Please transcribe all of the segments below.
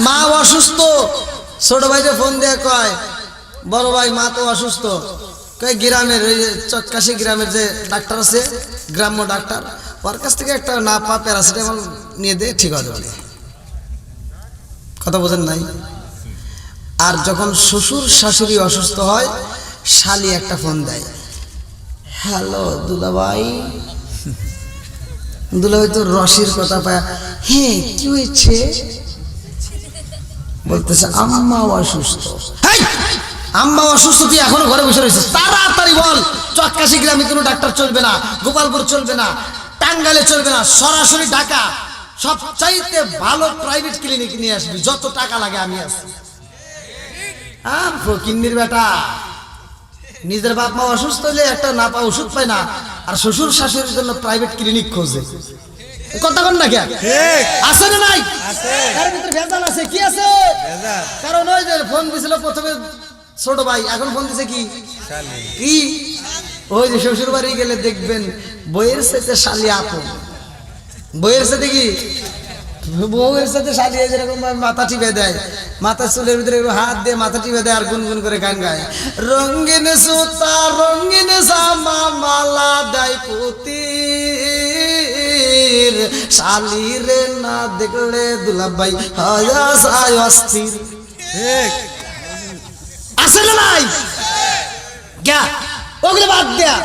মা অসুস্থ, ছোট ভাইকে ফোন দিয়ে কয় বড় ভাই মা তো অসুস্থ, কয় গ্রামের ওই চটকাশি গ্রামের যে ডাক্তার আছে, গ্রাম্য ডাক্তার, ওর কাছ থেকে একটা না পা প্যারাসিটামল নিয়ে দে, ঠিক হয়ে যাবে। কথা বোঝেন নাই? আর যখন শ্বশুর শাশুড়ি অসুস্থ হয়, শালি একটা ফোন দেয়, হ্যালো দুলাভাই। দুলাভাই তো রশির কথা পায়, হ্যাঁ কি হয়েছে? বলতেছে আম্মা অসুস্থ। আম্মা অসুস্থ, তুই এখনো ঘরে বসে রয়েছিস, তাড়াতাড়ি বল। চটকাশি গ্রামে কোনো ডাক্তার চলবে না, গোপালপুর চলবে না, টাঙ্গাইলে চলবে না, সরাসরি ঢাকা সবচাইতে ভালো প্রাইভেট ক্লিনিক নিয়ে আসবি, যত টাকা লাগে আমি আসি। ফকিন্নির বেটা, নিজের বাপ মা অসুস্থ হলে একটা না পা ওষুধ পায় না, আর শ্বশুর শাশুড়ির জন্য প্রাইভেট ক্লিনিক খোঁজে। কথা কন না কে আছে না নাই? তার ভিতরে ভেজাল আছে। কি আছে? কারণ ওই যে ফোন দিছিল প্রথমে ছোট ভাই, এখন ফোন দিছে কি কি ওই যে শ্বশুর বাড়ি গেলে দেখবেন বইয়ের সাথে শালি আপন, বইয়ের সাথে কি বউয়ের সাথে শালি যেরকম মাথা টিপে দেয়, মাথা চুলের ভিতরে হাত দিয়ে মাথা টিপে দেয় আর গুনগুন করে গান গায়, রঙিন সুতা রঙিন জামা মালা দেয় পুতি, শালিরে না দেখলে দুলাভাই হায়া যায় অস্থির। আছে না নাই? গা ওগুলো বাদ দেয়া,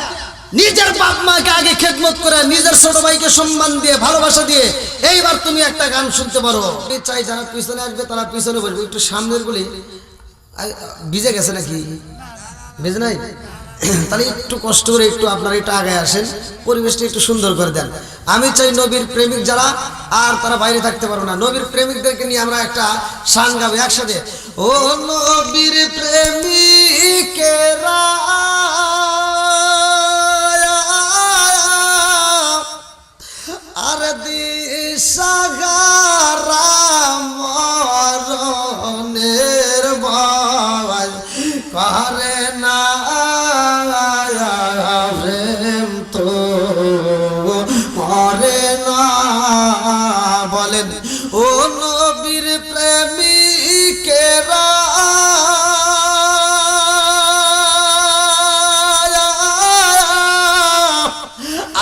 নিজের বাপ মাকে আগে খেদমত করে, নিজের ছোট ভাইকে সম্মান দিয়ে ভালোবাসা দিয়ে এইবার তুমি একটা গান শুনতে পারো। চাই যারা পিছনে আসবে তারা পিছনে বলবে, একটু সামনের গুলি ভিজে গেছে নাকি? ভিজে নাই? তাহলে একটু কষ্ট করে একটু আপনারা একটু আগে আসেন, পরিবেশটা একটু সুন্দর করে দেন। আমি চাই নবীর প্রেমিক যারা আর তারা বাইরে থাকতে পারবো না, নবীর প্রেমিকদেরকে নিয়ে আমরা একটা শান গাবো একসাথে। ও নবীর প্রেমিকেরা আর দিশাহারা মরণের ভয় করে না, প্রেম তো করে না। বলেন ও নবীর প্রেমিকেরা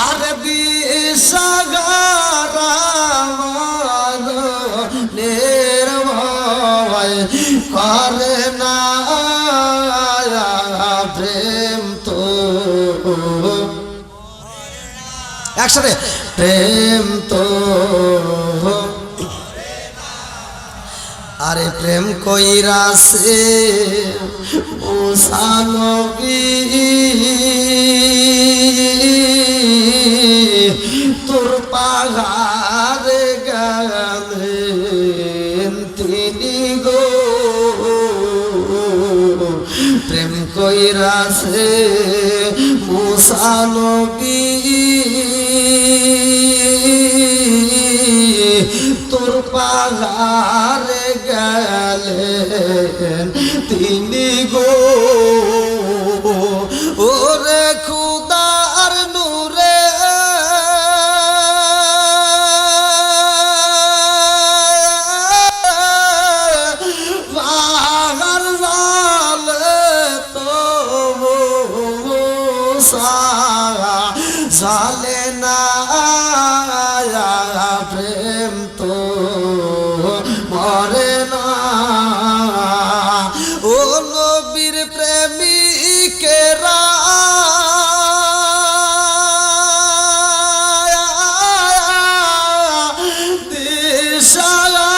আর দিশাহারা মরণের ভয় করে না, প্রেম তো একসাথে, প্রেম তো আরে প্রেম কইরাছে মুসা নবী, তোর পাহাড়ে গেলেন তিনি গো, প্রেম কইরাছে মুসা নবী, তোর পাহাড়ে গেলেন তিনি গো, ওরে খুদার নূরে পাহাড় জালে তো জালে না, প্রেম তো মরে না। ও নবীর প্রেমিকেরা দিশাহারা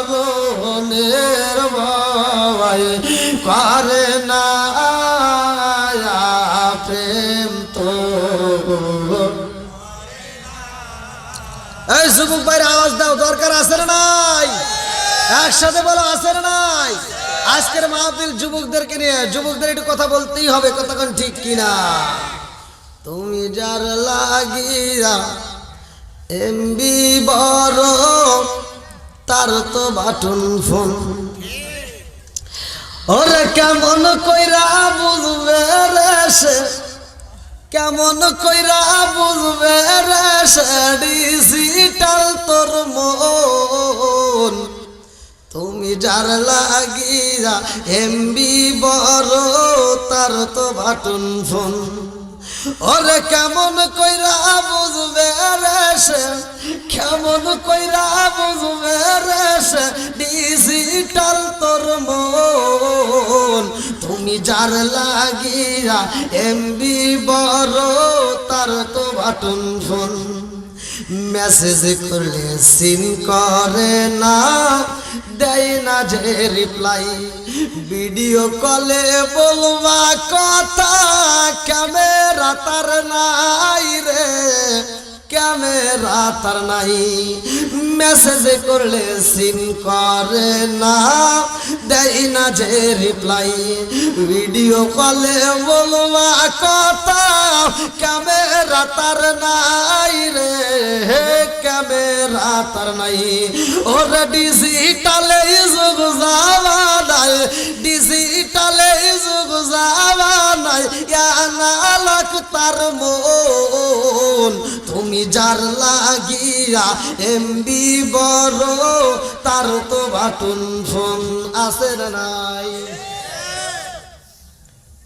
মরণের ভয় করে না, প্রেম তো। এই যুবক ভাইরা আওয়াজ দাও, দরকার আছে না নাই? একসাথে বলো আছে না নাই? আজকের মাহফিল যুবকদেরকে নিয়ে, যুবকদের একটু কথা বলতেই হবে, কতক্ষণ ঠিক কিনা? তুমি যার লাগিয়া এমবি বড়, তার তো বাটন ফোন, ওরে কেমন কইরা বুঝবে রে সে, কেমন কইরা বুঝবে রে সে ডিজিটাল তোর মন, মন তুমি যার লাগিয়া এমবি বড় তার তো বাটন ফোন ওরে কেমন কইরা বুঝবে রে সে কেমন কইরা বুঝবে রে সে ডিজিটাল তোর মন তুমি যার লাগিয়া এমবি বড় তার তো বাটন ফোন মেসেজ করলে সিন করে না দেয় না যে রিপ্লাই ভিডিও কলে বলবা কথা ক্যামেরা তার নাই রে ক্যামেরা তার নাই মেসেজ করলে সিন করে না দেয় না যে রিপ্লাই ভিডিও কলে বলবা কথা ক্যামেরা তার নাই রে ক্যামেরা তার নাই ওরে ডিজিটালে যুগ যাওয়া নাই ডিজিটালে যুগ যাওয়া নাই লাখ তার মন তুমি যার লাগিয়া এমবি বড় তার তো বাটন ফোন আছে না নাই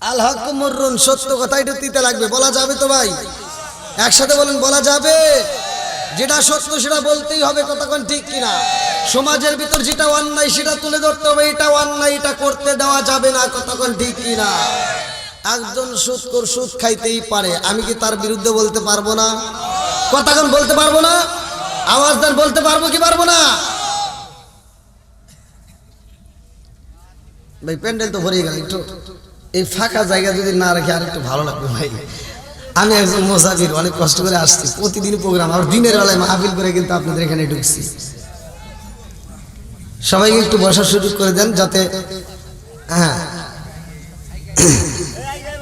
আল হক মুররুন সত্য কথা একটু দিতে লাগবে বলা যাবে তো ভাই একসাথে বলেন বলা যাবে যেটা সত্য সেটা বলতেই হবে কতক্ষণ ঠিক কিনা সমাজের ভিতর যেটা অন্যায় সেটা তুলে ধরতে হবে এটা অন্যায় এটা করতে দেওয়া যাবে না কতক্ষণ ঠিক কিনা একজন সুদখোর সুদ খাইতেই পারে আমি কি তার বিরুদ্ধে বলতে পারবো না কতক্ষণ বলতে পারবো না আওয়াজ দেন বলতে পারবো কি পারবো না ভাই প্যান্ডেল তো ভরে গেল একটু এই ফাঁকা জায়গা যদি না রাখি আর একটু ভালো লাগবে ভাই আমি একজন মুসাফির অনেক কষ্ট করে আসছি প্রতিদিন প্রোগ্রাম আর দিনের বেলায় মাহফিল করে কিন্তু আপনাদের এখানে ঢুকছি সবাইকে একটু বসার সুযোগ করে দেন যাতে হ্যাঁ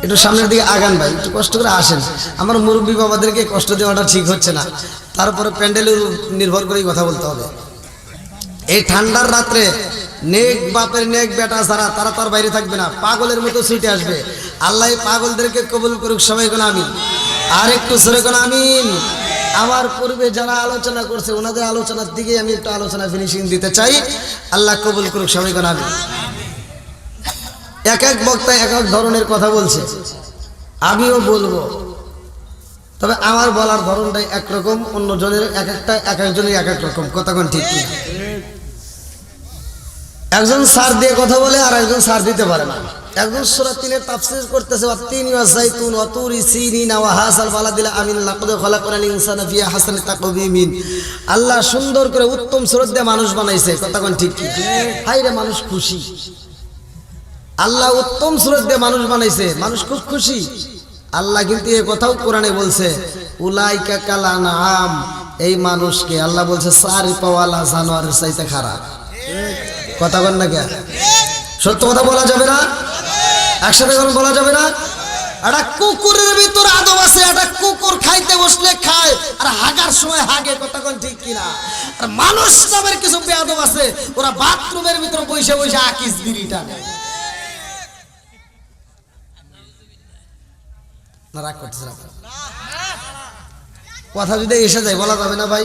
একটু সামনের দিকে আগান ভাই একটু কষ্ট করে আসেন আমার মুরব্বী বাবাদেরকে কষ্ট দেওয়াটা ঠিক হচ্ছে না তারপরে প্যান্ডেলের নির্ভর করেই কথা বলতে হবে এই ঠান্ডার রাত্রে নেক বাপের নেক বেটা ছাড়া তারা তার বাইরে থাকবে না পাগলের মতো ছুটে আসবে আল্লাহ পাগলদেরকে কবুল করুক সবাই কোন আমিন আর একটু সরে কোন আমিন আমার পূর্বে যারা আলোচনা করছে ওনাদের আলোচনার দিকে আমি একটু আলোচনা ফিনিশিং দিতে চাই আল্লাহ কবুল করুক সবাই কোন আমিন এক এক বক্তা এক এক ধরনের কথা বলছে আমিও বলবো তবে আমার বলার ধরনটাই একরকম অন্যজনের এক একজনের এক এক রকম কতক্ষণ ঠিক কিনা একজন সার দিয়ে কথা বলে আর একজন সার দিতে পারে না একজন সূরা ৩ এর তাফসীর করতেছে ওয়াতিন ওয়া যাইতুন ওয়া তুরি সিনিনা ওয়া হাসাল বালাদিল আমিন লাকাদ খলাকনাল ইনসানা ফি আহসানি তাকওয়িমিন আল্লাহ সুন্দর করে উত্তম সুরত দিয়ে মানুষ বানাইছে কতক্ষণ ঠিক কি হায়রে মানুষ খুশি আল্লাহ উত্তম সুরত দিয়ে মানুষ বানাইছে মানুষ খুব খুশি আল্লাহ কিন্তু এই কথাও কোরআনে বলছে উলাইকা কাল আনআম এই মানুষকে আল্লাহ বলছে সারি পাওয়ালা জানোয়ারের চাইতে খারাপ কথা বল না কে সত্য কথা বলা যাবে না একসাথে কোনো বলা যাবে না একটা কুকুরের ভিতর আদব আছে একটা কুকুর খাইতে বসলে খায় আর হাগার সময় হাগে কতক্ষণ ঠিক কিনা আর মানুষ নামের কিছু বেয়াদব আছে ওরা বাথরুমের ভিতর বসে বসে আকিস বিড়িটা নেয় না রাগ করতেছে না কথা যদি এসে যায় বলা যাবে না ভাই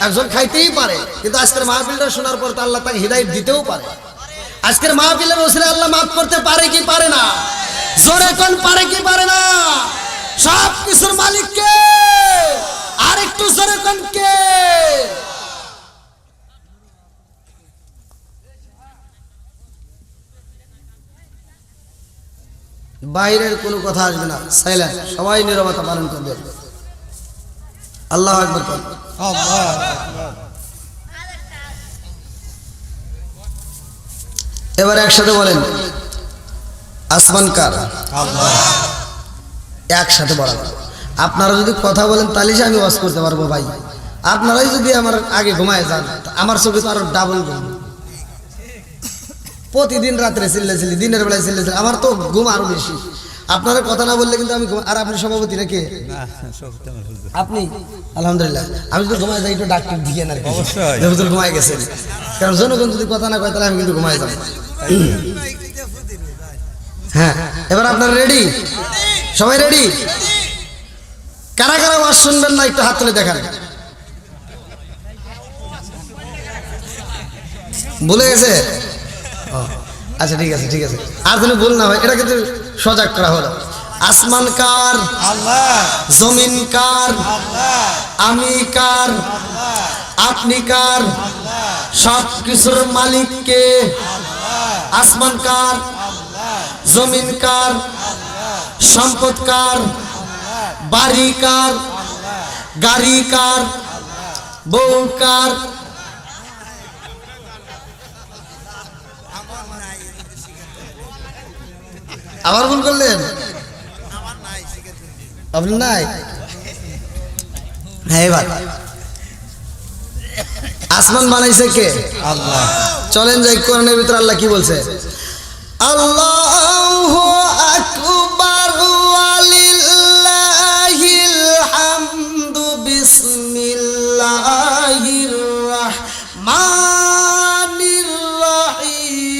একজন খাইতেই পারে কিন্তু আজকের মাহফিলটা শোনার পর তো আল্লাহ তাকে হিদায়াত দিতেও পারে আজকের মাহফিলের ওসিলায় আল্লাহ মাফ করতে পারে কি পারে না জোরে কোন পারে কি পারে না সব কিছুর মালিক কে আর একটু জোরে কোন কে বাইরের কোনো কথা আসবে না সাইলেন্ট সবাই নীরবতা পালন করবে আল্লাহু আকবার আল্লাহু আকবার এবার একসাথে বলেন আসমান কার আল্লাহ একসাথে বলেন আপনারা যদি কথা বলেন তাহলে আমি ওয়াজ করতে পারবো ভাই আপনারাই যদি আমার আগে ঘুমায় যান আমার চোখে তো আরো ডাবল ঘুম প্রতিদিন রাত্রে চিল্লাচিল্লি দিনের বেলায় চিল্লাচিল্লি আমার তো ঘুম আরো বেশি আপনারা কথা না বললে কিন্তু আমি আর আপনি সভাপতি নাকি আপনি আলহামদুলিল্লাহ আমি যদি ঘুমায় যাই একটু ডাক্তার দিয়ে না অবশ্যই ঘুমায় গেছেন কারণ জনগণ যদি কথা না কয় তাহলে আমি কিন্তু ঘুমায় যাবো হ্যাঁ এবার আপনারা রেডি সবাই রেডি কারা কারা ওয়াজ শুনবেন না একটু হাত তুলে দেখান ভুলে গেছে? আচ্ছা ঠিক আছে ঠিক আছে, আর যেন ভুল না হয় এটা কিন্তু সজাগ করা হলো। আসমান কার? আল্লাহ। জমিন কার? আল্লাহ। আমি কার? আপনি কার? সব কিছুর মালিক কে? আসমান কার? জমিন কার? সম্পদ কার? বাড়ি কার? গাড়ি কার? বউ কার? আবার ভুল করলেন? আপনি নাই? হ্যাঁ এবার আসমান বানাইছে কে? আল্লাহ। চলেন যাই কোরআনের ভিতর আল্লাহ কি বলছে। আল্লাহু আকবার ওয়ালিল্লাহিল হামদু বিসমিল্লাহির রাহমানির রাহিম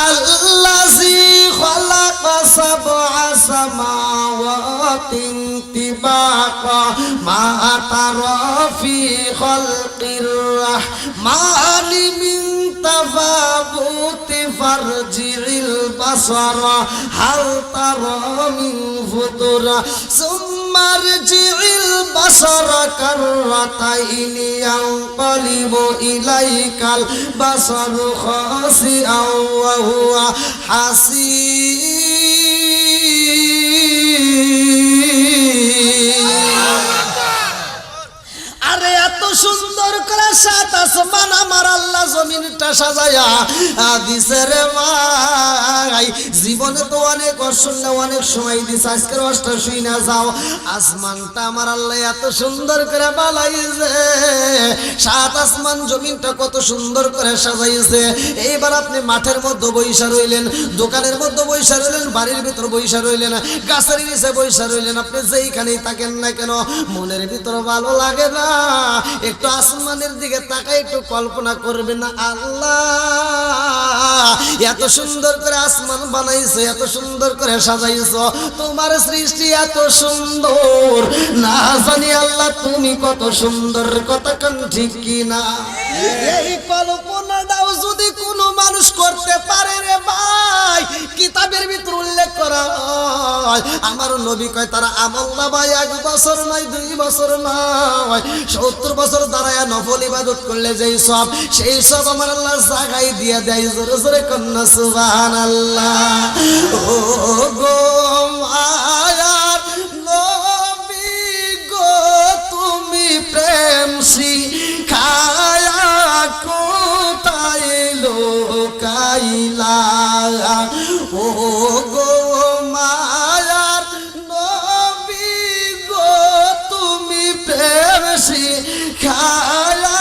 আল্লাযী খালাকা সাবআ সামাওয়াতিন তিবাকা মা তারা ফি খালকির রাহমানি মিন তাফাবুতি ফারজিল বাসারা হাল তারা মিন ফুতুরা সুম্মারজিল বাসারা কাররাতাইনি ইয়ানকালিবু ইলাইকাল বাসারু খাসিআন ওয়া হুয়া আরে এত সুন্দর করে সাত আসমান আমার আল্লাহ জমিনটা সাজায়া দিছে রে ভাই। জীবনে তো অনেক অসুন্দর অনেক সময় দিছে, আজকের অষ্টা শুই না যাও। আসমানটা আমার আল্লাহ এত সুন্দর করে বানাইছে, সাত আসমান জমিনটা কত সুন্দর করে সাজাইছে। এইবার আপনি মাঠের মধ্যে বইসা রইলেন, দোকানের মধ্যে বইসা রইলেন, বাড়ির ভিতর বইসা রইলেন, গাছের নিচে বইসা রইলেন, আপনি যেইখানেই থাকেন না কেন মনের ভিতর ভালো লাগে না? একটু আসমানের দিকে তাকাই একটু কল্পনা করবেন না, আল্লাহ এত সুন্দর করে আসমান বানাইছো, এত সুন্দর করে সাজাইছো, তোমার সৃষ্টি এত সুন্দর, না জানি আল্লাহ তুমি কত সুন্দর, কথা কান ঠিক কি না? এই কল্পনাটাও যদি কোনো মানুষ করতে পারে রে ভাই, কিতাবের ভিতর উল্লেখ করা হয় আমার নবী কয় তারা আমল নামায় 1 বছর নয় 2 বছর নয় 70 বছর দাঁড়ায় নফল ইবাদত করলে যেই সব, সেই সব আমার আল্লাহ জাগাই দিয়ে দেয়। জোরে জোরে কন্যা সুবহানাল্লাহ। ও গো মায়ার নবী গো তুমি প্রেম শিখায়া কোথায় লোকাইলা, ও গো মায়ার নবী গো তুমি প্রেম শিখায়া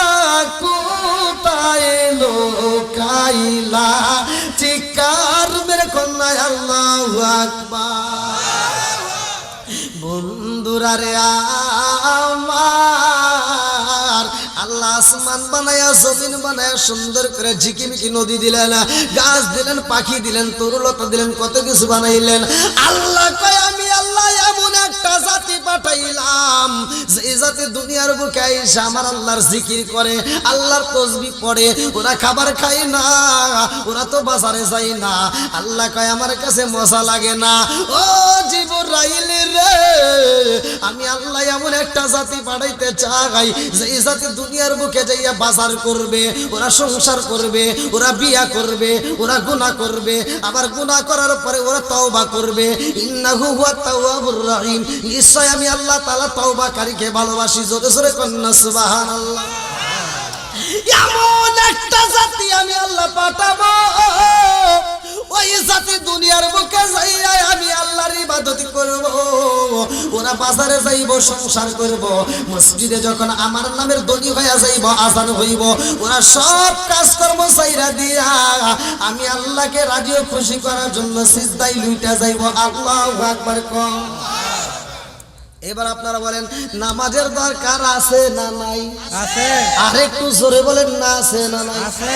কোথায় লোকাইলা, চিৎকার মেরে কন্যা আল্লাহু আকবার। বন্ধুরা রে আমার আল্লাহ আসমান বানায়া জমিন বানায়া সুন্দর করে ঝিকিমিকি নদী দিলেন, গাছ দিলেন, পাখি দিলেন, তরুলতা দিলেন, কত কিছু বানাইলেন। আল্লাহ কয় আমি আল্লাহ এমন একটা জাতি পাঠাইলাম যে জাতি দুনিয়ার বুকে আইসা আমার আল্লাহর জিকির করে, আল্লাহর তাসবিহ পড়ে, ওরা খাবার খায় না, ওরা তো বাজারে যায় না। আল্লাহ কয় আমার কাছে মজা লাগে না, ও জিবরাইল রে আমি আল্লাহ এমন একটা জাতি পাঠাইতে চাই যে জাতি দুনিয়ার বুকে যাইয়া বাজার করবে, ওরা সংসার করবে, ওরা বিয়া করবে, ওরা গুনাহ করবে, আবার গুনাহ করার পরে ওরা তওবা করবে। ইন্নাহু হুয়াত তাওয়াবুর রহিম, নিশ্চয় আমি আল্লাহ তাআলা তওবাকারীকে ভালোবাসি। জোরে জোরে কন্যা সুবহানাল্লাহ। এমন একটা জাতি আমি আল্লাহ পাঠাবো, ওই জাতি দুনিয়ার বুকে যাইয়া আমি আল্লাহর ইবাদত করব, ওরা বাজারে যাইব, সংসার করব, মসজিদে যখন আমার নামের ধ্বনি হইয়া যাইব, আজান হইব, ওরা সব কাজকর্ম ছাইরা দিয়া আমি আল্লাহকে রাজি ও খুশি করার জন্য সিজদায় লুইটা যাইব। আল্লাহু আকবার কম। এবার আপনারা বলেন নামাজের দরকার আছে না নাই? আছে। আর একটু জোরে বলেন না আছে না নাই? আছে।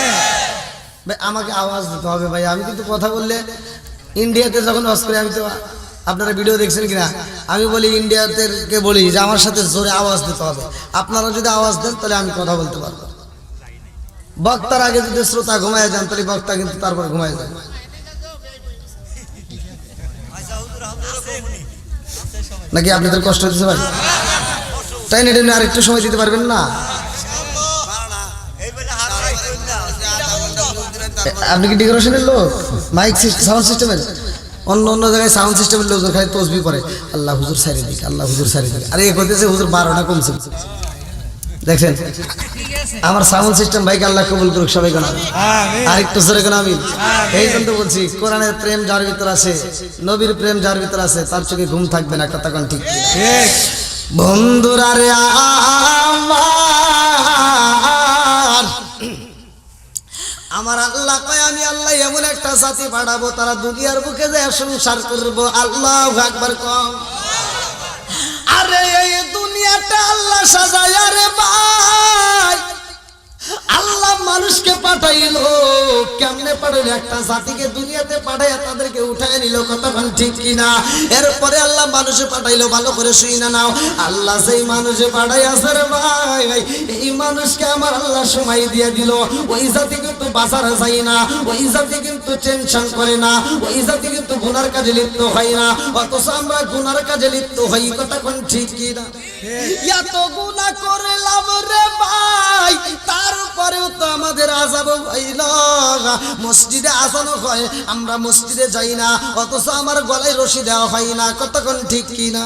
ভাই আমাকে আওয়াজ দিতে হবে ভাই, আমি কিন্তু কথা বললে ইন্ডিয়াতে যখন হজ করি আমি তো আপনারা ভিডিও দেখছেন কিনা? আমি বলি ইন্ডিয়াতে বলি যে আমার সাথে জোরে আওয়াজ দিতে হবে, আপনারা যদি আওয়াজ দেন তাহলে আমি কথা বলতে পারবো। বক্তার আগে যদি শ্রোতা ঘুমায় যান তাহলে বক্তা কিন্তু তারপর ঘুমায় যান। নাকি আপনাদের কষ্ট হতে পারে? তাই না? আর একটু সময় দিতে পারবেন না? আপনি কি ডেকোরেশনের লোক? মাইক সাউন্ড সিস্টেমের? অন্য অন্য জায়গায় সাউন্ড সিস্টেমের লোক খালি তসবি করে আল্লাহ হুজুর সারি দিক, আল্লাহ হুজুর সারি দিক। আরে এ কইতেছে হুজুর 12টা কমছে। দেখেন আমার সাউন্ড সিস্টেম ভাইকে আল্লাহ কবুল করুক, সবাই কোন আর একটু জোরে কোন আমিন। এই জন্য তো বলছি কোরআনের প্রেম যার ভিতর আছে, নবীর প্রেম যার ভিতর আছে তার চোখে ঘুম থাকবে না। কথা কোন ঠিক? বন্ধুরা রে আমার আল্লাহ কয় আমি আল্লাহ এমন একটা জাতি পাঠাবো তারা দুনিয়ার বুকে যে সংসার করবো। আল্লাহু আকবার কম। আরে এই দুনিয়াটা আল্লাহ সাজায় রে ভাই, আল্লাহ মানুষকে পাঠাইলো। কেমনে পাঠাইলো? একটা জাতিকে দুনিয়াতে পাঠাইয়া তাদেরকে উঠায় নিল। কতক্ষণ ঠিক কিনা? এরপরে আল্লাহ মানুষে পাঠাইলো। ভালো করে শুই না নাও, আল্লাহ সেই মানুষে পাঠাইয়াছে রে ভাই, এই মানুষকে আমার আল্লাহ সময় দিয়ে দিল। ওই জাতি কিন্তু বাজার যায় না, ওই জাতি কিন্তু টেনশন করে না, ওই জাতি কিন্তু গুনার কাজে লিপ্ত হয় না, অথচ আমরা গুনার কাজে লিপ্ত হই। কতক্ষণ ঠিক কিনা? এত গুনাহ করে লাভ রে ভাই, তারপরেও তো আমাদের আযাব হইল। মসজিদে আজানও হয়, আমরা মসজিদে যাই না, অথচ আমার গলায় রশি দেওয়া হয় না। কতক্ষণ ঠিক কিনা?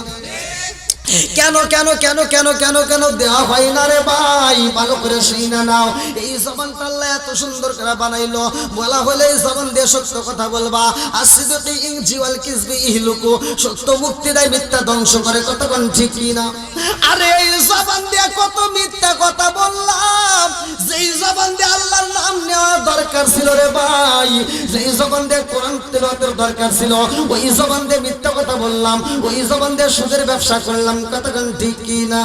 কেন কেন কেন কেন কেন কেন দেওয়া হয় না রে ভাই? ভালো করে শুই না নাও, এই জবানটা আল্লাহ এত সুন্দর করে বানাইলো। বলা হলে এই জবান দিয়ে সত্য কথা বলবা। আসিদুকি ইনজি ওয়াল কিসবি ইহলুকু, সত্য মুক্তি দেয়, মিথ্যা ধ্বংস করে। কতক্ষণ ঠিক কিনা? আরে এই জবান দিয়ে কত মিথ্যা কথা বললাম, যেই জবান দিয়ে আল্লাহর নাম নেওয়া দরকার ছিল রে ভাই, যেই জবান দিয়ে কোরআন তেলাওয়াতের দরকার ছিল, ওই জবান দিয়ে মিথ্যা কথা বললাম, ওই জবান দিয়ে সুদের ব্যবসা করলাম। কতক্ষণ ঠিক কিনা?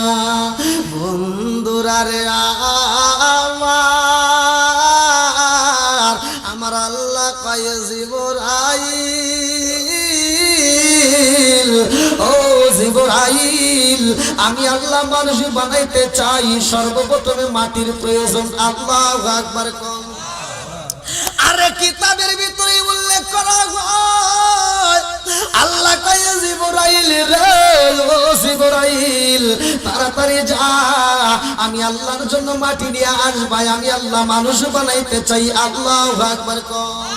বন্ধুরা রে আমার আল্লাহ কয় জিবরাইল, ও জিবরাইল, আমি আল্লাহ মানুষ বানাইতে চাই, সর্বপ্রথমে মাটির প্রয়োজন। আল্লাহু আকবার কম। আরে কিতাবের ভিতরে উল্লেখ করা হয়, আল্লাহ কয় জিবরাইল রে, ও জিবরাইল তাড়াতাড়ি যা, আমি আল্লাহর জন্য মাটি নিয়ে আসবা, আমি আল্লাহ মানুষ বানাইতে চাই। আল্লাহু আকবার কম।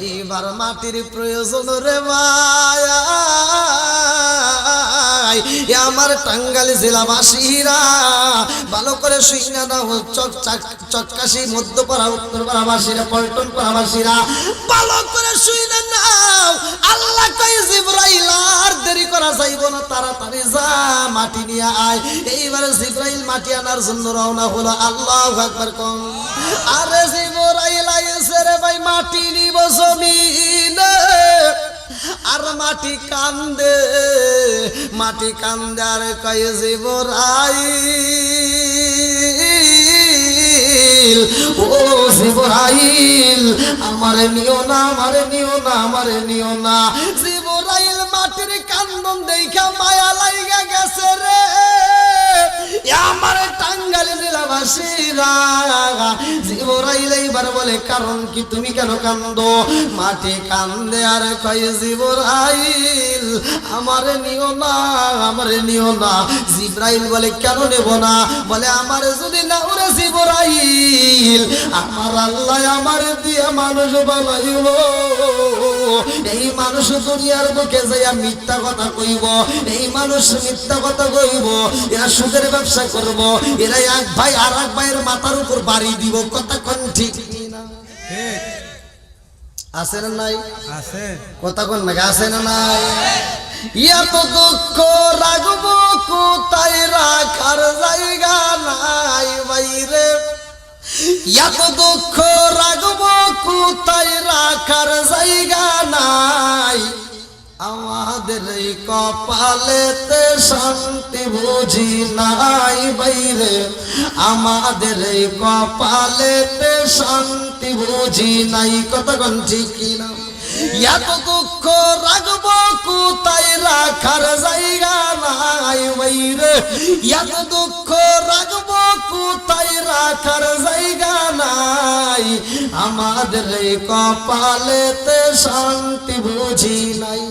এইবার মাটির প্রয়োজন রে মায়া, আমার টাঙ্গাইল জেলাবাসীরা ভালো করে শুইনা দাও, চককাশি মধ্যপাড়া উত্তরপাড়া বাসীরা, পল্টন পাড়াবাসীরা ভালো করে শুইনা নাও। আল্লাহ কয় জিবরাইল আর দেরি করা যাইব না, তাড়াতাড়ি যা মাটি নিয়ে আয়। এইবারে জিবরাইল মাটি আনার জন্য রওনা হলো। আল্লাহু আকবার কম। আরে জিবরাইল আইছে রে ভাই, মাটি নিব জমিনে, আর মাটি কান্দে, মাটি কান্দে আর কয় জিবরাইল, ও জিবরাইল আমারে নিও না, আমারে নিও না, আমারে নিও না। জিবরাইল মাটির কান্দন দেখা মায়া লাইগা গেছে রে আমার টাঙ্গাইল জেলাবাসীরা। জিবরাইল এইবার বলে কারণ কি, তুমি কেন কান্দো? মাটি কান্দে আর কয় জিবরাইল আমারে নিও না, আমারে নিও না। জিবরাইল বলে কেন নেব না? বলে আমার যদি না ওরে জিবরাইল, আমার আল্লাহ আমার দিয়ে মানুষ বানাইব, এই মানুষ দুনিয়ার বুকে যাইয়া মিথ্যা কথা কইব, এই মানুষ মিথ্যা কথা কইব, এরা সুদের ব্যবসা করব, এরা এক ভাই আর এক ভাইয়ের মাথার উপর বাড়ি দিব। কতক্ষণ ঠিক না? আছে না নাই? আছে। কতক্ষণ নাকি আছে না নাই? এত দুঃখ রাখবো কোথায়, রাখার জায়গা নাই বাইরে, এত দুঃখ রাখবো কোথায়, রাখার জায়গা নাই। আমাদের এই কপালেতে শান্তি বুঝি নাই বাইরে, আমাদের এই কপালেতে শান্তি বুঝি নাই। কতক্ষণ ঠিক কিনা? এত দুঃখ রাখবো কোথায় রাখার জায়গা নাই ভাইরে এত দুঃখ রাখবো কোথায় রাখার জায়গা নাই আমাদের এই কপালেতে শান্তি বুঝি নাই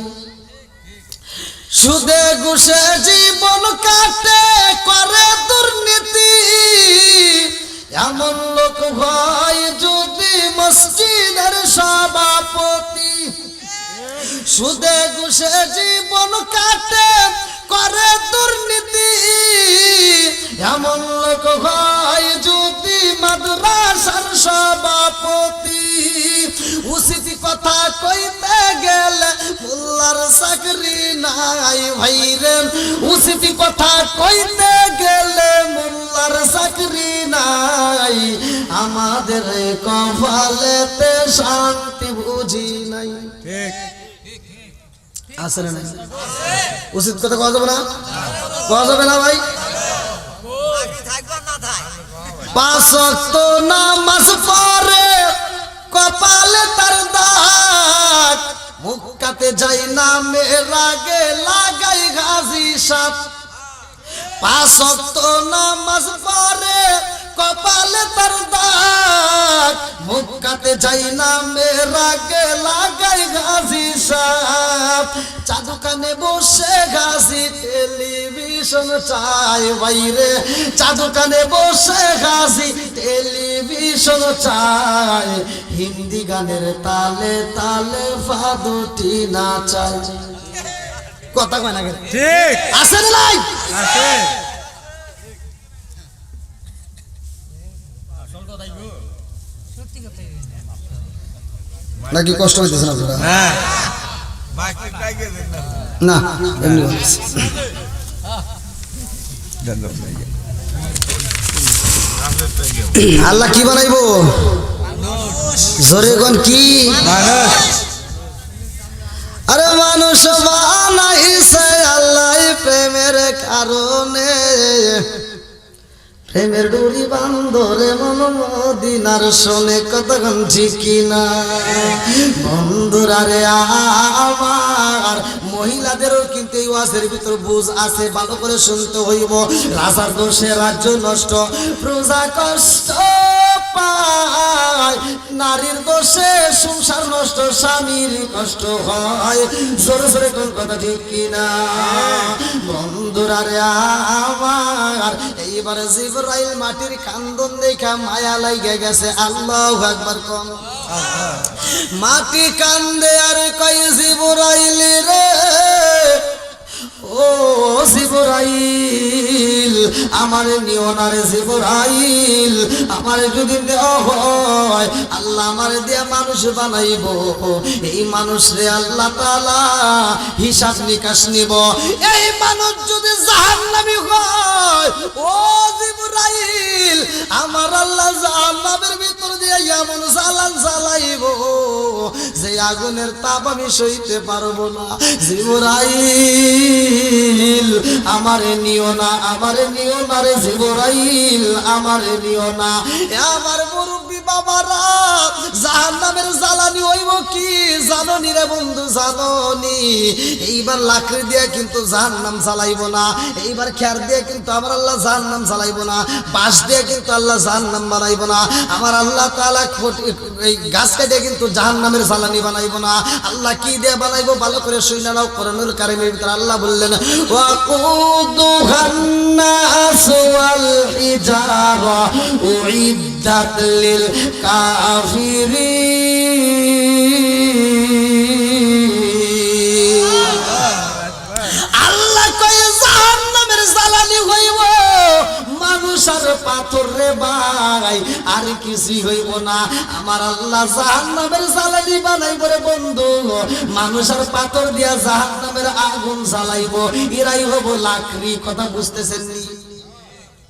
সুদে ঘুষে জীবন কাটে করে দুর্নীতি এমন লোক হয় যদি মসজিদের সভাপতি সুদে ঘুষে জীবন কাটে করে দুর্নীতি এমন লোক হয় যদি মাদ্রাসার সভাপতি উচিত কথা কইতে গেলে মোল্লার চাকরি নাই ভাইরে উচিত কথা কইতে গেলে মোল্লার চাকরি নাই আমাদের কপালেতে শান্তি বুঝি নাই ঠিক আসলে না উচিত কথা কওয়া যাবে না ভাই পাঁচ ওয়াক্ত নামাজ পড়ে কপালে তার দাগ মুক্কাতে যাই নামে রাগে লাগাই গাজী সাপ পাঁচ ওয়াক্ত নামাজ পড়ে কপালে তার দাগ মুক্কাতে যাই নামে রাগে লাগাই গাজী সাপ চা দোকানে বসে গাজী টেলিভিশন চাই বাইরে চা দোকানে বসে গাজী টেলিভিশন চাই হিন্দি গানের তালে তালে ফাদুটি নাচাই কথা কয় না ঠিক আছে না নাই আছে নাকি কষ্ট হইতেছে না আপনারা হ্যাঁ না এমনি বলছি। আল্লাহ কি বানাইবো জোরে কোন কি আরে মানুষ বানাইছে আল্লাহ প্রেমের কারণে প্রেমের ডুরি বান্ধরে মন মদিনার শোনে কতক্ষণ ঠিকই না বন্ধুরা রে আমার মহিলাদেরও কিন্তু এই ওয়াজের ভিতর বুঝ আছে ভালো করে শুনতে হইব রাজার দোষে রাজ্য নষ্ট প্রজা কষ্ট পায় নারীর দোষে সংসার নষ্ট স্বামীর কষ্ট হয় জোরে জোরে কোন কথা ঠিক কিনা বন্ধুরা রে আমার এইবার জিবরাইল মাটির কান্দন দেখা মায়া লাগে গেছে আল্লাহু আকবার কোন মাটি কান্দে আর কই জিবরাইল রে ও জিবরাইল আমার নিও না রে জিবরাইল আমার যদি দেওয়া হয় আল্লাহ আমার দিয়া মানুষ বানাইবো এই মানুষ রে আল্লাহ তাআলা হিসাব নিকাশ নিব এই মানুষ যদি জাহান্নামী হয় ও জিবরাইল আমার আল্লাহ জাহান্নামের ভিতর দিয়ে এমন জ্বালান জ্বালাইবো যে আগুনের তাপ আমি সইতে পারবো না জিবরাইল আমারে নিও না রে জিবরাইল আমারে নিও না আমার মুরব্বি বাবারা জাহান্নামের জ্বালানি হইব কি জানোনি রে বন্ধু জানোনি এইবার লাকড়ি দিয়ে কিন্তু জাহান্নাম জ্বালাইবো না এইবার খের দিয়ে কিন্তু আমার আল্লাহ জাহান্নাম জ্বালাইবো না বাঁশ দিয়ে কিন্তু আল্লাহ জাহান্নাম বানাইবো না আমার আল্লাহ তাআলা এই গাছ কেটে কিন্তু জাহান্নামের জ্বালানি বানাইবো না আল্লাহ কি দিয়ে বানাইবো ভালো করে শুনে নাও কোরআনুল কারীমের ভিতরে আল্লাহ বললেন ওয়াকুদুহান নাস ওয়াল হিজারা উইদ্দাত লিল কাফিরিন আল্লাহ কয় জাহান্নামের জ্বালানি হইব মানুষ আর পাথর রে ভাই আর কিছুই হইব না আমার আল্লাহ জাহান্নামের জ্বালানি বানাইব রে বন্ধু মানুষ আর পাথর দিয়া জাহান্নামের আগুন জ্বালাইব এরাই হবো লাকড়ি কথা বুঝতেছেন নি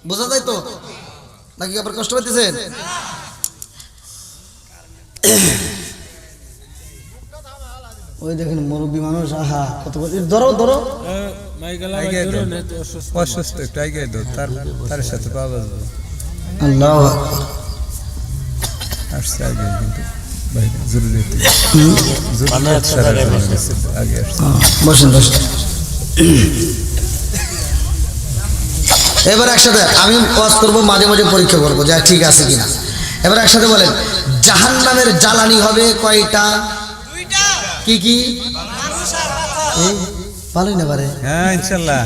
বোঝা যায় তো নাকি আবার কষ্ট পাইতেছেন ওই দেখেন মুরব্বী মানুষ আহা কত ধরো ধরো অসুস্থ একটু আগে দাও তার সাথে পাওয়া যাবে আল্লাহু আকবার আসছে আগে কিন্তু ভাই জরুরি আগে আসছে। বসেন বসেন। এবার একসাথে আমি ওয়াজ করবো, মাঝে মাঝে পরীক্ষা করবো যা ঠিক আছে কিনা। এবার একসাথে বলেন, জাহান্নামের জ্বালানি হবে কয়টা? কি কি? ভালোই না পারে। হ্যাঁ ইনশাল্লাহ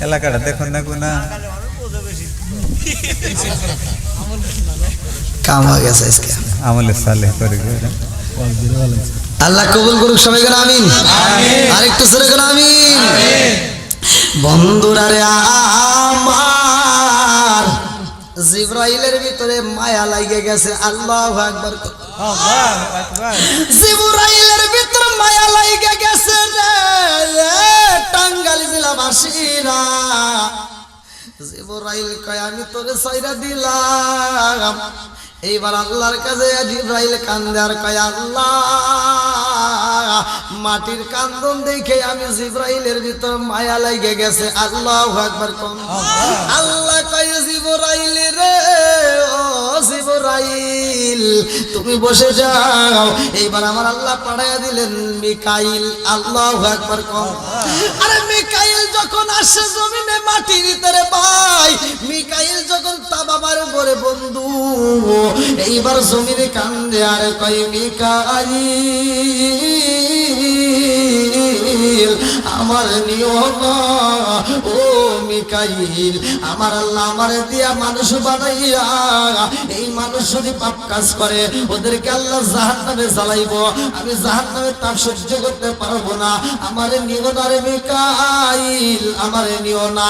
এলাকাটা দেখুন না গুনা কাম হয়ে গেছে আজকে। আমলে সালে করে আল্লাহ কবুল করুক সবাই করে আমিন। আরেকটু ছেড়ে করে আমিন। বন্ধুরা রে আমার, জিবরাইলের ভিতরে মায়া লাগে গেছে। আল্লাহু আকবার। জিবরাইলের ভিতরে মায়া লাগে গেছে রে টাঙ্গাইল জেলাবাসীরা। জিবরাইল কয় আমি তোরে ছাইরা দিলাম। এইবার আল্লাহর কাছে জিবরাইল কান্দে আর কয় আল্লাহ, মাটির কান্দন দেখে আমি জিবরাইলের ভিতর মায়া লাগে গেছে। আল্লাহু আকবার। আল্লাহ কয় জিবরাইল রে, ও জিবরাইল তুমি বসে যাও। এইবার আমার আল্লাহ পাঠাইয়া দিলেন মিকাইল। আল্লাহু আকবার। আরে মিকাইল যখন আসে জমিনে মাটির ভিতরে ভাই, মিকাইল যখন তা বাবার উপরে বন্ধু, এইবার জমিনে কান্দে আর কয় মিকাইল আমার নিও না। ও মিকাইল, আমার আল্লাহ আমারে দিয়া মানুষ বানাইয়া এই মানুষ যদি পাপ কাজ করে ওদেরকে আল্লাহ জাহান্নামে জ্বালাইব। আমি জাহান্নামে তাপ সহ্য করতে পারবো না। আমারে নিও না রে মিকাইল, আমারে নিও না।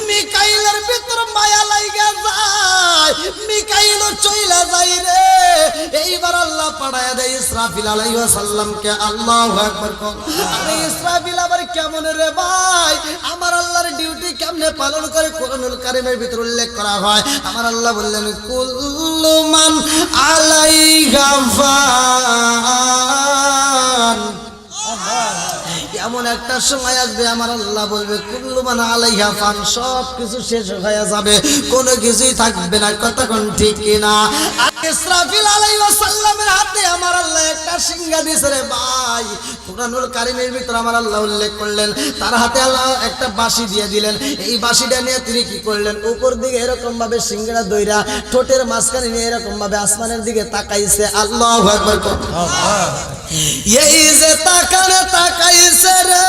মিকাইলের ভিতর মায়া লাইগা যায়, মিকাইলও চইলা যায় রে। এইবার আল্লাহ পাঠায়া দেয় ইসরাফিল আলাইহিস সালামকে। আল্লাহু আকবার। আরে ইসরাফিল আবার কেমন রে ভাই? আমার আল্লাহর ডিউটি কেমনে পালন করে কোরআনুল কারীমের ভিতর উল্লেখ করা হয়। আমার আল্লাহ বললেন কুল্লু মান আলাইহা ফান। এমন একটা সময় আসবে আমার আল্লাহ বলবে কুল্লু মান আলাইহা ফান, সব কিছু শেষ হয়ে যাবে, কোনো কিছুই থাকবে না। কতক্ষণ ঠিক কিনা? ইসরাফিল আলাইহিস সালামের হাতে আমার আল্লাহ একটা সিংহা দিয়েছে রে ভাই। কুরআনুল কারীমের ভিতর আমার আল্লাহ উল্লেখ করলেন তার হাতে আল্লাহ একটা বাঁশি দিয়ে দিলেন। এই বাঁশিটা নিয়ে তিনি কি করলেন, উপর দিকে এরকম ভাবে সিংহটা দইরা ঠোঁটের মাঝখানে নিয়ে এরকম ভাবে আসমানের দিকে তাকাইছে। আল্লাহু আকবার। এই যে তাকাইছে রে,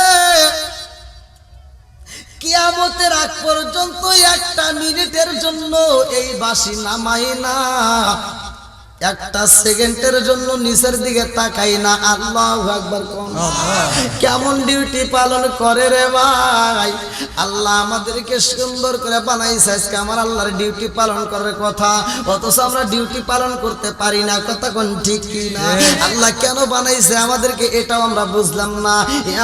কিয়ামতের আগ পর্যন্ত একটা মিনিটের জন্য এই বাঁশি নামাই না, একটা সেকেন্ডের জন্য নিচের দিকে তাকাই না। আল্লাহু আকবার। কেমন ডিউটি পালন করে রে ভাই? আল্লাহ আমাদেরকে সুন্দর করে বানাইছে, আজকে আমার আল্লাহর ডিউটি পালন করার কথা, অথচ আমরা ডিউটি পালন করতে পারি না। কতক্ষণ ঠিক কি না? আল্লাহ কেন বানাইছে আমাদেরকে এটাও আমরা বুঝলাম না।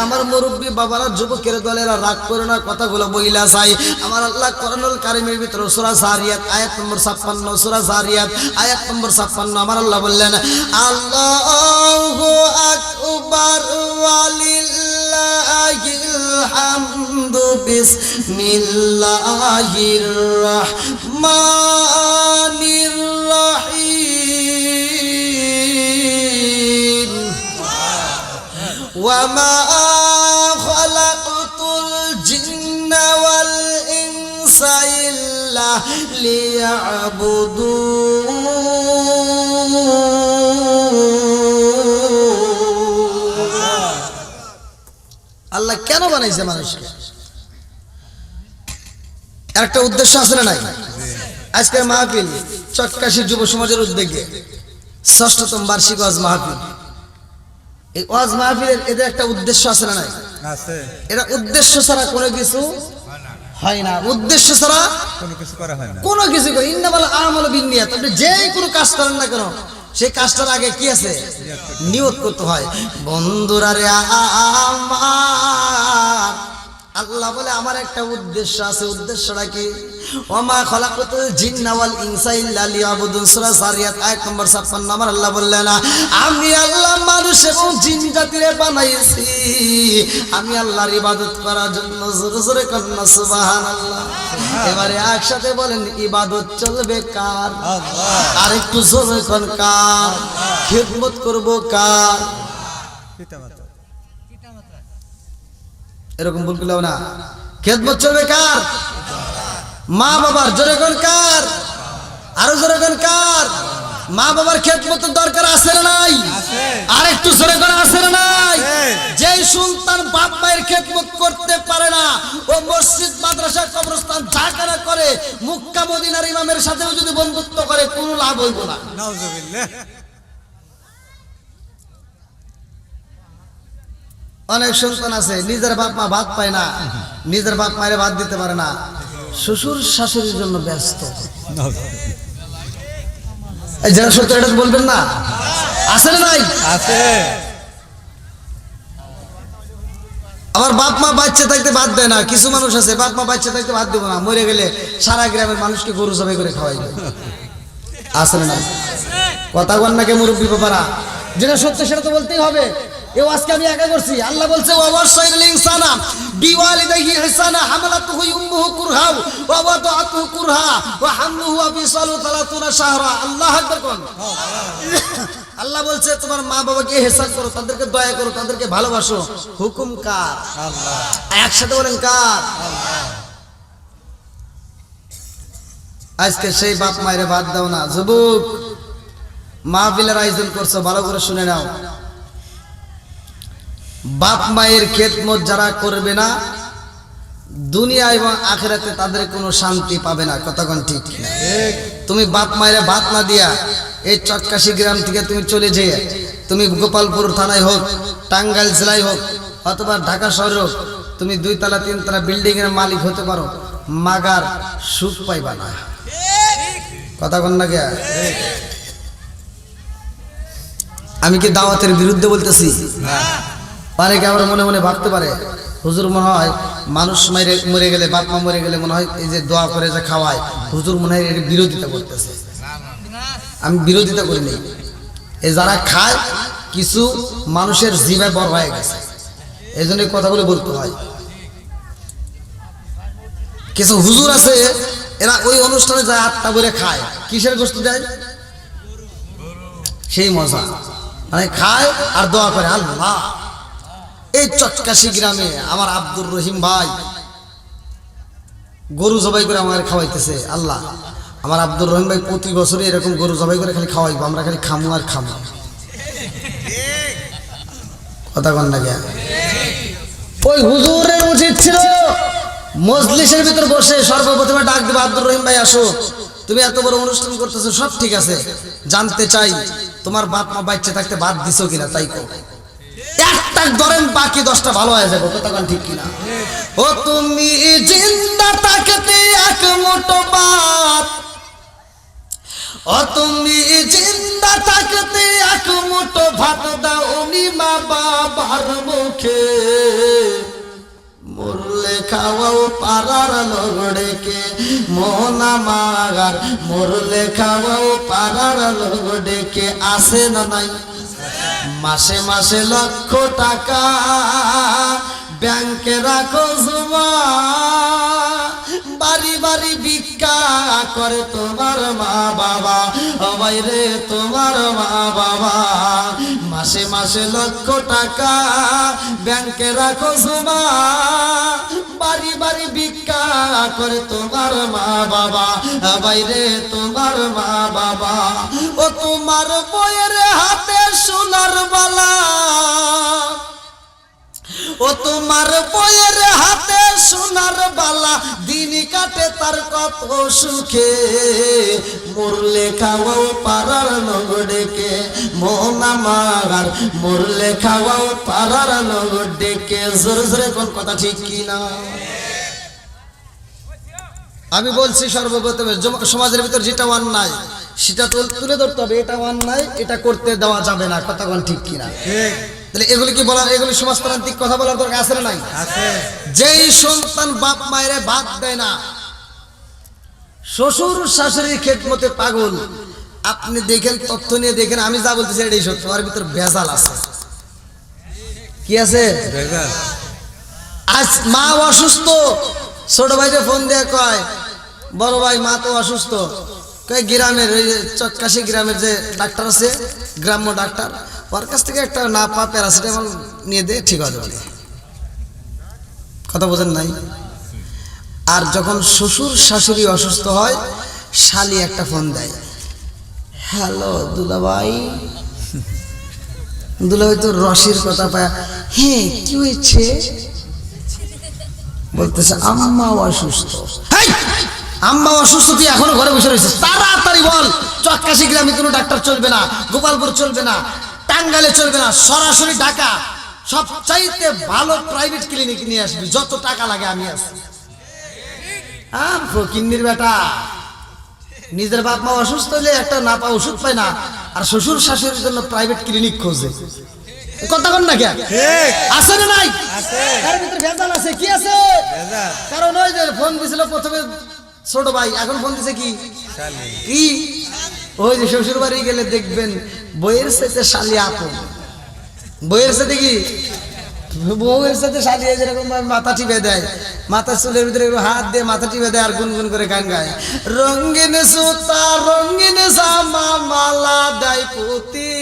আমার মুরব্বী বাবারা, যুবকের দলেরা রাগ করে না, কথাগুলো বইলা যায়। আমার আল্লাহ কোরআনুল কারীমের ভিতরে সূরা যারিয়াত আয়াত নম্বর 56, সূরা যারিয়াত আয়াত নম্বর 56 আমার আল্লাহ বললেন আল্লাহু আকবার ওয়ালিল্লাহিল হামদু বিসমিল্লাহির রহমানির রহিম ওয়া মা খালাকতুল জিন্না ওয়াল ইনসা ইল্লা লিয়াবুদুন। আল্লাহ কেন বানাইছে মানুষকে? একটা উদ্দেশ্য আছে না নাই? আজকের মাহফিল চক্কাশী যুব সমাজের উদ্যোগে ৬ষ্ঠতম বার্ষিক ওয়াজ মাহফিল। এই ওয়াজ মাহফিলের এদের একটা উদ্দেশ্য আছে না নাই? এটা উদ্দেশ্য ছাড়া কোনো কিছু হয় না। উদ্দেশ্য ছাড়া কোনো কিছু করা হয় না। কোনো কিছু করে ইন্নামাল আমালু বিন্নিয়াত। আপনি যেই কোনো কাজ করেন না কেন, সেই কাজটার আগে কি আছে? নিয়ত করতে হয়। বন্ধুরা রে আমার, আল্লাহ বলে আমার একটা উদ্দেশ্য আছে। উদ্দেশ্যটা কি? ওমা খালাকাতুল জিন্না ওয়াল ইনসা ইল্লা লিয়াবুদুন, সূরা যারিয়াত আয়াত নম্বর 56 আমার আল্লাহ বললেন আমি আল্লাহ মানুষ এবং জিন জাতিরে বানাইছি আমি আল্লাহর ইবাদত করার জন্য। জোরে জোরে কন্না সুবহানাল্লাহ। এবারে একসাথে বলেন ইবাদত চলবে কার? আর একটু জোরে কোন কার? খিদমত করব কার? এরকম ভুল করলেও না। খিদমত চলবে কার? মা বাবার। জোরে কোন কার? আরো জোরে কোন কার? মা বাবার খিদমতের দরকার আছে না নাই? আর একটু জোরে করে আছে না নাই? যেই সন্তান বাপ মায়ের খিদমত করতে পারে না, ও মসজিদ মাদ্রাসা কবরস্থান ঝাঁকানা করে মক্কা মদিনার ইমামের সাথেও যদি বন্ধুত্ব করে কোনো লাভ হইব না। অনেক সন্তান আছে নিজের বাপ মা ভাত পায় না, নিজের বাপ মায়ের ভাত দিতে পারে না, শ্বশুর শাশুড়ির জন্য ব্যস্ত। যারা সত্য এটা বলবেন না? আছে না নাই? আছে। আমার বাপ মা বাচ্চা থাকতে ভাত দেয় না। কিছু মানুষ আছে বাপ মা বাচ্চা থাকতে ভাত দেবো না, মরে গেলে সারা গ্রামের মানুষকে গরু জবাই করে খাওয়াইবে। আছে না নাই? কথা বল নাকি মুরব্বী বাবারা? যেটা সত্য সেটা তো বলতেই হবে। এও আজকে আমি একা করছি। আল্লাহ বলছে ওয়াসাইনাল ইনসানা বিওয়ালিদাইহি ইহসানা হামালাতুহু উম্মুহু কুরহা ওয়া ওয়াদাতুহু কুরহা ওয়া হামলুহু ওয়া ফিসালুহু 30 শাহরা। আল্লাহু আকবার কোন। আল্লাহ বলছে তোমার মা বাবাকে ইহসান করো, তাদেরকে দয়া করো, তাদেরকে ভালোবাসো। হুকুম কার? আল্লাহ। একসাথে বলেন কার? আল্লাহ। আজকে সেই বাপ মায়ের বাদ দাও না। যুবক মাহফিলের আয়োজন করছো, ভালো করে শুনে নাও। বাপ মায়ের খেদমত যারা করবে না, দুনিয়া এবং আখিরাতে তাদের কোনো শান্তি পাবে না। কতক্ষণ ঠিক? তুমি বাপ মায়ের ভাত না দিয়া এই চটকাশি গ্রাম থেকে তুমি চলে যেয়ে তুমি গোপালপুর থানায় হোক, টাঙ্গাইল জেলায় হোক, অথবা ঢাকা শহরে হোক, তুমি 2 তলা 3 তলা বিল্ডিং এর মালিক হতে পারো, মাগার সুখ পাইবা না। কতক্ষণ না গে? আমি কি দাওয়াতের বিরুদ্ধে বলতেছি? অনেকে আবার মনে মনে ভাবতে পারে হুজুর মনে হয় মানুষ মরে গেলে, বাপ মা মরে গেলে মনে হয় এই যে দোয়া করে যে খাওয়ায়, হুজুর মনে হয় এর বিরোধিতা করতেছে। আমি বিরোধিতা করি নাই। এই যারা খায় কিছু মানুষের জিভে বড় হয়ে গেছে, এই জন্য কথাগুলো বলতে হয়। কিছু হুজুর আছে এরা ওই অনুষ্ঠানে যায় আটটা করে খায়। কিসের গোশত দেয়? সেই মজা, মানে খায় আর দোয়া করে আল্লাহ। এই চটকাশি গ্রামে আমার আব্দুর রহিম ভাই গরু জবাই করে আমাদের খাওয়াইতেছে। আল্লাহ, আমার আব্দুর রহিম ভাই প্রতি বছরই এরকম গরু জবাই করে খালি খাওয়াইবো, আমরা খালি খামু আর খামু। কথা কন না? ওই হুজুরের উচিত ছিল মজলিসের ভিতর বসে সর্বপ্রথমে ডাক দেবে, আব্দুর রহিম ভাই আসো, তুমি এত বড় অনুষ্ঠান করতেছো, সব ঠিক আছে, জানতে চাই তোমার বাপ মা বাচ্চা থাকতে বাদ দিছো কিনা, তাই কো। একটা ধরেন বাকি 10টা ভালো হয়ে যাবে। কতক্ষণ ঠিক কিনা? ও তুমি জিন্দা থাকতে এক মুঠো ভাত, ও তুমি জিন্দা থাকতে এক মুঠো ভাত দাও নি মা বাবার মুখে, মরলে খাওয়াও পারার লগড়েকে মোহনা মাগার, মরলে খাওয়াও পারার লগড়েকে। আসে না নাই? মাসে মাসে লক্ষ টাকা ব্যাংকে রাখো জমা, বাড়ি বাড়ি ভিক্ষা করে তোমার মা বাবা, বাইরে তোমার মা বাবা। মাসে মাসে লক্ষ টাকা ব্যাংকে রাখো জমা, বাড়ি বাড়ি ভিক্ষা করে তোমার মা বাবা, বাইরে তোমার মা বাবা। ও তোমার বইয়ের হাতে সোনার বালা, ও তোমার বইয়ের হাতে সোনার বালা, দিন কাটে তার কত সুখে, মরলে খাওয়াও পারার লগড়েকে মোহনা মাগার, মরলে খাওয়াও পারার লগড়েকে। জোরে জোরে কোন কথা ঠিক কিনা? আমি বলছি সর্বপ্রথমে সমাজের ভিতর যেটা অন্যায় সেটা তুলে ধরতে হবে। এটা অন্যায়, এটা করতে দেওয়া যাবে না। কতক্ষণ ঠিক কিনা? তাহলে এগুলি কি বলার, এগুলি সমাজতান্ত্রিক কথা বলার দরকার আছে না নাই? যেই সন্তান বাপ মায়ের ভাত দেয় না, শ্বশুর শাশুড়ির খেদমতে পাগল, আপনি দেখেন, তথ্য নিয়ে দেখেন, আমি যা বলতেছি এটাই সত্য। ওর ভিতর ভেজাল আছে। কি আছে? আজ মা অসুস্থ, ছোট ভাইকে ফোন দিয়ে কয় বড় ভাই মা তো অসুস্থ, কই গ্রামের ওই চটকাশি গ্রামের যে ডাক্তার আছে, গ্রাম্য ডাক্তার, ওর কাছ থেকে একটা না পা প্যারাসিটামল নিয়ে দে, ঠিক হয়ে যাবে। কথা বোঝেন নাই? আর যখন শ্বশুর শাশুড়ি অসুস্থ হয়, শালি একটা ফোন দেয়, হ্যালো দুলাভাই। দুলাভাই তো রসির কথা পায়, হ্যাঁ কি হয়েছে? বলতেছে আম্মা অসুস্থ। আম্মা অসুস্থ, তুই এখনো ঘরে বসে রয়েছিস, তাড়াতাড়ি বল। চটকাশি গ্রামে কোনো ডাক্তার চলবে না, গোপালপুর চলবে না, টাঙ্গাইলে চলবে না, সরাসরি ঢাকা সবচাইতে ভালো প্রাইভেট ক্লিনিক নিয়ে আসবি, যত টাকা লাগে আমি আসি। ফকিন্নির বেটা, নিজের বাপ মা অসুস্থ হলে একটা না পা ওষুধ পায় না, আর শ্বশুর শাশুড়ির জন্য প্রাইভেট ক্লিনিক খোঁজে। কথা কন না কে? আছে না নাই? তার ভিতরে ভেজাল আছে। কি আছে? কারণ ওই যে ফোন দিছিল প্রথমে ছোট ভাই, এখন ফোন দিছে কি? কি? ওই যে শ্বশুর বাড়ি গেলে দেখবেন বইয়ের সাথে শালি আপন, বইয়ের সাথে কি? বউয়ের সাথে শালি যেরকম মাথা টিপে দেয়, মাথা চুলের ভিতরে হাত দিয়ে মাথা টিপে দেয় আর গুনগুন করে গান গায়, রঙিন সুতা রঙিন জামা মালা দেয় পুতি,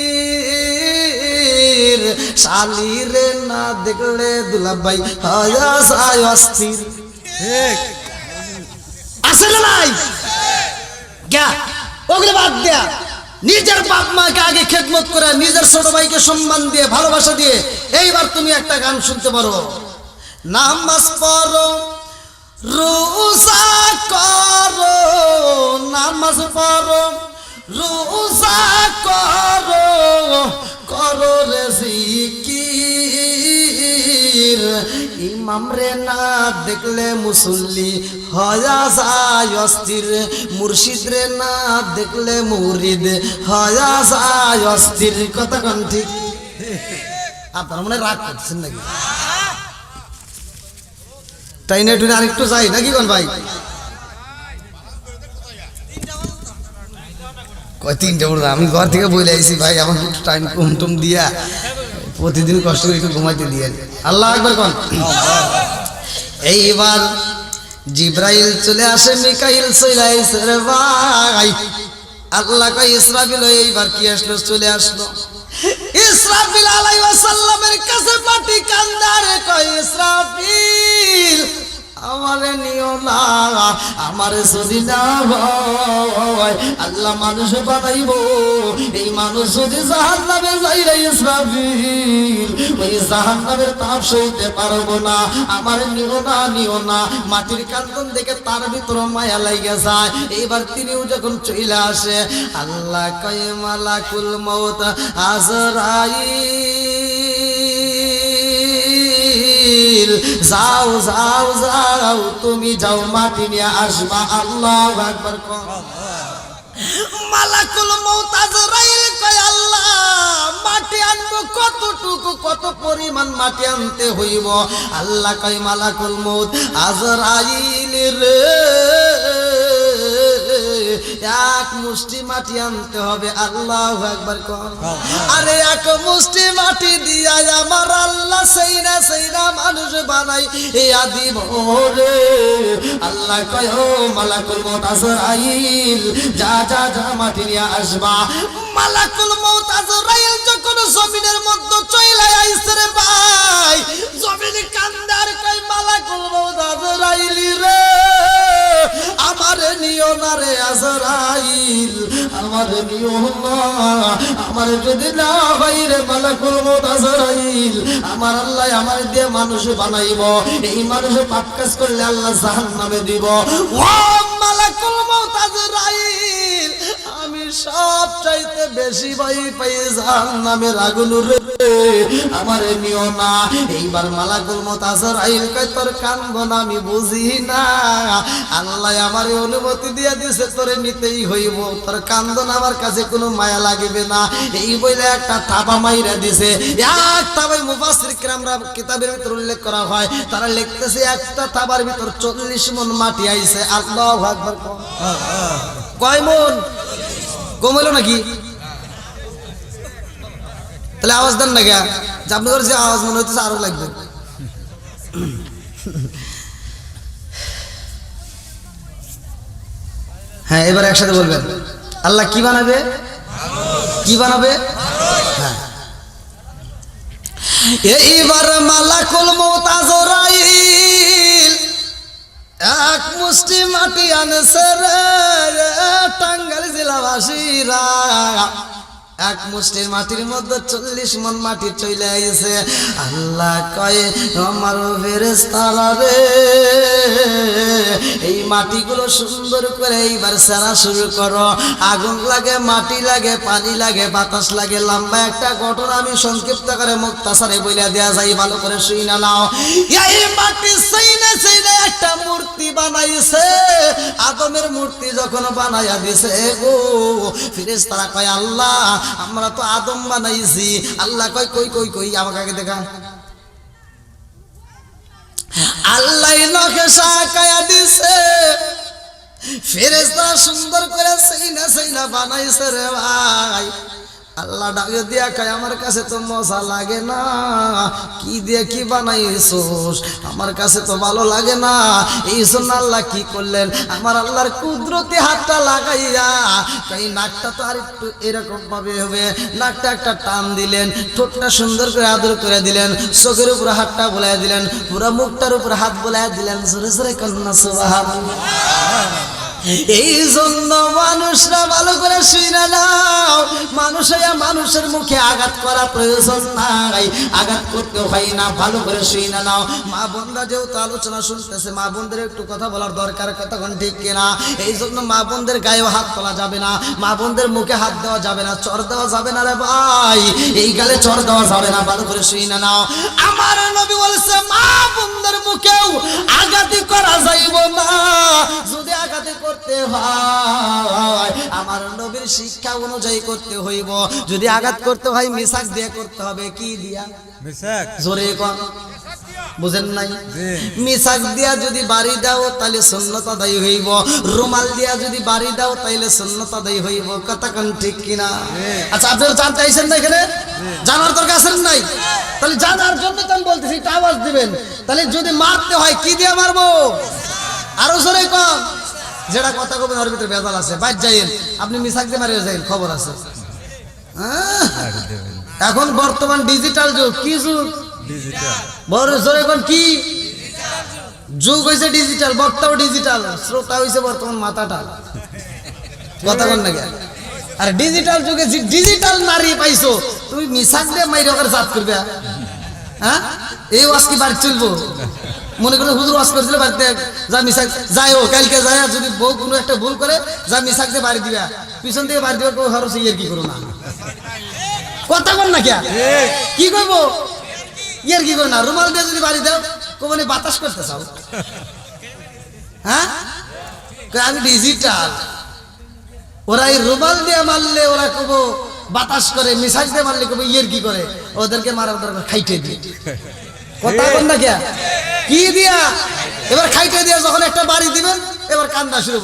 শালি রে না দেখলে দুলাভাই হয়া যায় অস্থির। আছে না নাই? গা ওগুলো বাদ দেয়া, নিজের বাপ মাকে আগে খেদমত করে, নিজের ছোট ভাইকে সম্মান দিয়ে ভালোবাসা দিয়ে এইবার তুমি একটা গান শুনতে পারো। নামাজ পড়ো রোজা করো, নামাজ পড়ো রোজা করো, করো রে জিকির, ইমাম রে না দেখলে মুসল্লি হয়া যায় অস্থির, মুর্শিদ রে না দেখলে মুরিদ হয়া যায় অস্থির। কথা কোন ঠিক? আপনার মনে রাগ করছেন নাকি? তাই না? একটু আরেকটু যাই নাকি কোন ভাই? কয় তিনটা বলবো, আমি ঘর থেকে বলে আইছি ভাই, আমাকে একটু টাইম কম টম দিয়া প্রতিদিন কষ্ট করে একটু ঘুমাইতে দিয়ে। আল্লাহ একবার কোন। এইবার জিব্রাইল চলে আসে, মিকাইল চলে আইছে রে ভাই। আল্লাহ কয় ইসরাফিল, এইবার কি আসলো? চলে আসলো ইসরাফিল আলাইহিস সালামের কাছে মাটি কান্দারে, কয় ইসরাফিল আমারে নিও না, আমারে যদি না হয় আল্লাহ মানুষ বানাইব, এই মানুষ যদি জাহান্নামে যাই রে ইসরাফিল, ওই জাহান্নামের তাপ সইতে পারবো না, আমারে নিও না, নিও না। মাটির কান্দন দেখে তার ভিতর মায়া লাগা যায়। এইবার তিনিও যখন চলে আসে, আল্লাহ কয় মালাকুল মউত আজরাইল, যাও যাও যাও, তুমি যাও মাটি নিয়ে আসবা। আল্লাহু আকবার। মালাকুল মউত আজরাইল কয় আল্লাহ মাটি আনবো কতটুকু, কত পরিমাণ মাটি আনতে হইব? আল্লাহ কয় মালাকুল মউত আজরাইল রে, এক মুষ্টি মাটি আনতে হবে। আল্লাহু আকবার। আরে এক মুষ্টি মাটি দিয়া আমার আল্লাহ সেইনা সেইনা মানুষ বানাই এ আদি ভোরে। আল্লাহ কয় ও মালাকুল মউত আজরাইল, যা যা যা মাটি নিয়ে আসবা। মালাকুল মউত আজরাইল যখন জমিনের মধ্যে চলে আইছে রে ভাই, জমিনে কান্দার কয় মালাকুল মউত আজরাইল রে, আমারে নিও না রে আজরাইল, আমারে নিও না, আমারে যদি না হয় রে মালাকুল মউত আজরাইল, আমার আল্লাহ আমার দিয়ে মানুষ বানাইব, এই মানুষ পাপ কাজ করলে আল্লাহ জাহান্নামে দিব। ও মালাকুল মউত আজরাইল, আমি সব চাইতে বেশি ভয় পাই জাহান্নামের আগুন রে, আমারে নিও না। এইবার মালাকুল মউত আজরাইল কয় তোর কান্দন আমি বুঝি না, আল্লাহ আমারে অনুমতি দিয়ে দিয়েছে তোরে নিতেই হইব, তোর কান্দন আমার কাছে কোনো মায়া লাগবে না। এই বইলে একটা থাবা মাইরা দিছে। এক থাবায় মুফাসসির কিরামরা কিতাবের ভিতর উল্লেখ করা হয়, তারা লিখতেছে একটা থাবার ভিতর 40 মণ মাটি আইছে। আল্লাহু আকবার। কয় মণ? কম হইল নাকি? তাহলে আওয়াজ দেন না গা, যে আপনাদের যে আওয়াজ মনে হইতেছে আরো লাগবে। হ্যাঁ, এবার একসাথে বলবেন, আল্লাহ কি বানাবে? কি বানাবে? হ্যাঁ, এইবার মালাকুল মউত আজরাইল এক মুষ্টি মাটি আনছে রে টাঙ্গাইল জেলাবাসীরা। এক মুষ্টির মাটির মধ্যে 40 মণ মাটি চলে আইছে। আল্লাহ কয় আমার ফেরেশতারা রে, এই মাটিগুলো সুন্দর করে এইবার সারা শুরু করো। আগুন লাগে, মাটি লাগে, পানি লাগে, বাতাস লাগে। লম্বা একটা ঘটনা আমি সংক্ষিপ্ত করে মুক্তাসারে বইলা দেয়া যাই, ভালো করে শুইনা নাও। এই মাটি সেইনা সেইনা একটা মূর্তি বানাইছে। আদমের মূর্তি যখন বানাইয়া দিছে গো, ফেরেশতারা কয় আল্লাহ আমরা তো আদম বানাইছি। আল্লাহ কয় কই কই কই আমাকে আগে দেখা। আল্লাহ নখে সাকায়া দিছে। ফেরেশতা সুন্দর করে সেইনা সেইনা বানাইছে রে ভাই। আল্লাহ ডাকে দিয়া কয় আমার কাছে তো মজা লাগে না, কি দিয়ে কি বানাইছোস, আমার কাছে তো ভালো লাগে না। এই জন্য আল্লাহ কি করলেন, আমার আল্লাহর কুদরতি হাতটা লাগাইয়া এই নাকটা তো আর একটু এরকম ভাবে হবে, নাকটা একটা টান দিলেন, ঠোঁটটা সুন্দর করে আদর করে দিলেন, চোখের উপরে হাতটা বোলাই দিলেন, পুরো মুখটার উপরে হাত বোলাই দিলেন। জোরে জোরে কন্যা সুবহানাল্লাহ। এই জন্য মানুষরা ভালো করে শুনে নাও, মানুষের মুখে আঘাত করা প্রয়োজন নাই, আঘাত করতে হয় না, ভালো করে শুনে নাও। মা বোনরা যেহেতু আলোচনা শুনতেছে, মা বোনদের একটু কথা বলার দরকার, কতক্ষণ ঠিক কিনা। এই জন্য মা বোনদের গায়েও হাত তোলা যাবে না, মা বোনদের মুখে হাত দেওয়া যাবে না, চর দেওয়া যাবে না রে ভাই, এই গালে চর দেওয়া যাবে না, ভালো করে শুনে নাও। আমার নবী বলেছে মা বোনদের মুখেও আঘাতই করা যাইব না। যদি আঘাত করতে হয় আমার নবীর শিক্ষা অনুযায়ী করতে হইব। যদি আঘাত করতে হয় মিসাক দিয়ে করতে হবে। কি দিয়া? মিসাক। জোরে কোন, বুঝেন নাই? মিসাক দিয়া যদি বাড়ি দাও তাহলে সুন্নত আদায় হইব, রুমাল দিয়া যদি বাড়ি দাও তাহলে সুন্নত আদায় হইব। কতক্ষণ ঠিক কিনা? আচ্ছা, আপনারা জানতে আইছেন না এখানে? জানার দরকার আছে নাই? তাহলে জানার জন্য তো আমি বলতেছি, একটা আওয়াজ দিবেন। তাহলে যদি মারতে হয় কি দিয়ে মারবো? আরো জোরে কম। যেটা কথা কবেন ওর ভিতরে ভেজাল আছে, বাইর যাইন, আপনি মিসাক দিয়ে মারিয়ে যাইন, খবর আছে। এখন বর্তমান ডিজিটাল যুগ। কি যুগ? বড় জোরে কোন কি যুগ হয়েছে? ডিজিটাল। বক্তাও ডিজিটাল, শ্রোতা হয়েছে বর্তমান মাথাটা। কথা কোন নাকি? আর ডিজিটাল যুগে ডিজিটাল নারী পাইছো, তুমি মিসাক দিয়ে মাইরে ওকে জাত করবে? হ্যাঁ, এই ওয়াজ কি বাড়ি চলবো? মনে করে হুজুর ওয়াজ করেছিল বাড়িতে, যা মিসাক যাই হোক, কালকে যায় যদি বউ কোনো একটা ভুল করে যা মিসাক দিয়ে বাড়ি দিবা, পিছন থেকে বাড়ি দিবা, কেউ খরচ ইয়ের কি করো না। কথা বল না কে কি করবো? ইয়ের কি করো না। রুমাল দিয়ে যদি বাড়ি দাও, কোমনে বাতাস করতে চাও? হ্যাঁ, আমি ডিজিটাল। ওরা এই রুমাল দিয়ে মারলে ওরা কবো বাতাস করে, মিসাক দিয়ে মারলে কবো ইয়ের কি করে। ওদেরকে মারার দরকার খাইটে দিয়ে। কথা বল না কে কি দিয়া? এবার খাইতে দিয়া যখন একটা বাড়ি দিবেন, এবার কান্দা শুরু।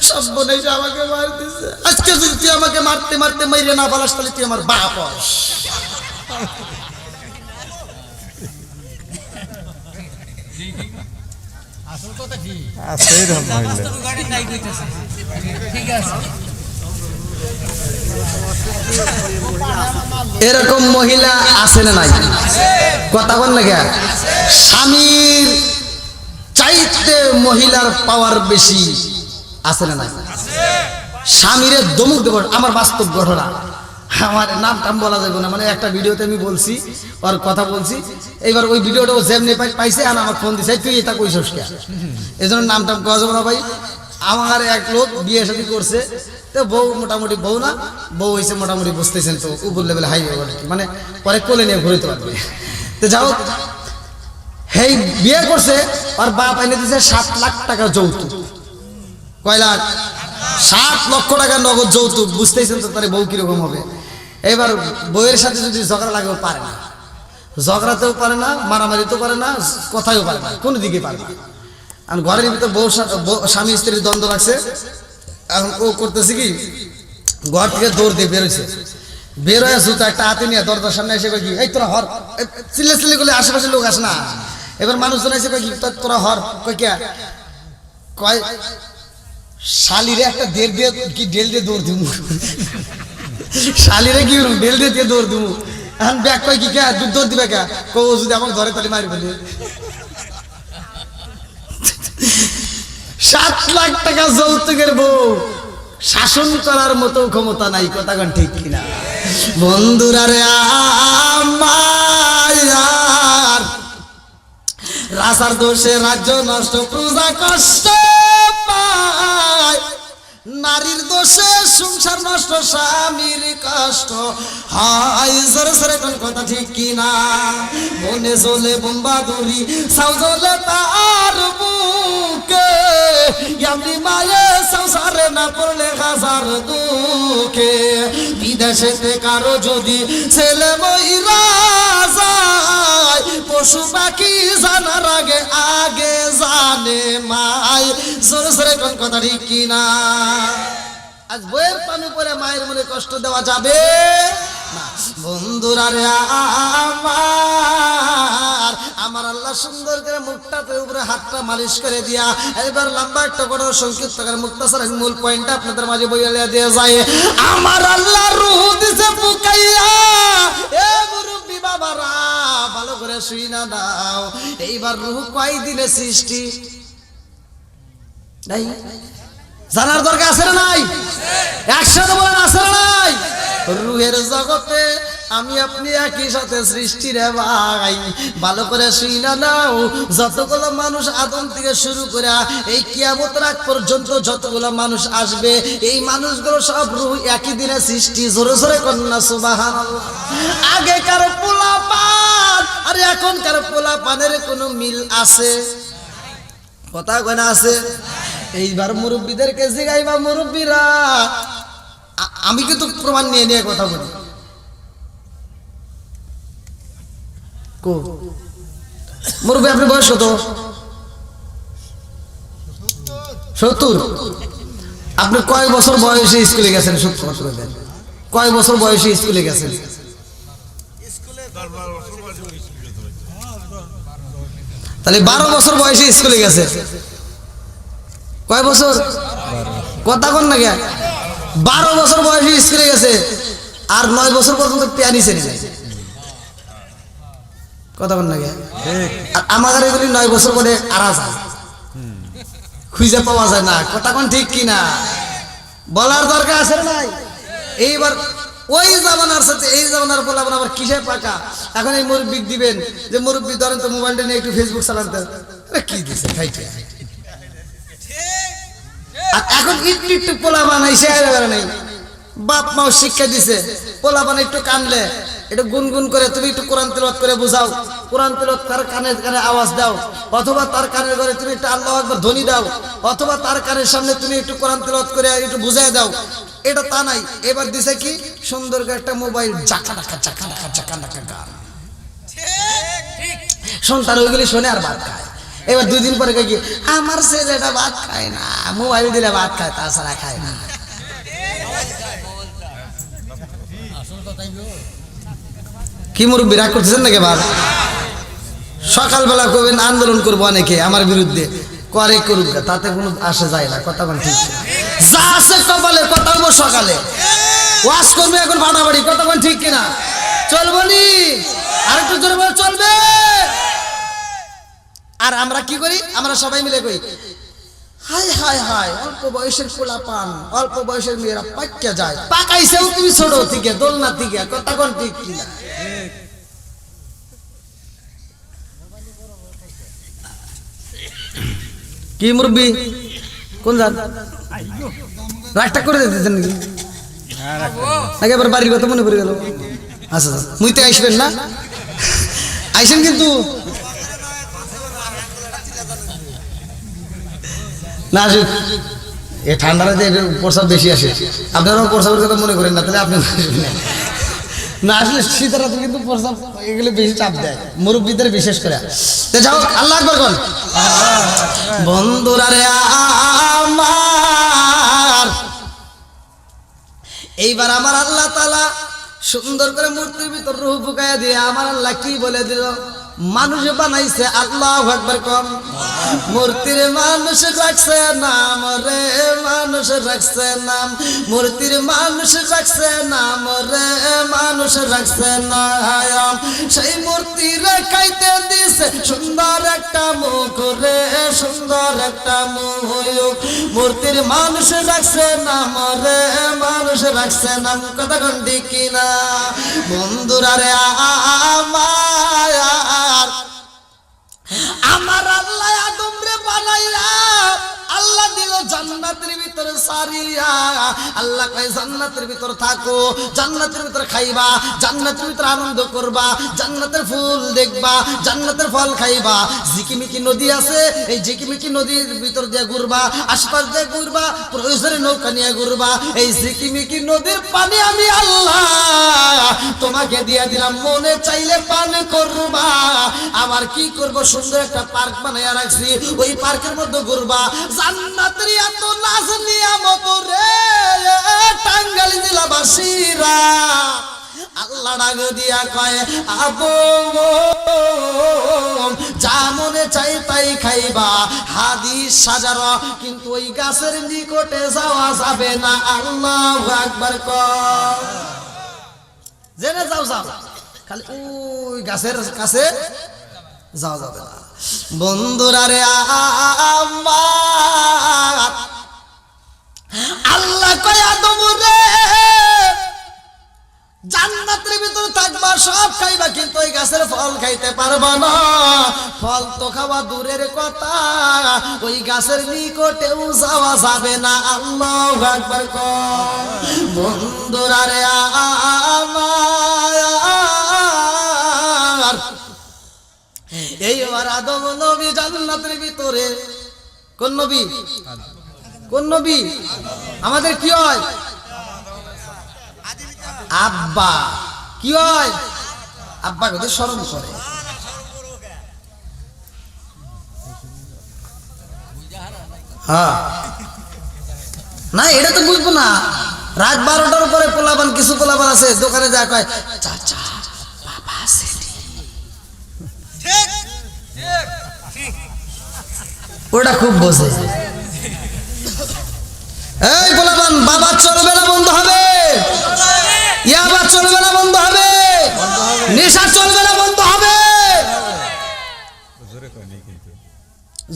সব বনে আমাকে মারতেছে, আজকে যদি তুই আমাকে মারতে মারতে মাইরে না পালাস তাহলে তুই আমার বাপ। আসল কথা কি? আছে এরকম মহিলা। ঠিক আছে, এরকম মহিলা আছে না নাই? কথা বল না কে? স্বামীর চাইতে মহিলার পাওয়ার বেশি আছে না নাই? স্বামীরে দমক দেব। আমার বাস্তব ঘটনা, আমার নাম টাম বলা যাবে না, মানে একটা ভিডিওতে আমি বলছি, ওর কথা বলছি। এইবার ওই ভিডিওটা ও যেমনি পাইছে আর আমার ফোন দিছে, তুই এটা কইছস কে? এই জন্য নাম টাম কওয়া যাবে না ভাই। আমার এক লোক বিয়ে শাদী করছে, তো বউ মোটামুটি বউ না, বউ হয়েছে মোটামুটি বুঝতেছেন তো, উপর লেভেলে হাই লেভেল, মানে পরে কোলে নিয়ে ঘুরতে পারবে। তো যাও, হেই বিয়ে করছে, আর বাপ এনে দিছে 7 লাখ টাকা যৌতুক। কয় লাখ? 7 লক্ষ টাকা নগদ যৌতুক। বুঝতেছেন তো তার বউ কিরকম হবে। এবার বউয়ের সাথে যদি ঝগড়া লাগেও পারে না, ঝগড়াতেও পারে না, মারামারিতেও পারে না, কথাও পারে না, কোনো দিকে পারে না। আর ঘরের ভিতরে বউ স্বামী স্ত্রীর দ্বন্দ্ব লাগছে। এখন ও করতেছে কি, ঘর থেকে দৌড় দিয়ে বেরোচ্ছে, বের হয়ে জুতো একটা হাতে নিয়ে দরজার সামনে এসে কই কি, এই তোরা হর, চিল্লে চিল্লে করলে আশেপাশে লোক আসে না। এবার মানুষজন এসে কই কি, তোরা হর। কই কে? কয় শালিরে একটা দেড় দিয়ে কি ডেল দিয়ে দৌড় দিব শালিরে কি ডেল দিয়ে দৌড় দিব এখন ব্যাগ কয় কি কে দৌড় দিবে কে কো যদি আমাকে ধরে তাহলে মারি ফেলে 7 লাখ টাকা যৌতুকের বউ শাসন করার মতো ক্ষমতা নাই কথা কোন ঠিক কিনা বন্ধুরা রে আমার রাজার দোষে রাজ্য নষ্ট প্রজা কষ্ট পায় নারীর দোষে সংসার নষ্ট স্বামীর কষ্ট হাই জোরে জোরে কোন কথা ঠিক কিনা মনে জ্বলে বোম্বা দড়ি সাউ জ্বলে তার বুকে এমনি মায়ে সংসারে না পড়লে হাজার দুঃখে বিদেশেতে কারো যদি ছেলে মইরা যায় পশু পাখি জানার আগে আগে জানে মাই জোরে জোরে কোন কথা ঠিক কিনা আজ বইয়ের পানি পরে মায়ের মনে কষ্ট দেওয়া যাবে না বন্ধুরা রে আমার আল্লাহ সুন্দর করে মুখটাতে উপরে হাতটা মালিশ করে দিয়া এবার লম্বা একটা বড় সংক্ষিপ্ত করে মুক্তাসার মূল পয়েন্টটা আপনাদের মাঝে বইয়া দিয়ে যায় আমার আল্লাহ রূহ দিছে পুকাইয়া এ মুরব্বি বাবারা ভালো করে শুই না দাও এইবার রূহ কয় দিনে সৃষ্টি নাই জানার দরকার আছে না নাই একসাথে বলেন আছে না নাই রূহের জগতে আমি আপনি একই সাথে সৃষ্টি রে ভাই ভালো করে শুই না নাও যতগুলো মানুষ আদম থেকে শুরু করে এই কিয়ামত রাত পর্যন্ত যতগুলো মানুষ আসবে এই মানুষগুলো সব রূহ একই দিনে সৃষ্টি জোরে জোরে কন্যা সুবহানাল্লাহ আগেকার পোলাপান আর এখনকার পোলাপানের কোনো মিল আছে কথা কয়না আছে এইবার মুরব্বীদেরকে জিগাইবা মুরব্বীরা আমি কিন্তু প্রমাণ নিয়ে নিয়ে কথা বলি কো মুরব্বী আপনি বয়স কত 70 আপনি কয় বছর বয়সে স্কুলে গেছেন 70 বছর কয় বছর বয়সে স্কুলে গেছেন তাহলে 12 বছর বয়সে স্কুলে গেছে কয় বছর কথা কোন না কে 12 বছর বয়সে স্কুলে গেছে আর 9 বছর পর্যন্ত পিয়ানি চেনে নাই কথা কোন না কে আর আমাদের এগুলি 9 বছর পরে আরা যায় খুঁজে পাওয়া যায় না কথা কোন ঠিক কিনা বলার দরকার আছে না নাই এইবার ওই জামানার সাথে এই জামানার বলাবেন আবার কিসে পাকা এখন এই মুরব্বি দিবেন যে মুরব্বি ধরেন তো মোবাইলটা নিয়ে একটু ফেসবুক চালাতে কি দিছে খাইছে আর এখন একটু পোলা বানাইছে নাই বাপ মাও শিক্ষা দিছে পোলা বানাই একটু কানলে একটু গুনগুন করে তুমি একটু কোরআন তেলাওয়াত করে বুঝাও কোরআন তেলাওয়াত তার কানে কানে আওয়াজ দাও অথবা তার কানের ঘরে তুমি একটু আল্লাহু আকবার ধ্বনি দাও অথবা তার কানের সামনে তুমি একটু কোরআন তেলাওয়াত করে একটু বুঝায় দাও এটা তা নাই এবার দিছে কি সুন্দর করে একটা মোবাইল জাকা ডাকা গান সন্তান ওইগুলি শুনে আর ভাত খায় এবার 2 দিন পরে কি আমার ছেলেটা ভাত খায় না মোবাইল দিলে ভাত খায় তাছাড়া খায় না কি মুরব্বি রাগ করতেছেন নাকি বাবা সকালবেলা কবেন আন্দোলন করবো অনেকে আমার বিরুদ্ধে করে করুক তাতে কোনো আসে যায় না কথা কোন ঠিক যা আছে কপালে কথা বলবো সকালে ওয়াশ করবে এখন বাড়াবাড়ি কথা কোন ঠিক কিনা চলবো নি আরেকটু জোরে বলে চলবে আর আমরা কি করি আমরা সবাই মিলে করি হাই হাই হাই অল্প বয়সের পোলা পান অল্প বয়সের মেয়েরা পাক্কা যায় পাকাইছেও তুমি ছোট থেকে দোলনা থেকে কথা কোন ঠিক কিনা কি মুরব্বি কোন যান রাগটা করে দিতেছেন নাকি নাকি আবার বাড়ির কথা মনে পড়ে গেল আচ্ছা মুইতে আসবেন না আইসেন কিন্তু না আসুক এ ঠান্ডাতে প্রসাব বেশি আসে আপনারাও প্রসাবের কথা মনে করেন না তাহলে আপনি না আসলে শীতের রাতে কিন্তু প্রসাব এগুলো বেশি চাপ দেয় মুরব্বীদের বিশেষ করে যাও আল্লাহ আকবার কোন বন্ধুরা রে আমার এইবার আমার আল্লাহ তাআলা সুন্দর করে মূর্তির ভিতর রূহ ফুকায়া দিয়ে আমার আল্লাহ কি বলে দিল মানুষ বানাইছে আল্লাহু আকবার কম মূর্তির মানুষ রাখছে নাম রে মানুষ রাখছে নাম মূর্তির মানুষ রাখছে নাম রে মানুষ রাখছে নাম সেই মূর্তির খাইতে দিছে সুন্দর একটা মুখ রে সুন্দর একটা মুখ মূর্তির মানুষ রাখছে নাম রে মানুষ রাখছে নাম কথা কোন ঠিক কিনা বন্ধুরা রে আমার আল্লাহ আদম রে বানাইয়া আল্লাহ দিল জান্নাতের ভিতরে সারিয়া আল্লাহ কয় জান্নাতের ভিতর থাকো জান্নাতের ভিতর খাইবা জান্নাতের ভিতর আনন্দ করবা জান্নাতের ফুল দেখবা জান্নাতের ফল খাইবা ঝিকিমিকি নদী আছে এই ঝিকিমিকি নদীর ভিতর দিয়ে ঘুরবা আশপাশ দিয়ে ঘুরবা প্রয়োজনে নৌকা নিয়ে ঘুরবা এই ঝিকিমিকি নদীর পানি আমি আল্লাহ তোমাকে দিয়ে দিলাম মনে চাইলে পান করবা আবার কি করব সুন্দর একটা পার্ক বানাইয়া রাখছি ওই পার্কের মধ্যে ঘুরবা জান্নাতের এত নাজ নিয়ামত রে টাঙ্গাইল জেলাবাসীরা আল্লাহ ডাক দিয়া কয় আদম যা মনে চাই তাই খাইবা হাদিস সাজার কিন্তু ওই গাছের নিকটে যাওয়া যাবে না আল্লাহু আকবার কর জেনে যাও যাও খালি ওই গাছের কাছে যাওয়া যাবে না বন্ধুরা রে আমার আল্লাহ কয় আদম রে জান্নাতের ভিতর থাকবা সব খাইবা কিন্তু ওই গাছের ফল খাইতে পারবা না ফল তো খাওয়া দূরের কথা ওই গাছের নিকটেও যাওয়া যাবে না আল্লাহু আকবার কর বন্ধুরা রে আমার এইবার আদম নবী জান্নাতের ভিতরে কোন নবী কোন নবী আমাদের কি হয় আব্বা কি হয় আব্বা কত শরম করে হ্যাঁ না এটা তো বুঝবো না রাত 12টার পরে পোলাপান কিছু পোলাপান আছে দোকানে যা কয় চাচা বাবা আছে ওটা খুব বোঝে এই পোলাপান বাবা চলবে না বন্ধ হবে ইয়াবা চলবে না বন্ধ হবে নেশা চলবে না বন্ধ হবে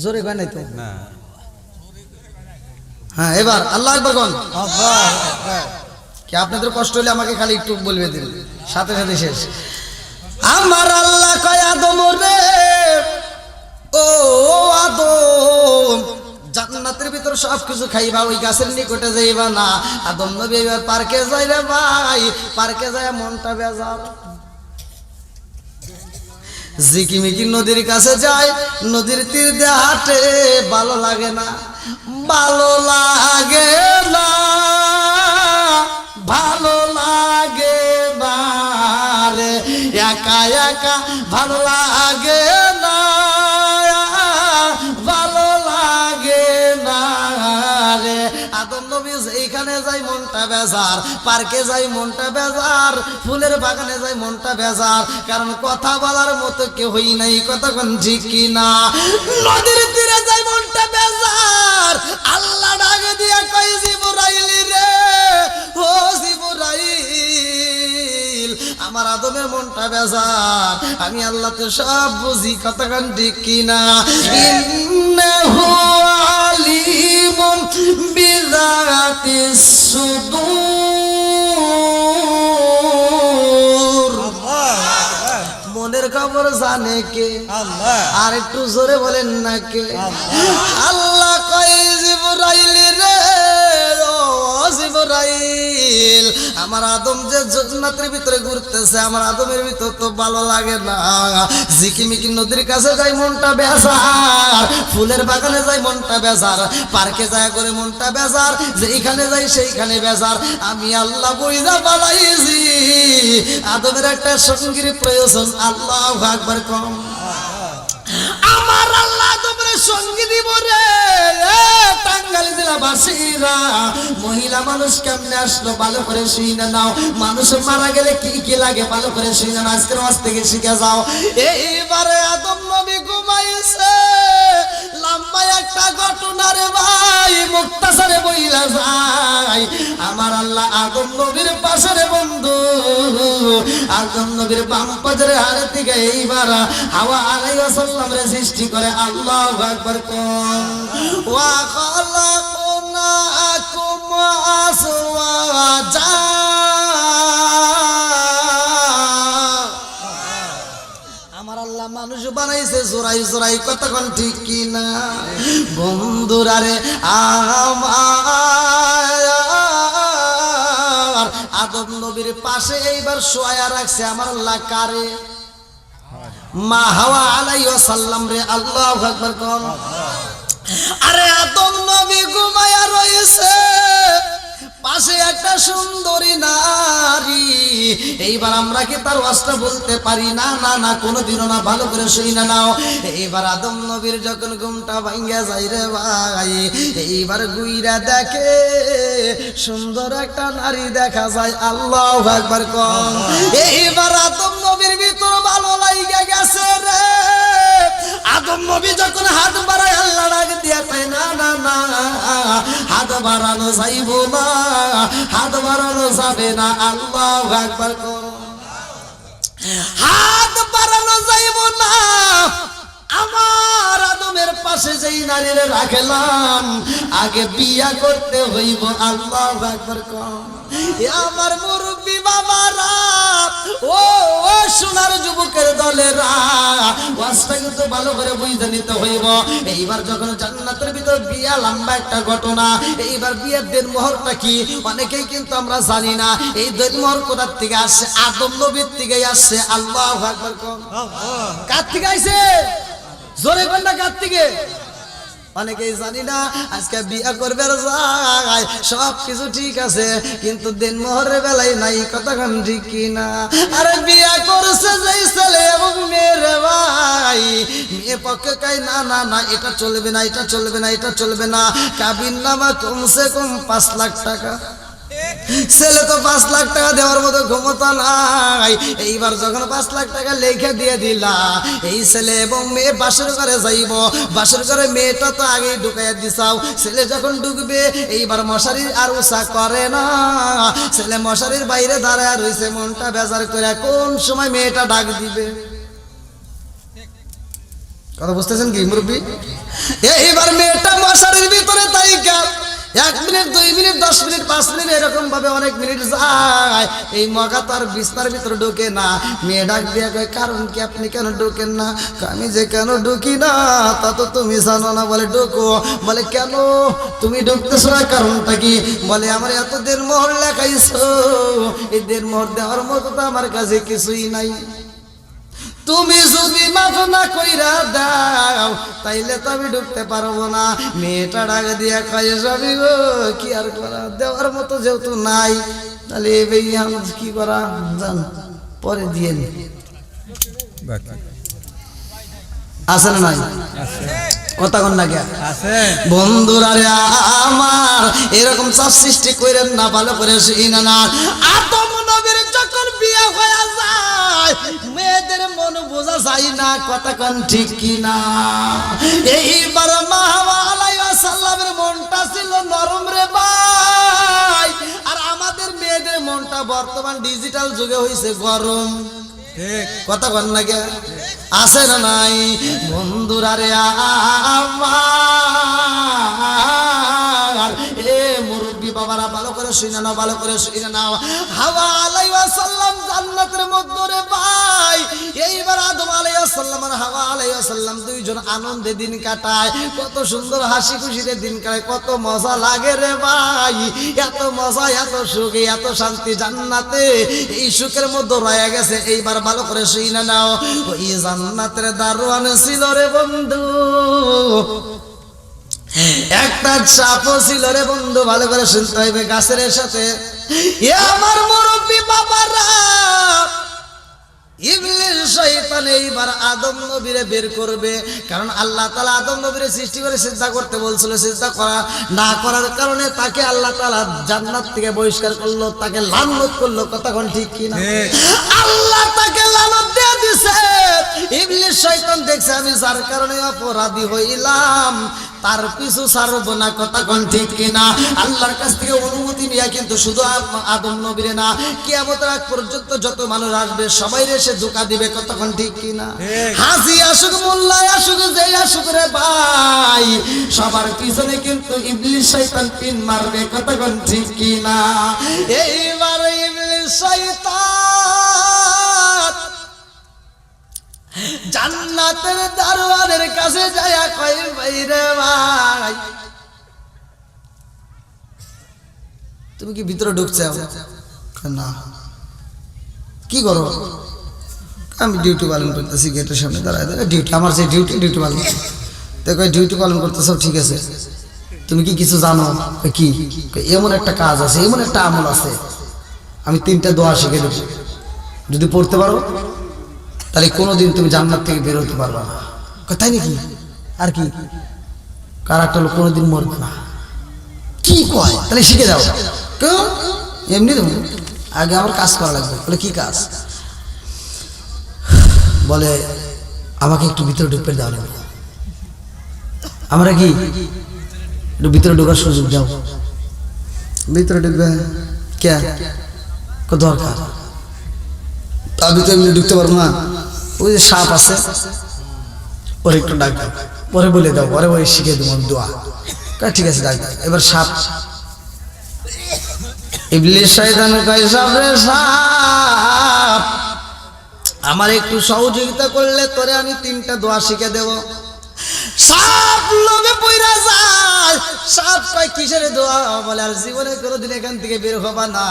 জোরে কয় নাই তো না হ্যাঁ এবার আল্লাহ আকবার কোন কি আপনাদের কষ্ট হলে আমাকে খালি একটু বলবে দিন সাথে সাথে শেষ আমার আল্লাহ কয় আদম রে ও আদম জান্নাতের ভিতর সবকিছু খাইবা ওই গাছের নিকটে যাইবা না আদম নবী এবার পার্কে যাই রে ভাই পার্কে যায় মনটা বেজার ঝিকিমিকি নদীর কাছে যায় নদীর তীর দিয়ে হাঁটে ভালো লাগে না ভালো লাগে না ভালো লাগে না রে একা একা ভালো লাগে না ভালো লাগে না রে আদম নবী এইখানে যাই মনটা বেজার পার্কে যাই মনটা বেজার ফুলের বাগানে যাই মনটা বেজার কারণ কথা বলার মতো কেউই নাই কতক্ষণ ঠিক কিনা নদীর তীরে যাই মনটা বেজার আল্লাহ ডাকে দিয়া কই জিবরাইল রে ও জিবরাইল আমার আদমের মনটা বেজার আমি আল্লাহ তো সব বুঝি কতক্ষণ ঠিক কিনা ইন্নাহু আলিমুম বিযাতিস সুদূর মনের খবর জানে কে আল্লাহ আর একটু জোরে বলেন না কে আল্লাহ কয় জিবরাইল রে ও জিবরাইল আমার আদম যে জান্নাতের ভিতরে ঘুরতেছে আমার আদমের ভিতর তো ভালো লাগে না ঝিকিমিকি নদীর কাছে যাই মনটা বেজার ফুলের বাগানে যাই মনটা বেজার পার্কে যায় করে মনটা বেজার যেইখানে যাই সেইখানে বেজার আমি আল্লাহ বইদা বানাইছি আদমের একটা সঙ্গীর প্রয়োজন আল্লাহু আকবার কম আমার আল্লাহ তোমরা সঙ্গী দিব রে টাঙ্গাইল জেলাবাসীরা মহিলা মানুষ কেমনে আসলো ভালো করে শুনে নাও। মানুষ মারা গেলে কি কি লাগে ভালো করে শুনে নাও, আজকের মাস থেকে শিখে যাও। এইবারে আদম নবী ঘুমাইছে, লম্বা একটা ঘটনা রে ভাই, মুক্তাসারে বইলা যায়। আমার আল্লাহ আদম নবীর পাশে রে বন্ধু, আদম নবীর বাম পাশের হাড় থেকে এইবার হাওয়া আলাইহিস সালাম রে সৃষ্টি করে। আল্লাহু আকবার কোন ওয়া খালাকুনাকুম আসওয়াজা। আমার আল্লাহ মানুষ বানাইছে জোড়াই জোড়াই, কতক্ষণ ঠিক কিনা বন্ধুরা রে? আমার আদম নবীর পাশে এইবার শোয়া রাখছে আমার আল্লাহ কারে? মা হাওয়া আলাইহিস সালাম রে। আল্লাহু আকবার কোন। আরে আদম নবী ঘুমায়া রয়েছে, পাশে একটা সুন্দরী নারী। এইবার আমরা কি তার ওয়াজটা বলতে পারি? না না না, কোনোদিনও না। ভালো করে শুনে নাও। এইবার আদম নবীর যখন ঘুমটা ভাঙ্গা যায় রে ভাই, এইবার গুইরা দেখে সুন্দর একটা নারী দেখা যায়। আল্লাহু আকবার কোন। এইবার আদম নবীর ভিতর ভালো লাগা গেছে রে। আদম নবী যখন হাত বাড়ায় আল্লাহ ডাক দিয়া কয় না না না, হাত বাড়ানো যাইব না, হাত বাড়ানো যাবে না। আল্লাহু আকবার কোন। হাত বাড়ানো যাইব না। আমার আদমের পাশে যেই নারীরে রাখলাম, আগে বিয়া করতে হইব। আল্লাহু আকবার কোন। আমার মুরব্বি বাবারা, ও ও সোনার যুবকের দলেরা, ওয়াজটা কিন্তু ভালো করে বুঝে নিতে হইব। এইবার যখন জান্নাতের ভিতর বিয়া, লম্বা একটা ঘটনা। এইবার বিয়ের দেনমোহরটা কি অনেকেই কিন্তু আমরা জানি না। এই দেনমোহর কোথার থেকে আসছে? আদম নবীর থেকে আসছে। আল্লাহু আকবার কোন। কার থেকে আইছে? জোরে কোনটা কার থেকে? অনেকেই জানি না। আজকে বিয়া করবে যায়, সব কিছু ঠিক আছে, কিন্তু দেনমোহরের বেলায় নাই। কতক্ষণ ঠিক কিনা? আরে বিয়া করছে যেই ছেলে এবং মেয়ের ভাই, মেয়ে পক্ষে কয় না না না, এটা চলবে না, এটা চলবে না, এটা চলবে না। কাবিন নামা কমসে কম 5 লাখ টাকা। ছেলে তো 5 লাখ টাকা দেওয়ার মতো ক্ষমতা নাই। এইবার যখন 5 লাখ টাকা লেখা দিয়ে দিলা, এই ছেলে এবং মেয়ে বাসর ঘরে যাইব। বাসর ঘরে মেয়েটা তো আগেই ঢুকাইয়া দিছাও। ছেলে যখন ঢুকবে, এইবার মশারির আর উষা করে না। ছেলে মশারির বাইরে দাঁড়ায় রয়েছে, মনটা বেজার করে কোন সময় মেয়েটা ডাক দিবে। কথা বুঝতেছেন কি মুরব্বী? এইবার মেয়েটা মশারির ভিতরে তাইকা 1 মিনিট 2 মিনিট 10 মিনিট 5 মিনিট এরকম ভাবে অনেক মিনিট যায়। এই মগা তো আর বিছনার ভিতরে ঢোকে না। মেয়ে ডাক দিয়ে কয়, কারণ কি আপনি কেন ঢোকেন না? আমি যে কেন ঢুকি না তা তো তুমি জানো না। বলে ঢোকো। বলে কেন তুমি ঢুকতেছো না, কারণটা কি? বলে আমার এত দেনমোহর লেখাইছো, এই দেনমোহর দেওয়ার মতো তো আমার কাছে কিছুই নাই। তুমি যদি মাফ না কইরা দাও তাইলে তো আমি ঢুকতে পারবো না। মেয়েটা ডাক দিয়া কয়, স্বামী গো কি আর করা, দেওয়ার মতো যেহেতু নাই, তাহলে এই কি করা জান, পরে দিয়ে নি। আছে না নাই? কথা কন না কে? বন্ধুরা রে আমার, এরকম চাপ সৃষ্টি কইরেন না, ভালো করে শুইনা না। আদম নবীর যখন বিয়ে হয়ে যায়, মেয়েদের মন বোঝা যায় না। কথা কন ঠিক কিনা? এইবার মা হাওয়া আলাইহিস সালামের মনটা ছিল নরম রে ভাই, আর আমাদের মেয়েদের মনটা বর্তমান ডিজিটাল যুগে হইছে গরম। কথা বল না কে? আছে না নাই? বন্ধুরা রে আমার, এ মুরব্বি বাবারা ভালো করে শুনে নাও, ভালো করে শুনে নাও। হাওয়া আলাইহিস সালাম জান্নাতের মধ্যে রে ভাই, এইবার আদম আলাইহিস সালাম আর হাওয়া আলাইহিস সালাম দুইজন আনন্দে দিন কাটায়। কত সুন্দর হাসি খুশিতে দিন কাটায়, কত মজা লাগে রে ভাই। এত মজা, এত সুখ, এত শান্তি জান্নাতে। এই সুখের মধ্যে রয়ে গেছে। এইবার ভালো করে শুনে নাও। ওই জান্নাতের দারোয়ান ছিল রে বন্ধু, একটা সাপও ছিল রে বন্ধু। ভালো করে শুনতে হইবে গাছের সাথে। এ আমার মুরব্বি বাবারা, ইবলিস শয়তান এইবার আদম নবীরে বের করবে, কারণ আল্লাহ তাআলা আদম নবীরে সৃষ্টি করে সিজদা করতে বলছিল, সিজদা করা না করার কারণে তাকে আল্লাহ তাআলা জান্নাত থেকে বহিষ্কার করলো, তাকে লানত করলো। কথা কোন ঠিক কি না? আল্লাহ তাকে লানত দিয়ে দিয়েছে। ইবলিস শয়তান দেখছে আমি যার কারণে অপরাধী হইলাম, তার পিছু ছাড়বো না। কথা কোন ঠিক কি না? আল্লাহর কাছ থেকে অনুমতি নিয়ে কিন্তু শুধু আদম নবীরে না, কিয়ামতের আগ পর্যন্ত যত মানুষ আসবে সবাই সে ধোঁকা দিবে। কতক্ষণ ঠিক কিনা? হাসি আসুক, মোল্লাই আসুক, যেই আসুক রে ভাই, সবার পিছনে কিন্তু ইবলিস শয়তান পিন মারবে। কতক্ষণ ঠিক কিনা? এইবার ইবলিস শয়তান জান্নাতের দারোয়ানের কাছে যায়, কয় ভাই রে ভাই, তুমি কি ভিতরে ঢুকছো না? কি করো? আমি ডিউটি পালন করতেছি, গেটের সামনে দাঁড়ায় দাঁড়ায় ডিউটি, আমার যে ডিউটি পালন দেখো, ডিউটি পালন করতেছ, ঠিক আছে। তুমি কি কিছু জানো? কি? এমন একটা কাজ আছে, এমন একটা আমল আছে, আমি 3টা দোয়া শিখে দেবো, যদি পড়তে পারো তাহলে কোনোদিন তুমি জান্নাত থেকে বের হতে পারবে না। তাই নাকি? আর কি? কার একটা লোক কোনোদিন মরবে না। কি কয়? তাহলে শিখে যাও। কেউ এমনি দেবো, আগে আমার কাজ করা লাগবে। বলে কি কাজ? বলে আমাকে একটু ভিতরে ঢুকতে দাও লাগবে। আমরা কি একটু ভিতরে ঢোকার সুযোগ দাও। ভিতরে ঢুকবে কে? দরকার, আমি তো এমনি ঢুকতে পারবো না। ওই যে সাপ আছে, ওর একটু ডাক দাও, পরে বলে দাও, পরে ওই শিখে দেবো দোয়া। ঠিক আছে, ডাক দাও। এবার সাপ, ইবলিস শয়তান কয়, সাপ রে সাপ, আমার একটু সহযোগিতা করলে তোরে আমি 3টা দোয়া শিখে দেব। সাপ লোভে পইরা যায়। সাপ কয় কিসের দোয়া? বলে আর জীবনে কোনোদিন এখান থেকে বের হবা না,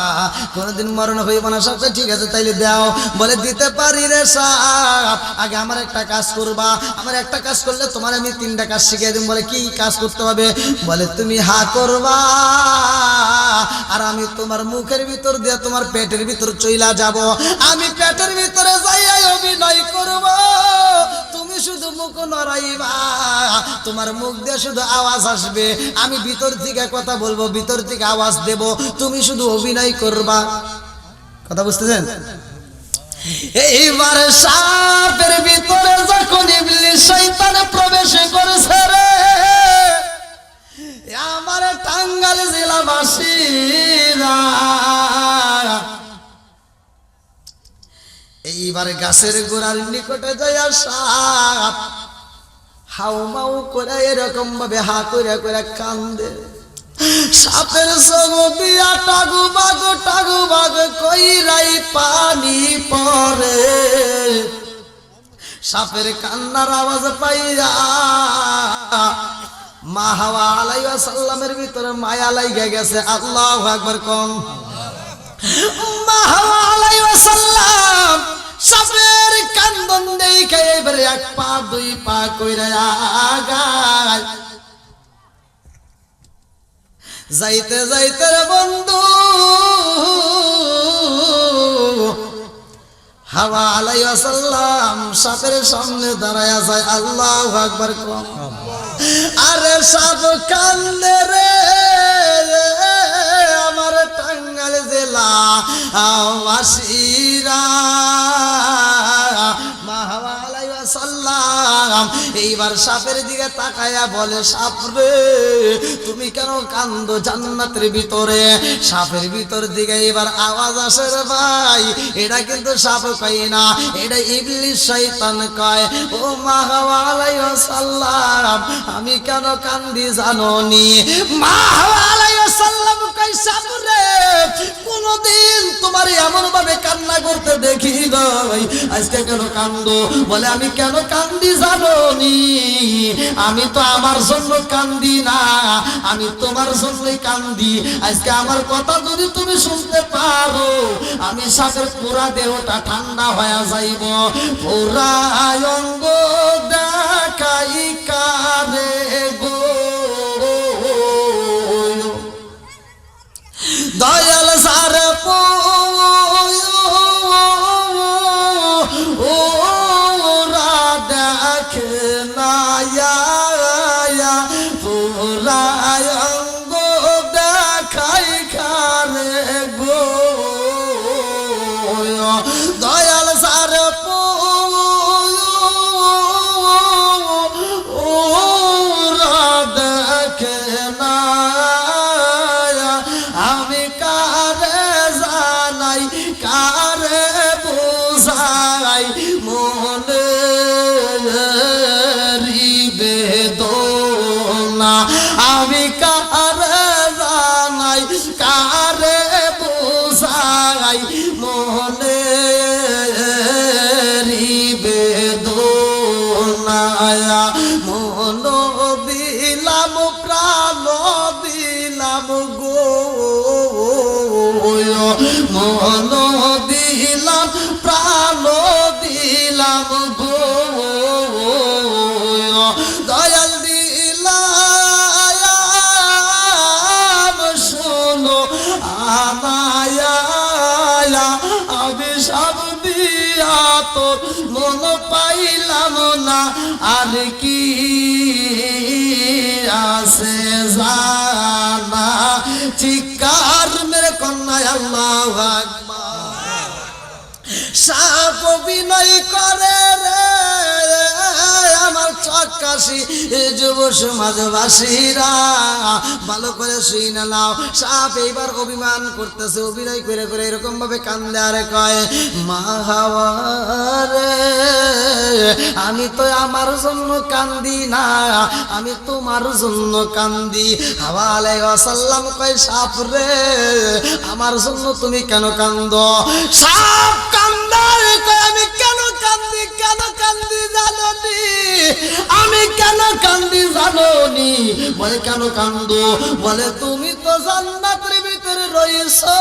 কোনোদিন মরণ হইব না। সাপ কয় ঠিক আছে তাইলে দাও। বলে দিতে পারি রে সাপ, আগে আমার একটা কাজ করবা, আমার একটা কাজ করলে তোমার আমি 3টা কাজ শিখিয়ে দেব। বলে কি কাজ করতে হবে? বলে তুমি হা করবা, আর আমি তোমার মুখের ভিতর দিয়ে তোমার পেটের ভিতর চইলা যাব, আমি পেটের ভিতরে যাইয়া অভিনয় করব, তুমি শুধু মুখ নড়াইবা, তোমার মুখ দিয়ে শুধু আওয়াজ আসবে, আমি ভিতর থেকে কথা বলবো, ভিতর থেকে আওয়াজ দেব, তুমি শুধু অভিনয় করবা। কথা বুঝতেছেন? এইবার সাপের ভিতরে যখন ইবলিস শয়তান প্রবেশ করেছে রে, আমার টাঙ্গাইল জেলাবাসীরা এইবার গাছের গোড়ার নিকটে যায়, সাপ হাউ মাউ করে এরকম ভাবে হা করে করে কান্দে। সাপের সগবিয়া টাগু বাগ কইরাই পানি পরে। সাপের কান্নার আওয়াজ পাইয়া মা হাওয়া আলাইহিস সালামের ভিতরে মায়া লাইগা গেছে। আল্লাহু আকবার কোন। মা হাওয়া আলাইহিস সালাম সাপের কান্দন দেখে এবারে 1 পা 2 পা কইরা আগায়। যাইতে যাইতে রে বন্ধু হাওয়া আলাইহিস সালাম সাপের সামনে দাঁড়ায়া যায়। আল্লাহু আকবার কোন। আরে সাপ কান্দে রে আমার টাঙ্গাইল জেলা বাসীরা। মা হাওয়া আলাইহিস সালাম এইবার সাপের দিকে তাকায়া বলে, সাপ রে তুমি কেন কান্দো জান্নাতের ভিতরে? সাপের ভিতর দিকে এবার আওয়াজ আসে রে ভাই, এটা কিন্তু সাপ কয় না, এটা ইবলিস শয়তান কয়। ও মা হাওয়া আলাইহিস সালাম আমি কেন কান্দি জানোনি? মা হাওয়া আলাইহিস সালাম কয়, সাপ রে কোনদিন তোমার এমন ভাবে কান্না করতে দেখি নাই, আজকে কেন কান্দো? বলে আমি কেন কান্দি জানোনি? আমি তো আমার জন্য কান্দি না, আমি তোমার জন্যই কান্দি। আজকে আমার কথা যদি তুমি শুনতে পারো, আমি সাপের পুরা দেহটা ঠান্ডা হয়ে যাইব, পুরা অঙ্গ দেখাই কারে গো দয়াল সার অঙ্গ দেখাই খারে গো দয়াল সার ওরা দেখে না আমি কারে জানাই কারে বুঝাই মনে বেদনা আমি কারে জানাই কারে বুঝাই মনে বেদনা মন দিলাম প্রাণ দিলাম গো মন দিলাম প্রাণ দিলাম গো দয়াল দিলাম শোনো আমায়া আমি সব দিয়া তোর মন পাইলাম না আর কি আছে জানা চিৎকার মেরে কন্যায় আল্লাহু আকবার সাপ অভিনয় করে রে আমার চক্কাশি যুব সমাজবাসীরা ভালো করে শুই না নাও সাপ এইবার অভিমান করতেছে অভিনয় করে করে এরকম ভাবে কান্দে আর কয় মা হাওয়া রে আমি তো আমার জন্য কান্দি না আমি তোমার জন্য কান্দি হাওয়া আলাইহিস সালাম কয় সাপ রে আমার জন্য তুমি কেন কান্দো সাপ কান্দারে কয় আমি কেন কান্দি জানো নি আমি কেন কান্দি জানো নি বলে কেন কান্দো বলে তুমি তো জান্নাতের ভিতরে রইছো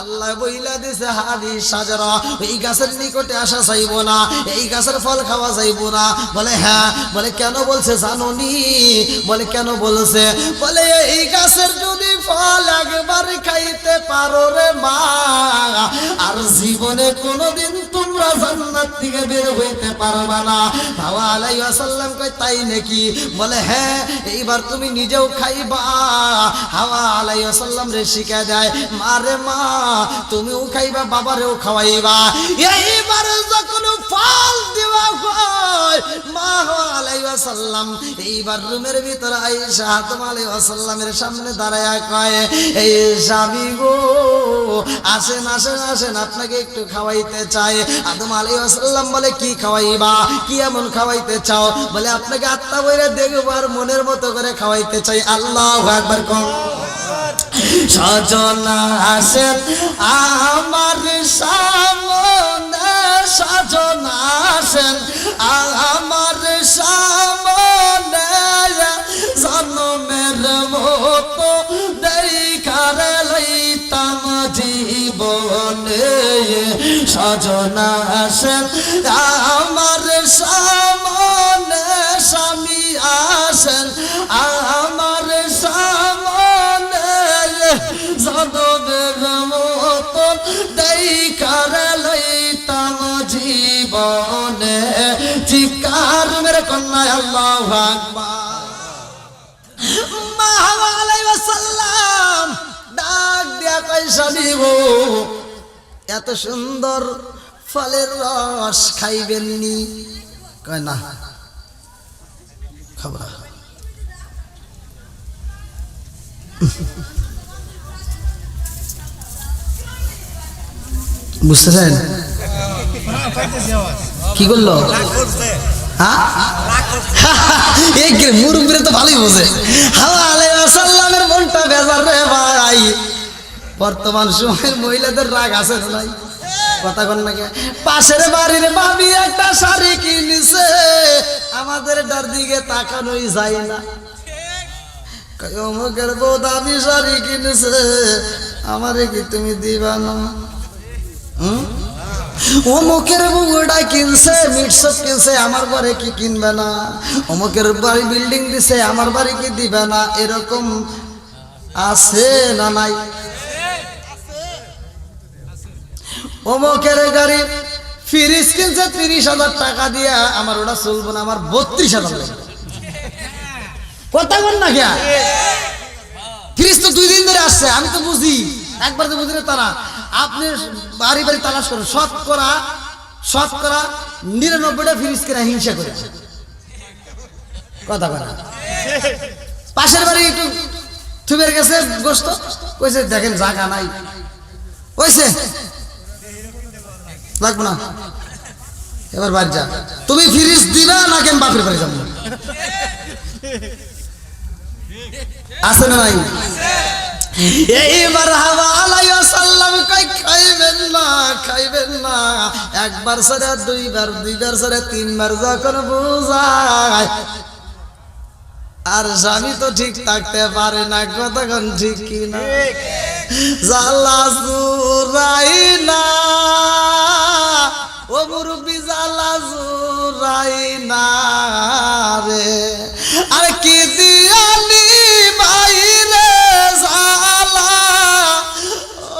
আল্লাহ বইলা দিছে হাদিস সাজারা এই গাছের নিকটে আসা যাইবো না এই গাছের ফল খাওয়া যাইবো না বলে হ্যাঁ বলে কেন বলছে জানো নি বলে কেন বলছে বলে এই গাছের যদি ফল একবার খাইতে পারো রে মা আর জীবনে কোনোদিন তোমরা জান্নাত থেকে বের হইতে পারবা না হাওয়া আলাইহিস সালাম কয় তাই নাকি বলে হ্যাঁ এইবার তুমি নিজেও খাইবা হাওয়া আলাইহিস সালাম রে শিখায় দেয় মারে মা তুমিও খাইবা বাবারেও খাওয়াইবা এইবার যখন ফল দেওয়া হয় মা হাওয়া আলাইহিস সালাম এইবার রুমের ভিতরে আয়েশা আদম আলাইহিস সালামের সামনে দাঁড়ায়া কয় এই স্বামী গো আসেন আসেন আসেন আপনাকে একটু খাওয়াইতে চাই আদম আলাইহিস সালাম বলে কি খাওয়াইবা কি এমন খাওয়াইতে চাও বলে আপনাকে আত্মা বইরে দেখবো আর মনের মতো করে খাওয়াইতে চাই আল্লাহু আকবার কোন সজনা আসেন আমার সামনে সজনা আসেন আমার সামনে জন্মের মতো দেখারে লইতাম জীবনে সজনা আসেন আমার সামনে স্বামী আসেন আমার সামনে জন্মের মতো দেখারে লইতাম জীবনে চিৎকার মেরে কন্যায় আল্লাহু আকবার মা হাওয়া আলাইহিস সালাম ডাক দিয়া কয় স্বামী গো এত সুন্দর ফলের রস খাইবেন নি কয় না খাবো না বুঝতেছেন কি করলো এই মুরব্বীরা তো ভালোই বোঝে হাওয়া আলাইহিস সালামের মনটা বেজার রে ভাই বর্তমান সময়ের মহিলাদের রাগ আছে নাই কথা কন না কে পাশের বাড়ির ভাবি একটা শাড়ি কিনেছে আমাদের ডার দিকে তাকানোই যায় না কয় অমুকের বউ দামি শাড়ি কিনেছে আমারে কি তুমি দিবা না অমুকের বউটা কিনছে মিটসপ কিনছে আমার বাড়ি কি কিনবে না অমুকের বাড়ি বিল্ডিং দিছে আমার বাড়ি কি দিবে না এরকম আছে না নাই অমুকের গাড়ি ফ্রিজ কিনছে 30,000 টাকা দিয়ে আমার ওটা চলবো না আমার 32,000 লাগবে কথা বল না কে ফ্রিজ তো 2 দিন ধরে আসছে, আমি তো বুঝি, একবার তো বুঝি না তারা। আপনি বাড়ি বাড়ি তালাশ করেন, শতকরা 99টা ফ্রিজ কেনা হিংসা করে। কথা বলা পাশের বাড়ি একটু থুবের গেছে গোস্ত, কইছে দেখেন জায়গা নাই, কইছে লাগবো না, এবার বাদ যা। তুমি ফ্রিজ দিবা নাকি আমি বাপের বাড়ি যাবো? আছে না নাই? এইবার হাওয়া আলাইহিস সালাম কই খাইবেন না, একবার সারা দুইবার সারা তিনবার যখন বুঝায়, আর স্বামী তো ঠিক থাকতে পারে না, কতক্ষণ ঠিক কিনা? জালা জুরাই না ও মুরব্বি, জালা জুরাই না রে, আর কি দিয়ানি বাইরে জালা,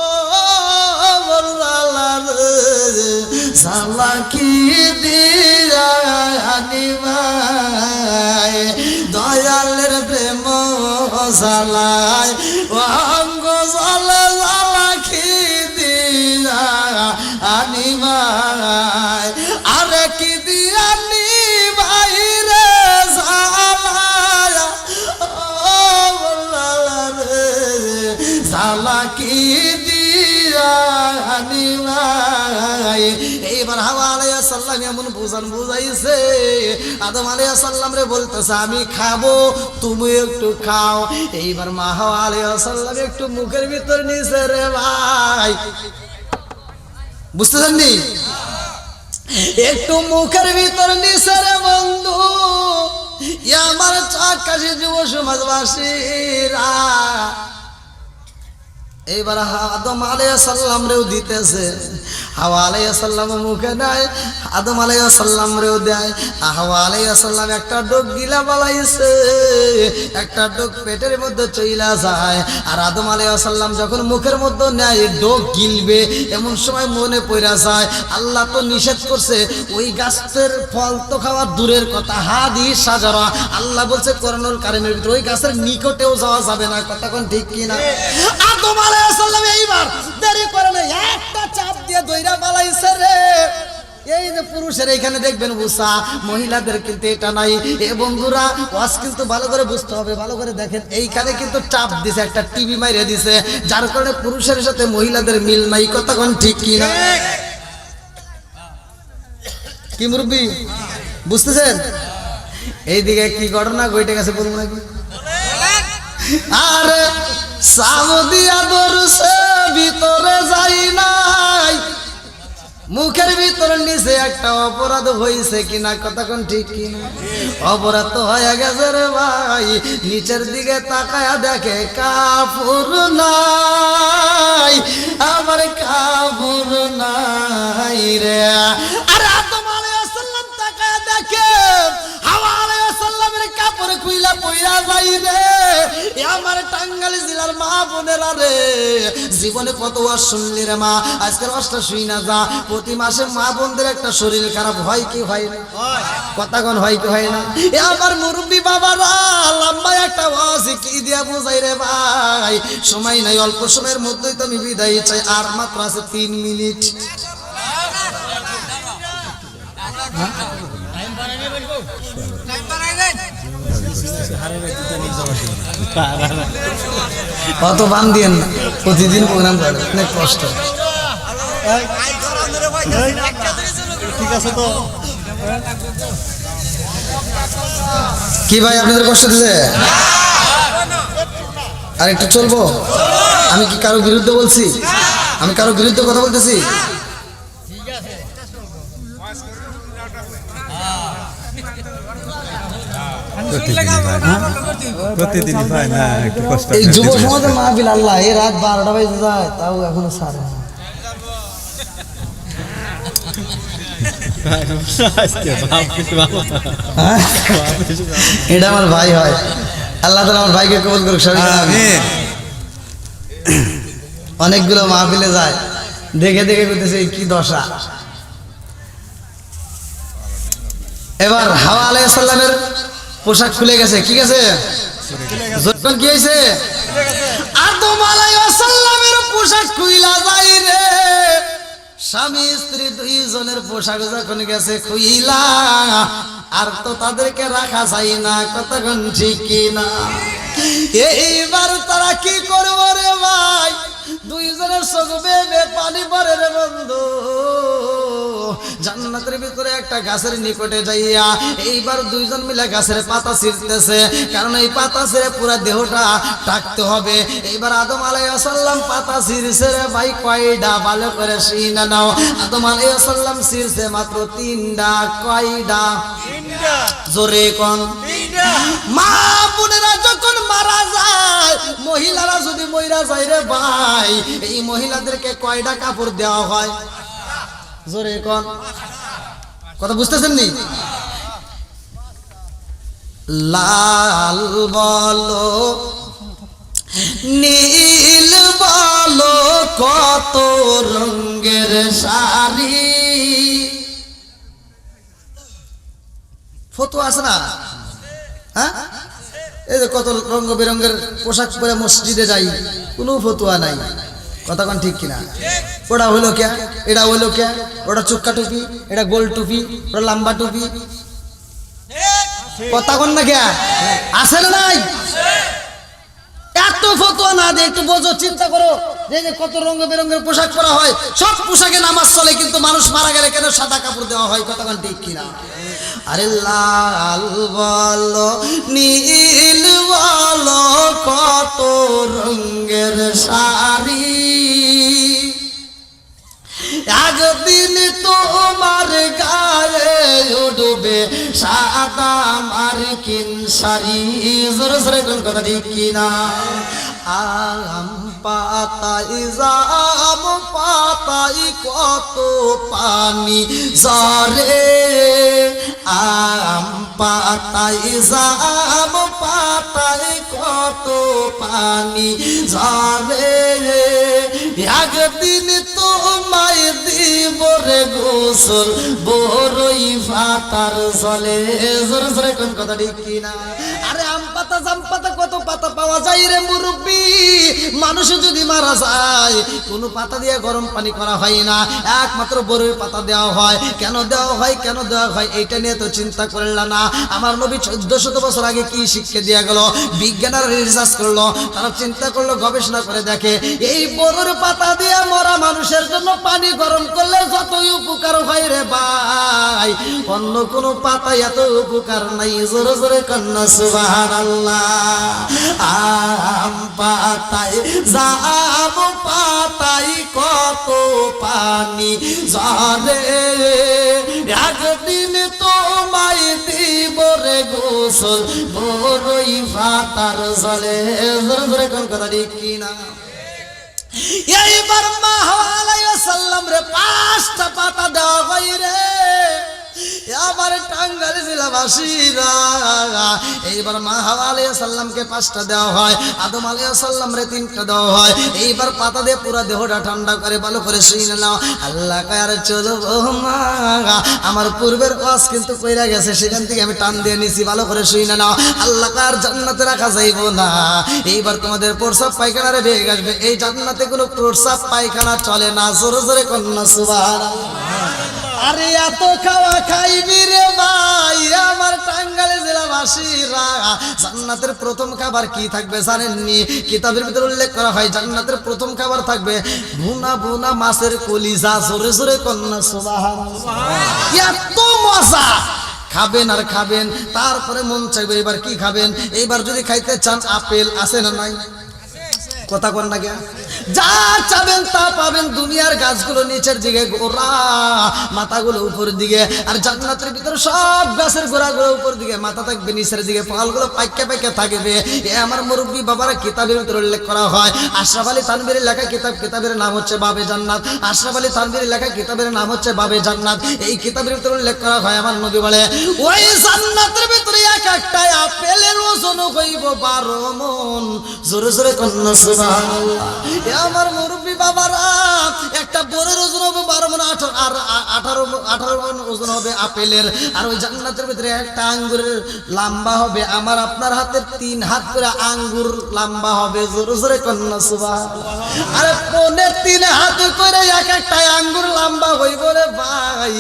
ও মোর জালা রে, জালা কি দিয়ানি ভাই, দয়ালের প্রেম জালায় অঙ্গ জালে জালা কি দিয়া আনি ভাই, আরে কি দিয়া নি ভাই রে জালায়, ও জালা রে, জালা কি দিয়া আনি ভাই। এইবার হাওয়া আলাইহিস সালাম এমন বুঝাইছে, আদম আলাইহিস সালাম রে বলতেছে আমি খাবো, তুমি একটু খাও। এইবার মা হাওয়া আলাইহিস সালাম একটু মুখের ভিতর নিছে রে ভাই, বুঝতেছেন নি? একটু মুখের ভিতর নিছে রে বন্ধু, আমার চাকাশি যুব সমাজবাসীরা। এইবার আদম আলাইহিস সালাম রেও দিতেছে, হাওয়া আলাইহিস সালাম মুখে নেয়, আদম আলাইহিস সালাম রেও দেয়। হাওয়া আলাইহিস সালাম একটা ডোক গিলা বালাইছে, একটা ডোক পেটের মধ্যে চইলা যায়, আর আদম আলাইহিস সালাম যখন মুখের মধ্যে নেয় ডোক গিলবে, এমন সময় মনে পড়া যায় আল্লাহ তো নিষেধ করছে ওই গাছের ফল তো খাওয়া দূরের কথা, হাদিস সাজারা, আল্লাহ বলছে কোরআনুল কারীমের ভিতরে ওই গাছের নিকটেও যাওয়া যাবে না। কথা কোন ঠিক কিনা? আদম আলাইহিস সালাম এইবার দেরি করে না, একটা চাপ দিয়ে দইরা বালাইছে রে। এই যে পুরুষের এইখানে দেখবেন বুসা, মহিলাদের কিন্তু এটা নাই। এ বন্ধুরা ওয়াজ কিন্তু ভালো করে বুঝতে হবে, ভালো করে দেখেন, এইখানে কিন্তু চাপ দিছে, একটা টিভি মাইরে দিছে, যার কারণে পুরুষের সাথে মহিলাদের মিল নাই। কথা কোন ঠিক কিনা? কি মুরব্বি বুঝতেছেন? এইদিকে কি ঘটনা ঘটে গেছে বলবো নাকি? আরে সাউদিয়া দরসে ভিতরে যাই নাই, মুখের ভিতরে নিচে একটা অপরাধ হয়েছে কিনা? কথা কোন ঠিক কিনা? অপরাধ তো হয়ে গেছে রে ভাই। নিচের দিকে তাকায়া দেখে কাপড় নাই, আমার কাপড় নাই রে। আরে আদম আলাইহিস সালাম তাকায়া দেখে হাওয়া আলাইহিস সালামের কাপড় খুইলা পইরা যাই রে। আমার টাঙ্গাইল জেলার মা বোনেরা রে, জীবনে কত ওয়াজ শুনলি রে মা, আজকের ওয়াজটা শুই না যা। প্রতি মাসে মা বোনদের একটা শরীর খারাপ হয় কি হয় না? কথা কোন হয় কি হয় না? এ আমার মুরব্বী বাবারা, লম্বা একটা ওয়াজ কি দিয়া বুঝাই রে ভাই, সময় নাই, অল্প সময়ের মধ্যেই তো আমি বিদায় চাই, আর মাত্র আছে 3 মিনিট। কত বান দিয়েন না, প্রতিদিন প্রোগ্রাম করে, অনেক কষ্ট। ঠিক আছে তো কি ভাই আপনাদের কষ্ট দিছে? আর একটু চলবো? আমি কি কারো বিরুদ্ধে বলছি? আমি কারো বিরুদ্ধে কথা বলতেছি? প্রতিদিনই হয় না, একটু কষ্ট। এই যুব সমাজের মাহফিল, আল্লাহ এই রাত 12টা বাজে যায় তাও এখনো ছাড়ে না। এটা আমার ভাই হয়, আল্লাহ তাআলা আমার ভাইকে কবুল করুক সবাই। অনেকগুলো মাহফিলে যায়, দেখে দেখে করতেছে কি দশা। এবার হাওয়া আলাইহিস সালামের পোশাক খুলে গেছে, কি গেছে? যখন কি হয়েছে? আদম আলাইহিস সালামের পোশাক খুইলা যায় রে, স্বামী স্ত্রী দুইজনের পোশাক যখন গেছে খুইলা, আর তো তাদেরকে রাখা যায় না, কতক্ষণ ঠিক কিনা? এইবার তারা কি করবো রে ভাই? দুইজনের চোখ বেয়ে পানি পড়ে রে বন্ধু। জান্নাতের ভিতরে একটা গাছের নিকটে যাইয়া এইবার দুইজন মিলে গাছের পাতা ছিঁড়তেছে, কারণ এই পাতা ছিঁড়ে পুরো দেহটা ঢাকতে হবে। এইবার আদম আলাইহিস সালাম পাতা ছিঁড়ছে রে ভাই, কয়টা ভালো করে শুনে নাও। আদম আলাইহিস সালাম ছিঁড়ছে মাত্র 3টা। কয়টা? 3টা। জোরে কোন? 3টা। মা বোনেরা যখন মারা যায়, মহিলারা যদি মইরা যায় রে ভাই, এই মহিলাদেরকে কয়টা কাপড় দেওয়া হয়? জোরে কোন? কথা বুঝতেছেন নি? লাল বলো নীল বলো কত রঙের শাড়ি, ফটো আছে না? হ্যাঁ, এই যে কত রঙ বেরঙের পোশাক পরে মসজিদে যাই, কোনো ফতুয়া নাই। কথা কোন ঠিক কিনা? ওটা হইলো কে, এটা হইলো কে, ওটা চুক্কা টুপি, এটা গোল টুপি, ওটা লম্বা টুপি। কথা কোন না কে? আছে না নাই? এত ফতুয়া না দিয়ে একটু বোঝো, চিন্তা করো যে কত রঙ বেরঙের পোশাক পরা হয়। সব পোশাকে নামাজ চলে, কিন্তু মানুষ মারা গেলে কেন সাদা কাপড় দেওয়া হয়? কথা কোন ঠিক কিনা? আরে লাল বলো নীল বলো কত রঙের শাড়ি, একদিন তোমার গায়ে উঠবে সাদা মার্কিন শাড়ি। জোরে জোরে কোন কথা ঠিক কিনা? আম পাতাই জাম পাতাই কত পানি ঝরে, আম পাতাই জাম পাতাই কত পানি ঝরে, একদিন তোমায় দিব রে গোসল বড়ই পাতার জলে। জোরে জোরে কোন কথা ঠিক কিনা? আরে আম পাতা জাম পাতা কত পাতা পাওয়া যায় রে মুরব্বি। মানুষ যদি মারা যায় কোনো পাতা দিয়ে গরম পানি করা হয় না, একমাত্র বড়ই পাতা দেওয়া হয়। কেন দেওয়া হয়, কেন দেওয়া হয়, এইটা নিয়ে তো চিন্তা করলা না। আমার নবী 1400 বছর আগে কি শিক্ষা দিয়া গেল, বিজ্ঞানীরা রিসার্চ করলো, তারা চিন্তা করলো, গবেষণা করে দেখে এই বড়র পাতা দিয়ে মরা মানুষের জন্য পানি গরম করলে যতই উপকার হয় রে ভাই, অন্য কোনো পাতায় এত উপকার নাই। জোরে জোরে কন্যা সুবহানাল্লাহ। আম পাতায় জাম পাতায় কত পানি ঝরে, একদিন তোমায় দিব রে গোসল বড়ই পাতার জলে। জোরে জোরে কোন কথা ঠিক কিনা? এইবার মা হাওয়া আলাইহিস সালাম রে 5টা পাতা দেওয়া হয় রে। আবার টাঙ্গাইল জেলাবাসীরা এইবার মা হাওয়া আলাইহিস সালামকে 5টা দেওয়া হয়, আদম আলাইহিস সালাম রে 3টা দেওয়া হয়। এইবার পাতা দিয়ে পুরো দেহটা ঠান্ডা করে ভালো করে শুনে নাও। আল্লাহ কার চলবো মা, আমার পূর্বের ওয়াজ কিন্তু কইরা গেছে, সেখান থেকে আমি টান দিয়ে নিছি, ভালো করে শুনে নাও। আল্লাহ কার জান্নাতে রাখা যাইব না। এইবার তোমাদের প্রস্রাব পায়খানারে বেগ আসবে, এই জান্নাতে কোনো প্রস্রাব পায়খানা চলে না। জোরে জোরে কন্যা সুবহানাল্লাহ। আরে এত খাওয়া খাইবি রে ভাই আমার টাঙ্গাইল জেলাবাসীরা। জান্নাতের প্রথম খাবার কি থাকবে জানেননি? কিতাবের ভিতরে উল্লেখ করা হয় জান্নাতের প্রথম খাবার থাকবে ভুনা ভুনা মাছের কলিজা। জোরে জোরে কন্যা সুবহানাল্লাহ। এত মজা, খাবেন আর খাবেন, তারপরে মন চাইবে এবার কি খাবেন। এইবার যদি খাইতে চান আপেল আছে না নাই? কথা কোন না কে? যা চাবেন তা পাবেন। দুনিয়ার গাছগুলো নিচের দিকে গোড়া, মাথাগুলো উপর দিকে, আর জান্নাতের ভিতরে সব গাছের গোড়াগুলো উপর দিকে, মাথা থাকবে নিচের দিকে, ফলগুলো পাইকা পাইকা থাকবে। এ আমার মুরব্বী বাবারা কিতাবের ভিতরে উল্লেখ করা হয়। আশরাফ আলী তানভীরের লেখা কিতাব, কিতাবের নাম হচ্ছে বাবে জান্নাত। আশরাফ আলী তানভীরের লেখা কিতাবের নাম হচ্ছে বাবে জান্নাত। এই কিতাবের ভিতরে উল্লেখ করা হয় আমার নবী বলে ওই জান্নাতের ভিতরে এক একটা আপেলের ওজন হইব 12 মণ। জোরে জোরে কন্যা সুবহানাল্লাহ। আমার মুরব্বী বাবারা, একটা বরের ওজন হবে 12 মণ, 18 মণ ওজন হবে আপেলের। আর ওই জান্নাতের ভিতরে একটা আঙ্গুরের লম্বা হবে আমার আপনার হাতের 3 হাত করে আঙ্গুর লম্বা হবে। জোরে জোরে কন্যা সুবহানাল্লাহ। আরে 3 হাত করে এক একটা আঙ্গুর লম্বা হইব রে ভাই।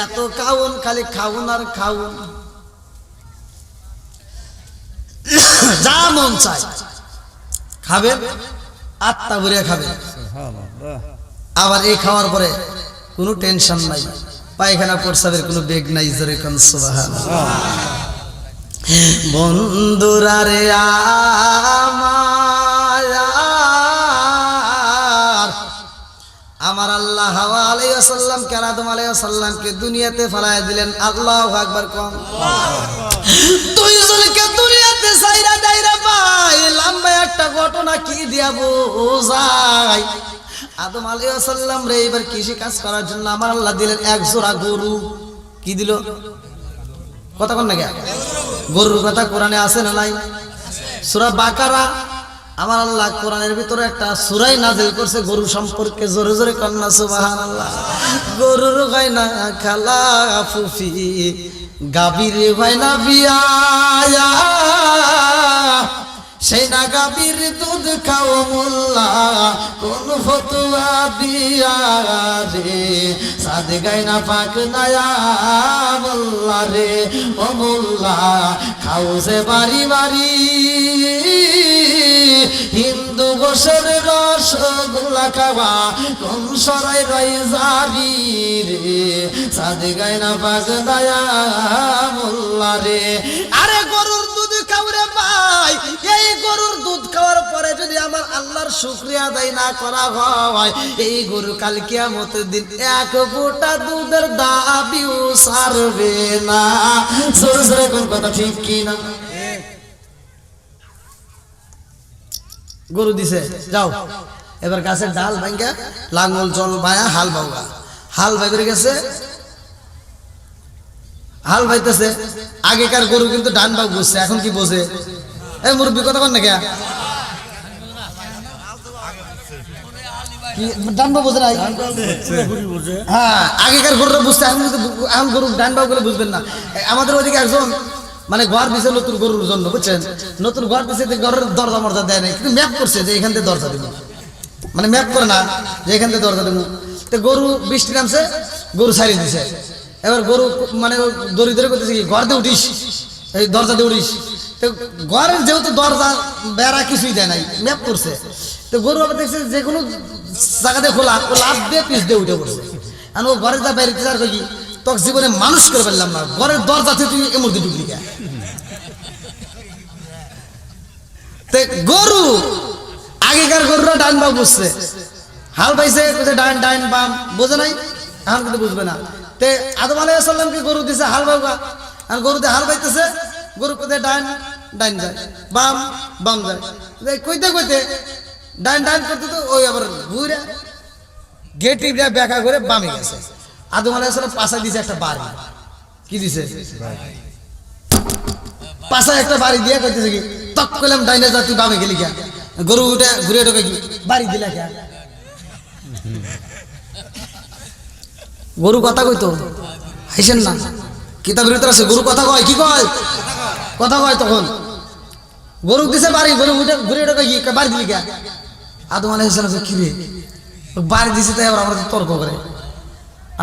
এত খাউন, খালি খাউন আর খাউন, যা মন চায় খাবেন, আত্মা ভরে খাবেন। আবার এই খাওয়ার পরে কোনো টেনশন নাই, পায়খানা প্রস্রাবের কোনো বেগ নাই। জোরে কোন সুবহানাল্লাহ। বন্ধুরা রে আমার আল্লাহ হাওয়া আলাইহিস সালাম কে আদম আলাইহিস সালামকে দুনিয়াতে ফলায় দিলেন। আল্লাহু আকবার কোন। দুইজনকে দুনিয়াতে সাইরা দাইরা ভাই লম্বা একটা ঘটনা কি দিয়া বোঝাই। আদম আলাইহিস সালাম রে এবার কৃষি কাজ করার জন্য আমার আল্লাহ দিলেন এক জোড়া গরু। কি দিল? কথা কোন না কে? গরুর কথা কোরআনে আছে না নাই? সূরা বাকারা আমার আল্লাহ কোরআনের ভিতরে একটা সূরাই নাযিল করছে গরু সম্পর্কে। জোরে জোরে কন্যা সুবহানাল্লাহ। গরুর হয় না খালা ফুফি, গাভীর হয় না বিয়া, সেই না গাভীর দুধ খাও মোল্লা, কোন ফতুয়া দিয়া রে, সাদ গায় না পাক নায়া মোল্লা রে। ও মোল্লা খাও যে বাড়ি বাড়ি, হিন্দু গোসের রসগোল্লা খাওয়া, কোন সরাই রই যাবি রে, সাদ গায় না পাক নায়া মোল্লা রে। আরে গরুর দুধ খাও রে ভাই, এই গরুর দুধ খাওয়ার পরে যদি আমার আল্লাহর শুকরিয়া আদায় না করা হয়, এই গরু কাল কিয়ামতের দিন এক ফোঁটা দুধের দাবিও সারবে না। জোরে জোরে কোন কথা ঠিক কি না? গরু দিছে, যাও এবার গাছের ডাল ভাঙ্গা লাঙ্গল জল ভায়া হাল বাউগা। হাল ভাই করে গেছে, হাল ভাইতেছে। আগেকার গরু কিন্তু ডান বাউ বুঝছে, এখন কি বোঝে? এই মুরব্বী কথা কন না কে? ডান বাউ বোঝে না? হ্যাঁ, আগেকার গরুরা বুঝছে, এখন গরু ডান বাউ করে বুঝবেন না। আমাদের ওইদিকে একজন মানে ঘর দিছে নতুন গরুর জন্য, বুঝছেন? নতুন ঘর দিছে, ঘরের দরজা মরজা দেয় নাই, কিন্তু ম্যাপ করছে যে এখান থেকে দরজা দিব, মানে ম্যাপ করে না যে এখান থেকে দরজা দেবো। তো গরু বৃষ্টি নামছে, গরু ছাড়িয়ে দিছে। এবার গরু মানে দড়ি ধরে করতেছে কি, ঘর দিয়ে উঠিস, এই দরজা দিয়ে উঠিস। তো ঘরের যেহেতু দরজা বেড়া কিছুই দেয় নাই, ম্যাপ করছে। তো গরু আবার দেখছে যে কোনো জায়গাতে খোলা, ও লাভ দিয়ে পিস দিয়ে উঠে পড়ছে। আর ও ঘরে যা বাইরে আর কি, তোকে জীবনে মানুষ করে ফেললাম না, ঘরের দরজাতে তুই এমন দিয়ে ঢুকলি কে? গরু আগেকার গরুরা ডান বাম বুঝছে, হাল পাইছে ডান ডান বাম বোঝে নাই, এখন কিন্তু বুঝবে না। তে আদম আলাইহিস সালামকে গরু দিছে হাল বাউগা, আর গরুতে হাল পাইতেছে, গরু কোথায় ডান ডান যায়, বাম বাম যায়, কইতে কইতে ডান ডান করতে তো ওই আবার ঘুরে গেটিভরা ব্যাখ্যা করে বামে গেছে। আদম আলাইহিস সালাম পাশা দিছে একটা বাড়ি। কি দিছে? পাশায় একটা বাড়ি দিয়ে কইতেছে কি, তক কইলাম ডাইনে যা, তুই বামে গেলি কে? গরু উঠে ঘুরে ঢোকে কি বাড়ি দিলা কে? গরু কথা কইতো হাইছেন না, কিতাবের ভিতরে আছে গরু কথা কয়। কি কয়? কথা কয়। তখন গরু দিছে বাড়ি, গরু উঠে ঘুরে ঢোকে কি বাড়ি দিলি কে? আদম আলাইহিস সালাম কি রে বাড়ি দিছে, তাই আবার আমরা তর্ক করে।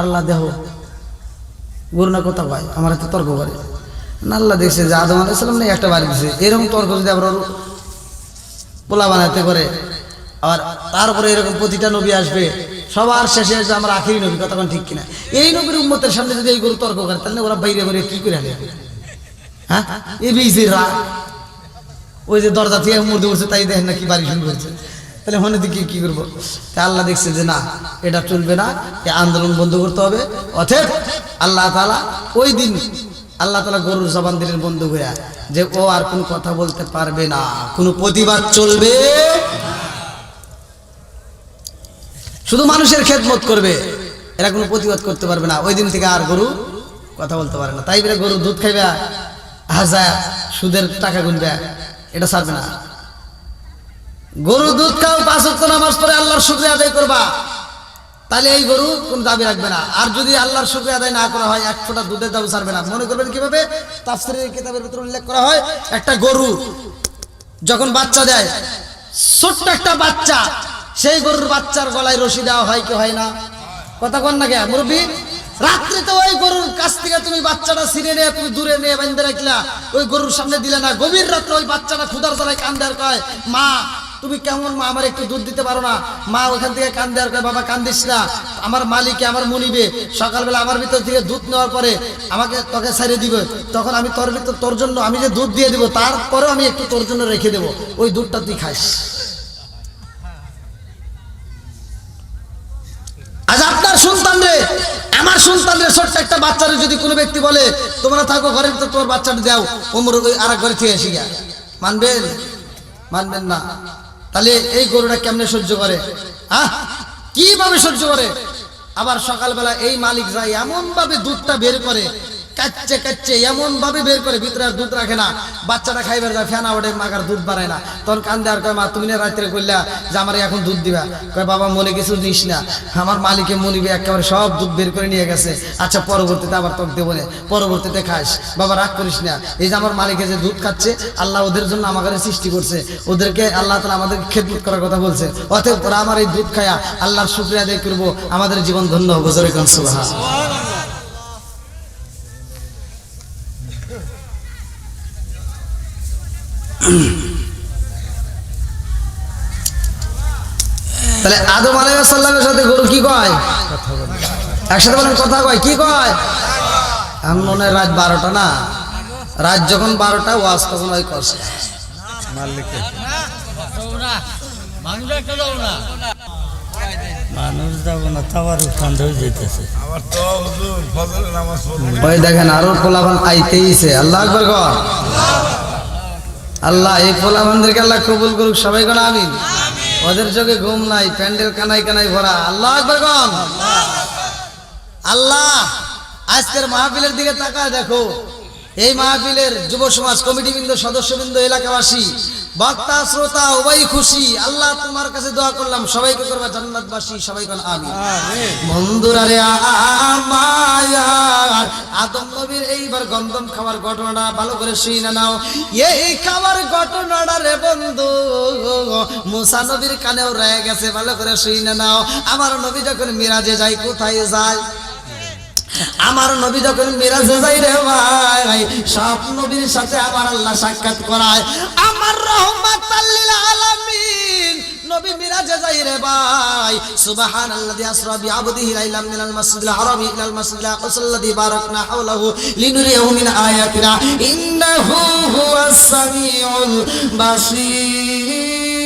আল্লাহ দেহ গরু না কথা কয়, আমরা তো তর্ক করে না। আল্লাহ দেখছে যে আদম আলাইহিস সালাম নেই একটা বাড়ি দিছে, এরকম তর্ক যদি আবার পোলা বানাতে করে, আবার তারপরে এরকম প্রতিটা নবী আসবে, সবার শেষে আসবে আমার আখিরি নবী। কতক্ষণ ঠিক কিনা? এই নবীর উম্মতের সামনে যদি এই গরু তর্ক করে, তাহলে ওরা বাইরে বাইরে কি করে আনে? হ্যাঁ, এই বিজের রাগ, ওই যে দরজা থেকে মধ্যে উঠছে, তাই দেখেন না কি বাড়ি শুরু করছে। তাহলে মনে দিকে কি করবো? তা আল্লাহ দেখছে যে না, এটা চলবে না, এই আন্দোলন বন্ধ করতে হবে। অতএব আল্লাহ তাআলা ওই দিন আল্লাহ তাআলা গরুর জবান দিলেন বন্ধ হইয়া, যে ও আর কোনো কথা বলতে পারবে না, কোনো প্রতিবাদ চলবে, শুধু মানুষের খেদমত করবে, এরা কোনো প্রতিবাদ করতে পারবে না। ওই দিন থেকে আর গরু কথা বলতে পারে না। তাই বলে গরু দুধ খাইবে আর যা সুদের টাকা গুনবে, এটা ছাড়বে না। গরু দুধ খাও, 5 ওয়াক্ত নামাজ পড়ে আল্লাহর শুকরিয়া আদায় করবা, তাহলে এই গরু কোন দাবি রাখবে না। আর যদি আল্লাহর শুকরিয়া আদায় না করা হয়, 1 ফোঁটা দুধের দাবি ছাড়বে না। মনে করবেন কিভাবে? তাফসীরের কিতাবের ভিতরে উল্লেখ করা হয়, একটা গরু যখন বাচ্চা দেয়, ছোট্ট একটা বাচ্চা, সেই গরুর বাচ্চার গলায় রশি দেওয়া হয় কি হয় না? কথা কন না কে মুরব্বী? রাত্রে তো ওই গরুর কাছ থেকে তুমি বাচ্চাটা ছিঁড়ে নিয়ে তুমি দূরে নিয়ে বেঁধে রাখলা, ওই গরুর সামনে দিলে না। গভীর রাত্রে ওই বাচ্চাটা ক্ষুধার জ্বালায় কান্দে আর কয়, মা তুমি কেমন মা, আমার একটু দুধ দিতে পারো না? মা ওখান থেকে কান্দে আর কয়, বাবা কান্দিস না, আমার মালিকে আমার মুনিবে সকালবেলা আমার ভিতর থেকে দুধ নেওয়ার পরে আমাকে তোকে ছেড়ে দিবে, তখন আমি তোর ভিতর তোর জন্য আমি যে দুধ দিয়ে দিব, তারপরেও আমি একটু তোর জন্য রেখে দেবো, ওই দুধটা তুই খাইস। আজ আপনার সন্তান রে, আমার সন্তান রে, ছোট্ট একটা বাচ্চারে যদি কোনো ব্যক্তি বলে তোমরা থাকো ঘরের ভিতর, তোমার বাচ্চাটা দাও, ওমর ওই আরেক ঘরে থেকে আসি গা, মানবেন? মানবেন না। তাহলে এই গরুটা কেমনে সহ্য করে? কিভাবে সহ্য করে? আবার সকালবেলা এই মালিক যায় এমন ভাবে দুধটা বের করে, কাচ্চে কাচ্চে এমন ভাবে বের করে, ভিতরে আর দুধ রাখে না। বাচ্চাটা খাইবার যায়, ফেনা ওঠে, মাগার দুধ বাড়ায় না। তখন কান্দে আর কয়, মা তুমি না রাত্রে কইলা যে আমার এখন দুধ দিবা? কয়, বাবা মনে কিছু নিস না, আমার মালিকে মনিবে একেবারে সব দুধ বের করে নিয়ে গেছে। আচ্ছা পরবর্তীতে আবার তোকে দেবো না, পরবর্তীতে খাস। বাবা রাগ করিস না, এই যে আমার মালিকে যে দুধ খাচ্ছে, আল্লাহ ওদের জন্য আমাকে সৃষ্টি করছে, ওদেরকে আল্লাহ তাআলা আমাদেরকে খেদমত করার কথা বলছে, অতএব ওরা আমার এই দুধ খায়া আল্লাহর শুকরিয়া আদায় করবো, আমাদের জীবন ধন্য হবে। জোরে কোন সুবহানাল্লাহ। তাহলে আদম আলাইহিস সালামের সাথে গরু কি কয়? একসাথে বলেন, কথা কয়, কি কয়? এমন রাত 12টা না, রাত যখন 12টা, ওয়াজ তখন ওই করছে মালিকে মানুষ যাবো না, তাবার ঠান্ডা হয়ে যেতেছে। ওই দেখেন আরো পোলাপান আইতেইছে। আল্লাহ আকবার কর। আল্লাহ এই পোলাপানদেরকে আল্লাহ কবুল করুক, সবাই কোন আমিন। ওদের চোখে ঘুম নাই, প্যান্ডেল কানাই কানাই ভরা। আল্লাহ আকবার কর। আল্লাহ আজকের মাহফিলের দিকে তাকায় দেখো, এই মাহফিলের যুব সমাজ, কমিটিবৃন্দ, সদস্যবৃন্দ, এলাকাবাসী, বক্তা শ্রোতা উভয় খুশি। আল্লাহ তোমার কাছে দোয়া করলাম, সবাইকে করবা জান্নাতবাসী, সবাই কোন আমিন। বন্ধুরা রে আমার, আদম নবীর এইবার গন্ধম খাওয়ার ঘটনাটা ভালো করে শুনে নাও। এই খাওয়ার ঘটনাটা রে বন্ধু মুসা নবীর কানেও রয়ে গেছে, ভালো করে শুনে নাও। আমার নবী যখন মিরাজে যায়, কোথায় যায়? আমার নবী যখন মিরাজে যাই রে ভাই, সব নবীর সাথে আমার আল্লাহ সাক্ষাৎ করায়। আমার রহমাতাল লিল আলামিন নবী মিরাজে যাই রে ভাই। সুবহানাল্লাযী আসরা বিআবদিহি লাইলাম মিনাল মাসজিদিল হারামি ইলাল মাসজিদিল আকসাল্লাযী বারাকনা হাওলাহু লিনুরিয়াহু মিন আয়াতিনা ইন্নাহু হুয়াস সামিউল বাসীর।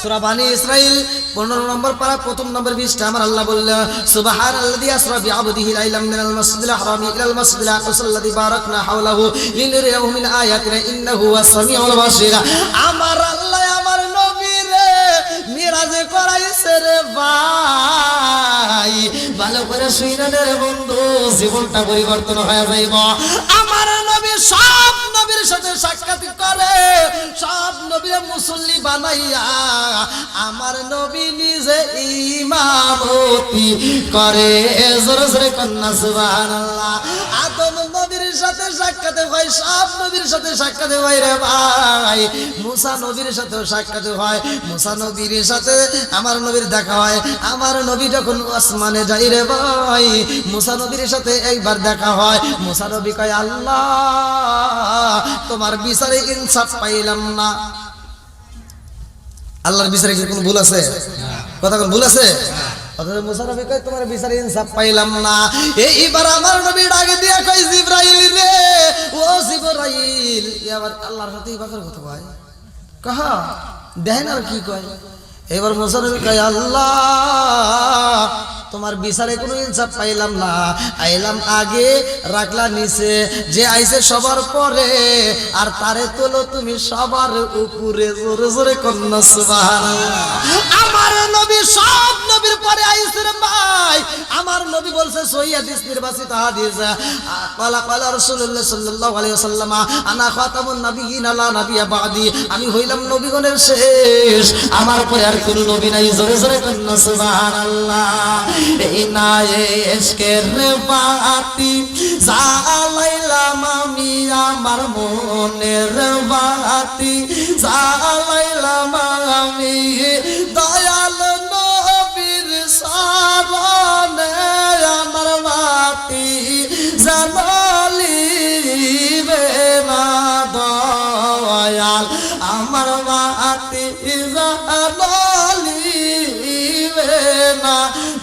সূরা বানী ইসরাইল 15 নম্বর পারা, প্রথম নম্বর পৃষ্ঠা। আমার আল্লাহ বললেন, সুবহানাল্লাযী আসরা বিআবদিহি লাইলাম মিনাল মাসজিদিল হারামি ইলাল মাসজিদিল আকসাল্লাযী বারাকনা হাওলাহু লিনুরিয়াহু মিন আয়াতিনা ইন্নাহু হুয়াস সামিউল বাসীর। আমার আল্লাহ আমার নবীরে মিরাজে করাইছে রে ভাই, ভালো করে শুইনা রে বন্ধু, জীবনটা পরিবর্তন হয়ে যাইব। আমার নবী সব নবীর সাথে সাক্ষাৎ করে, সব নবীরে মুসল্লি বানাইয়া আমার নবী নিজে ইমামতি করে। জোরে জোরে কন্যা সুবহানাল্লাহ। আদম নবীর সাথে সাক্ষাৎ হয়, সব নবীর সাথে সাক্ষাৎ হয় রে ভাই। মুসা নবীর সাথেও সাক্ষাৎ হয়, মুসা নবীর সাথে আমার নবীর দেখা হয়। আমার নবী যখন আসমানে যাই রে ভাই, মুসা নবীর সাথে একবার দেখা হয়। মুসা নবী কয়, আল্লাহ তোমার বিচারে ইনসাফ পাইলাম না। আল্লাহর বিচারে কি কোনো ভুল আছে? কথা কোন ভুল আছে? অথচ মুসা নবী কয়, তোমার বিচারে ইনসাফ পাইলাম না। এইবার আমার নবী ডাকে দিয়া কয়, জিবরাইল রে, ও জিবরাইল। আবার আল্লাহর সাথে এই বাকের কথা কয়, কাহা দেখেন আর কি কয়। এবার মুসা নবী কয় আল্লাহ তোমার বিচারে কোনো ইনসাফ পাইলাম না, আইলাম আগে রাখলা নিচে, যে আইছে সবার পরে আর তারে তোলো তুমি সবার উপরে। জোরে জোরে কন্যা সুবহানাল্লাহ। আমার নবী সব নবীর পরে আইছে রে ভাই। আমার নবী বলছে সহিহ হাদিস, নির্বাচিত হাদিস, ক্বালা ক্বালা রাসূলুল্লাহ সাল্লাল্লাহু আলাইহি ওয়াসাল্লাম আনা খাতামুন নাবিয়্যিন লা নাবিয়্যা বাদি, আমি হইলাম নবীগণের শেষ, আমার পরে আর কোনো নবী নাই। জোরে জোরে কন্যা সুবহানাল্লাহ। এই না এশকের বাতি জ্বালাইলাম আমি, আমার মনের বাতি জ্বালাইলাম আমি, দয়াল নবীর শরণে আমার বাতি জ্বালিবে না দয়াল, আমার বাতি জ্বালিবে না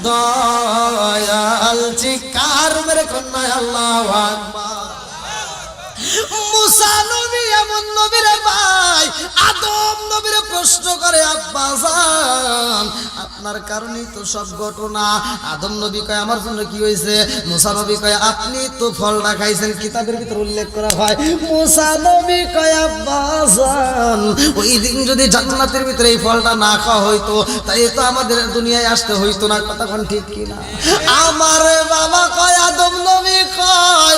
দয়াল। চিৎকার মেরে কন্যা আল্লাহু আকবার। মুসা নবী এমন নবী রে ভাই, আদম নবীরে প্রশ্ন করে আব্বা জান আপনার কারণেই তো সব ঘটনা। আদম নবী কয় আমার জন্য কি হয়েছে? মুসা নবী কয় আপনি তো ফলটা খাইছেন, কিতাবের ভিতর উল্লেখ করা হয়। মুসা নবী কয় আব্বা জান ওই দিন যদি জান্নাতের ভিতরে এই ফলটা না খাওয়া হইতো তাই তো আমাদের দুনিয়ায় আসতে হইতো না। কথা কোন ঠিক কিনা? আমার বাবা কয় আদম নবী কয়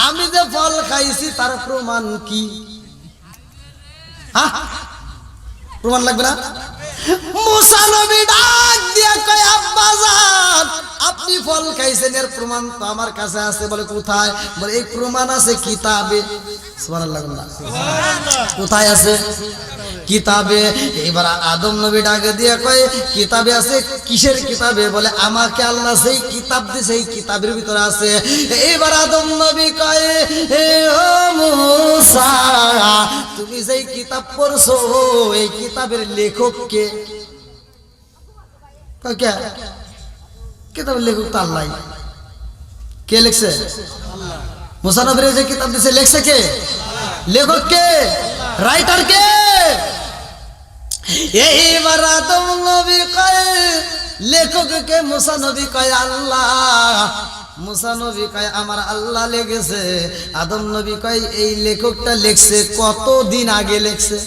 আমি যে ফল খাইছি তার প্রমাণ কি? প্রমাণ লাগবে না? মুসা নবী ডাক দিয়া কয় আব্বা জান আপনি ফল খাইছেন এর প্রমাণ তো আমার কাছে আছে। বলে কোথায়? বলে এই প্রমাণ আছে কিতাবে। সুবহানাল্লাহ। কোথায় আছে? কিতাবে। এবার আদম নবী ডাকে দিয়ে কয় কিতাবে আছে। কিসের কিতাবে? বলে আমাকে আল্লাহ সেই কিতাব দিয়েছে, এই কিতাবের ভিতরে আছে। এবার আদম নবী কয় ও মুসা তুমি যেই কিতাব পড়ছো এই কিতাবের লেখক কে? কয় কে? কিতাবের লেখক তো আল্লাহ। কে লিখছে? আল্লাহ। মুসা নবীর যে কিতাব দিয়েছে লিখছে কে? লেখক কে? রাইটার কে? এইবার আদম নবী কয় লেখক কে? মুসা নবী কয় আল্লাহ। মুসা নবী কয় আমার আল্লাহ লিখেছে। আদম নবী কয় এই লেখকটা লিখছে কতদিন আগে লিখছে?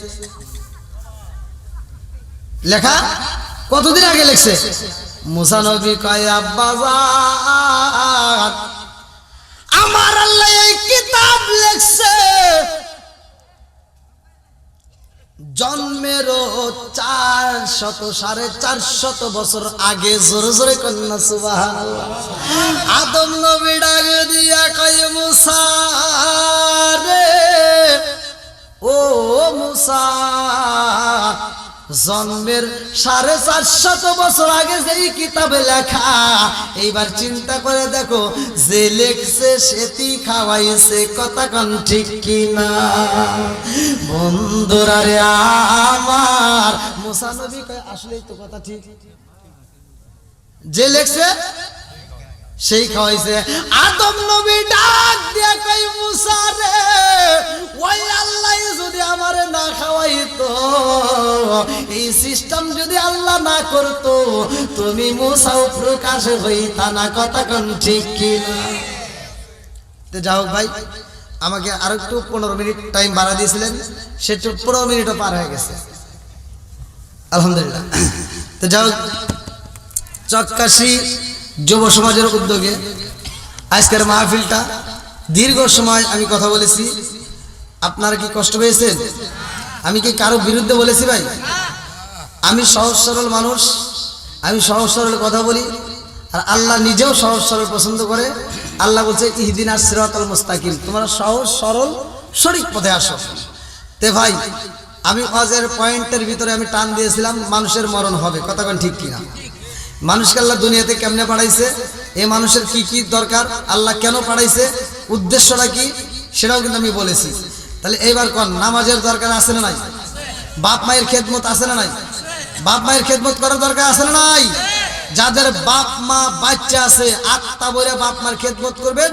লেখা কতদিন আগে লিখছে? মুসা নবী কয় আব্বা জান আমার আল্লাহ এই কিতাব লিখছে জন্মেরও 400-450 বছর আগে। জোরে জোরে কন্যা সুবহানাল্লাহ। আদম নবী ডাক দিয়া কয় মুসা রে ও মুসা জন্মের 450 বছর আগে যেই কিতাবে লেখা, এইবার চিন্তা করে দেখো যে লেখছে সেটি খাওয়াইছে। কথা কোন ঠিক কিনা বন্ধুরা রে আমার? মুসা নবী কয় আসলেই তো কথা ঠিক, যে লেখছে সেই খাওয়াইছে। আদম নবী ডাক দিয়া কই মুসা রে ওই আল্লাহ যদি আমারে না খাওয়াইতো, এই সিস্টেম যদি আল্লাহ না করতো তুমি মুসাও প্রকাশ হইতা না। কথা কোন ঠিক কিনা? তো যাও ভাই আমাকে আর একটু 15 মিনিট টাইম বাড়া দিয়েছিলেন, সেটা 15 মিনিটও পার হয়ে গেছে আলহামদুলিল্লাহ। তো যাও চক্কাশি যুব সমাজের উদ্যোগে আজকের মাহফিলটা দীর্ঘ সময় আমি কথা বলেছি। আপনারা কি কষ্ট পেয়েছেন? আমি কি কারো বিরুদ্ধে বলেছি ভাই? আমি সহজ সরল মানুষ, আমি সহজ সরল কথা বলি, আর আল্লাহ নিজেও সহজ সরল পছন্দ করে। আল্লাহ বলছে ইহদিনাস সিরাতাল মুস্তাকিম, তোমরা সহজ সরল সঠিক পথে আসো। তে ভাই আমি ওয়াজের পয়েন্টের ভিতরে আমি টান দিয়েছিলাম মানুষের মরণ হবে। কথা কোন ঠিক কিনা? মানুষকে আল্লাহ দুনিয়াতে কেমনে পাঠাইছে, এই মানুষের কি কি দরকার, আল্লাহ কেন পাঠাইছে, উদ্দেশ্যটা কি, সেটাও কিন্তু আমি বলেছি। তাহলে এইবার কোন নামাজের দরকার আছে না নাই? বাপ মায়ের খেদমত আছে না নাই? বাপ মায়ের খেদমত করার দরকার আছে না নাই? যাদের বাপ মা বাচ্চা আছে আত্মা বলে বাপ মার খেদমত করবেন,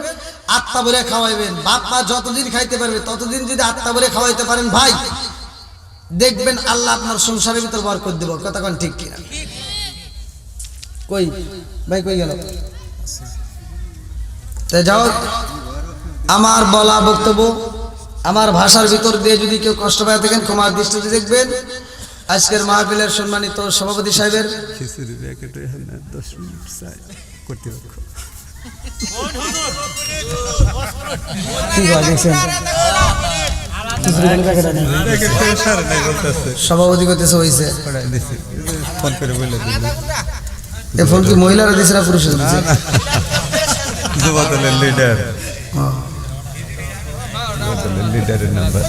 আত্মা বলে খাওয়াইবেন। বাপ মা যতদিন খাইতে পারবে ততদিন যদি আত্মা বলে খাওয়াইতে পারেন ভাই দেখবেন আল্লাহ আপনার সংসারের ভিতর বরকত দেব। কথা কোন ঠিক কিনা? কই ভাই কই গেল? তে যাও, আমার বলা বক্তব্য আমার ভাষার ভিতর দিয়ে যদি কেউ কষ্ট পায় থাকেন ক্ষমার দৃষ্টিতে দেখবেন। আজকের মাহফিলের সম্মানিত সভাপতি সাহেবের খিচুড়ি প্যাকেট 10 মিনিট চাই কর্তৃপক্ষ। সভাপতি করতেছে হয়েছে ফোন করে বলে এ ফোন কি মহিলারা দিছে না পুরুষরা দিছে? যুব দলের লিডার, যুব দলের লিডারের নাম্বার।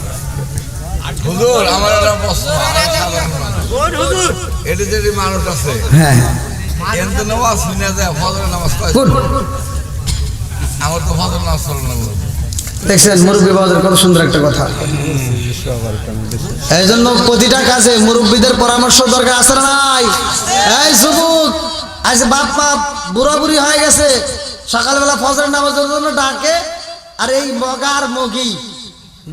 হুজুর আমার একটা প্রশ্ন, এটি যে মানুষ আছে হ্যাঁ হ্যাঁ কিন্তু নামাজ শুনে যায় ফজরের নামাজ কয়? কোন? আমার তো ফজর নামাজ চলে না। দেখছেন মুরব্বী বাবাদের কত সুন্দর একটা কথা। এই জন্য প্রতিটা কাজে মুরব্বীদের পরামর্শ দরকার আছে না নাই? এই যুবক আজ বাপ মা বুড়া বুড়ি হয়ে গেছে, সকালবেলা ফজরের নামাজের জন্য ডাকে, আর এই মগার মগি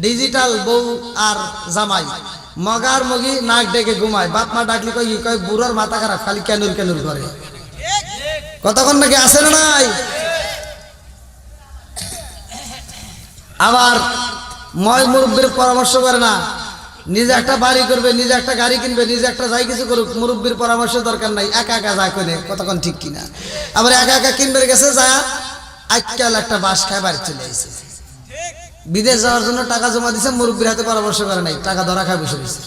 ডিজিটাল বউ আর জামাই মগার মগি নাক ডেকে ঘুমায়। বাপ মা ডাকলি কই কয় বুড়ার মাথা খারাপ, খালি ক্যানুর ক্যানুর করে। কতক্ষণ নাকি আছে না নাই? আবার ময় মুরব্বীর পরামর্শ করে না, নিজে একটা বাড়ি করবে, নিজে একটা গাড়ি কিনবে, নিজে একটা যাই কিছু করুক, মুরব্বীর পরামর্শ দরকার নাই, একা একা যা করে। কতক্ষণ ঠিক কিনা? আবার একা একা কিনবে গেছে, যা আজকাল একটা বাস খায় বাড়ি চলে আসে। বিদেশ যাওয়ার জন্য টাকা জমা দিছে, মুরব্বীর হাতে পরামর্শ করে নাই, টাকা ধরা খায় বসে গেছে।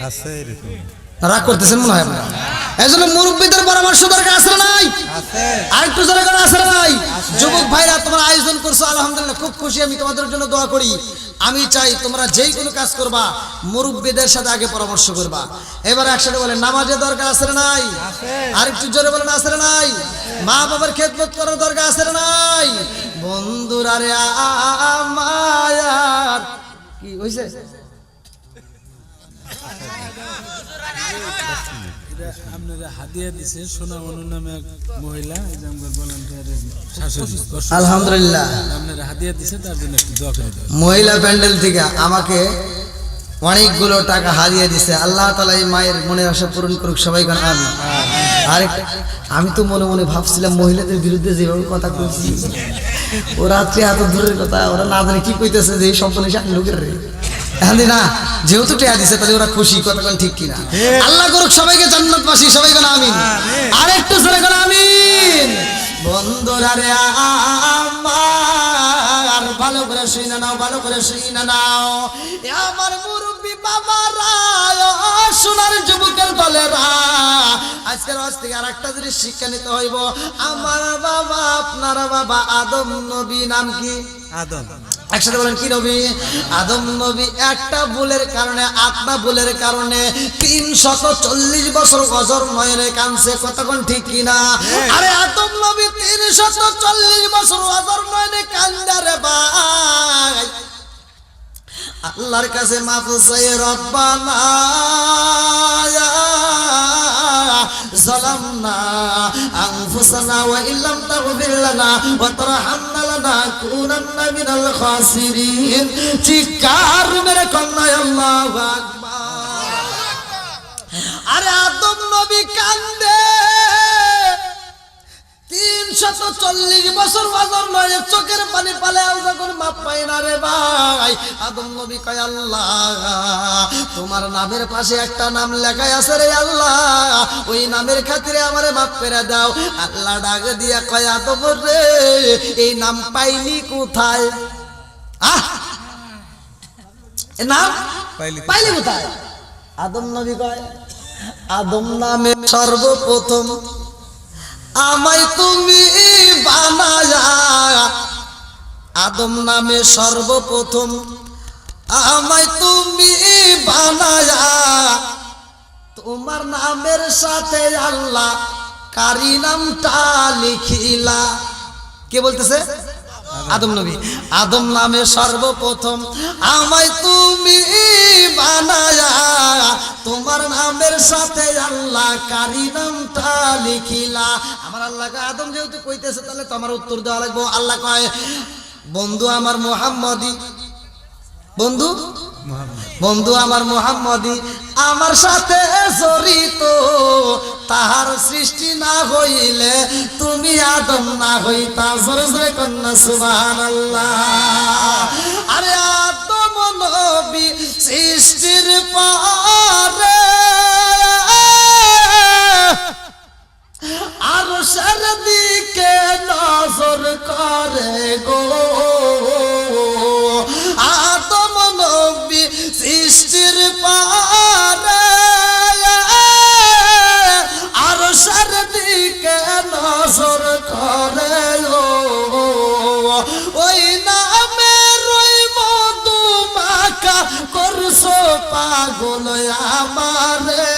আছে এরকম। রাগ করতেছেন মনে হয় আপনারা? এই জন্য মুরব্বীদের পরামর্শ দরকার আছে না নাই? আর একটু জোরে করে আছে না নাই? যুবক ভাইরা তোমরা আয়োজন করছো, আলহামদুলিল্লাহ, খুব খুশি আমি, তোমাদের জন্য দোয়া করি। আমি চাই তোমরা যেই কোনো কাজ করবা মুরব্বীদের সাথে আগে পরামর্শ করবা। এবার একসাথে বলেন নামাজের দরকার আছে না নাই? আর একটু জোরে বলেন আছে না নাই? মা বাবার খেদমত করার দরকার আছে না নাই? বন্ধুরা রে আমার কি হইছে? আপনারা হাদিয়া দিছে সোনামনু নামে এক মহিলা, এই যে আমাদের ভলান্টিয়ারের শাশুড়ি, আলহামদুলিল্লাহ আপনারা হাদিয়া দিছে, তার জন্য একটু দোয়া করে দেবেন। মহিলা প্যান্ডেল থেকে আমাকে অনেকগুলো টাকা হারিয়ে দিছে। আল্লাহ তাআলা এই মায়ের মনের আশা পূরণ করুক, সবাই গান আমি। আর আমি তো মনে মনে ভাবছিলাম মহিলাদের বিরুদ্ধে যেভাবে কথা কইছি, ও রাত্রে এত দূরের কথা, ওরা না জানে কি কইতেছে যে এই শব্দ নিশা লোকের রে। এখন না যেহেতু টেয়া দিছে তাহলে ওরা খুশি। কতক্ষণ ঠিক কিনা? আল্লাহ করুক সবাইকে জান্নাতবাসী, সবাই গান আমিন। আর একটু জোরে গান আমিন। বন্ধুরা রে আমার ভালো করে শুনে নাও, ভালো করে শুনে নাও। আমার মুরব্বী বাবারা, সোনার যুবকের দলেরা, আজকের আজ থেকে আর একটা জিনিস শিক্ষা নিতে হইব। আমার বাবা আপনার বাবা আদম নবী, নাম কি? আদম। একসাথে বলেন কি নবী? আদম নবী একটা ভুলের কারণে, আপনা ভুলের কারণে 340 বছর অজর নয়নে কাঁদছে। কতক্ষণ ঠিক কিনা? আরে আদম নবী 340 বছর অজর নয়নে কান্দে রে ভাই। আল্লাহর কাছে মাফ চাই, রব্বানা যালামনা আনফুসানা ওয়া ইল্লাম তাগফির লানা ওয়া তারহামনা লানাকুনান্না মিনাল খাসিরিন। চিৎকার মেরে কন্যা আল্লাহু আকবার। আরে আদম নবী কান্দে 340 বছর ওয়াজর নয়, চোখের পানি পালে যখন মাপ পাই না রে ভাই। আদম নবী কয় আল্লাহ তোমার নামের পাশে একটা নাম লেখাই আছে রে আল্লাহ, ওই নামের খাতিরে আমারে মাপ করে দাও। আল্লাহ ডাক দিয়া কয় আদম রে এই নাম পাইলি কোথায়? এ নাম পাইলি কোথায়? আদম নবী কয় আদম নামে সর্বপ্রথম আমায় তুমি বানায়া। আদম নামে সর্বপ্রথম আমায় তুমি বানায়া, তোমার নামের সাথে আল্লাহ কারি নামটা লিখিলা। কে বলতেছে? আদম নবী। আদম নামে সর্বপ্রথম আমায় তুমি বানায়া, তোমার নামের সাথে আল্লাহ কারি নামটা লিখিলা। আমার আল্লাহকে আদম যেহেতু কইতেছে তাহলে তো আমার উত্তর দেওয়া লাগবে। আল্লাহ কয় বন্ধু আমার মুহাম্মদি, বন্ধু বন্ধু আমার মুহাম্মদী আমার সাথে জড়িত, তাহার সৃষ্টি না হইলে তুমি আদম না হইতা। জোরে জোরে কন্যা সুবহানাল্লাহ। আরে আদম নবী সৃষ্টির পরে আরশের দিকে নজর করে গো, আদম নবী সৃষ্টির পরে আরশের দিকে নজর করে গো, ওই নামের ওই মধু মাখা করছো পাগল আমারে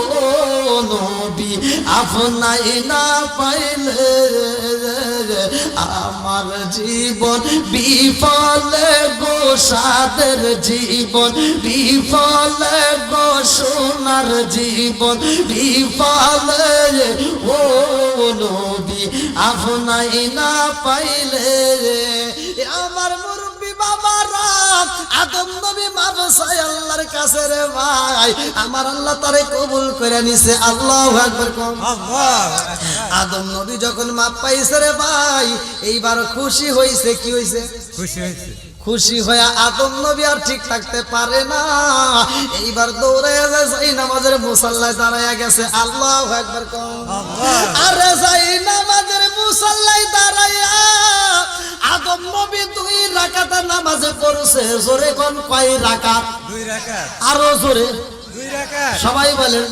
ও নবী, আপনাই না পাইলে আমার জীবন বিফলে গো, সাদের জীবন বিফলে গো, সোনার জীবন বিফলে ও নবী, আপনাই না পাইলে। আমার মুরব্বী বাবারা আদম নবী মাবসায় আল্লাহর কাছে রে ভাই, আমার আল্লাহ তারে কবুল করে নিছে। আল্লাহু আকবার। আদম নবী যখন মাপ পাইছে রে ভাই, এইবার খুশি হইছে। কি হইছে? খুশি হয়ে আদম নবী আর ঠিক থাকতে পারে না, এইবার দৌড়ে যাই নামাজের মুসাল্লায় দাঁড়াইয়া গেছে। আল্লাহু আকবার। আরে যাই নামাজের মুসাল্লায় দাঁড়াইয়া আদম নবী 2 রাকাত নামাজে পড়ছে। জোরে কোন কয় রাকাত? 2 রাকাত। আরো জোরে 2 রাকাত। সবাই বলেন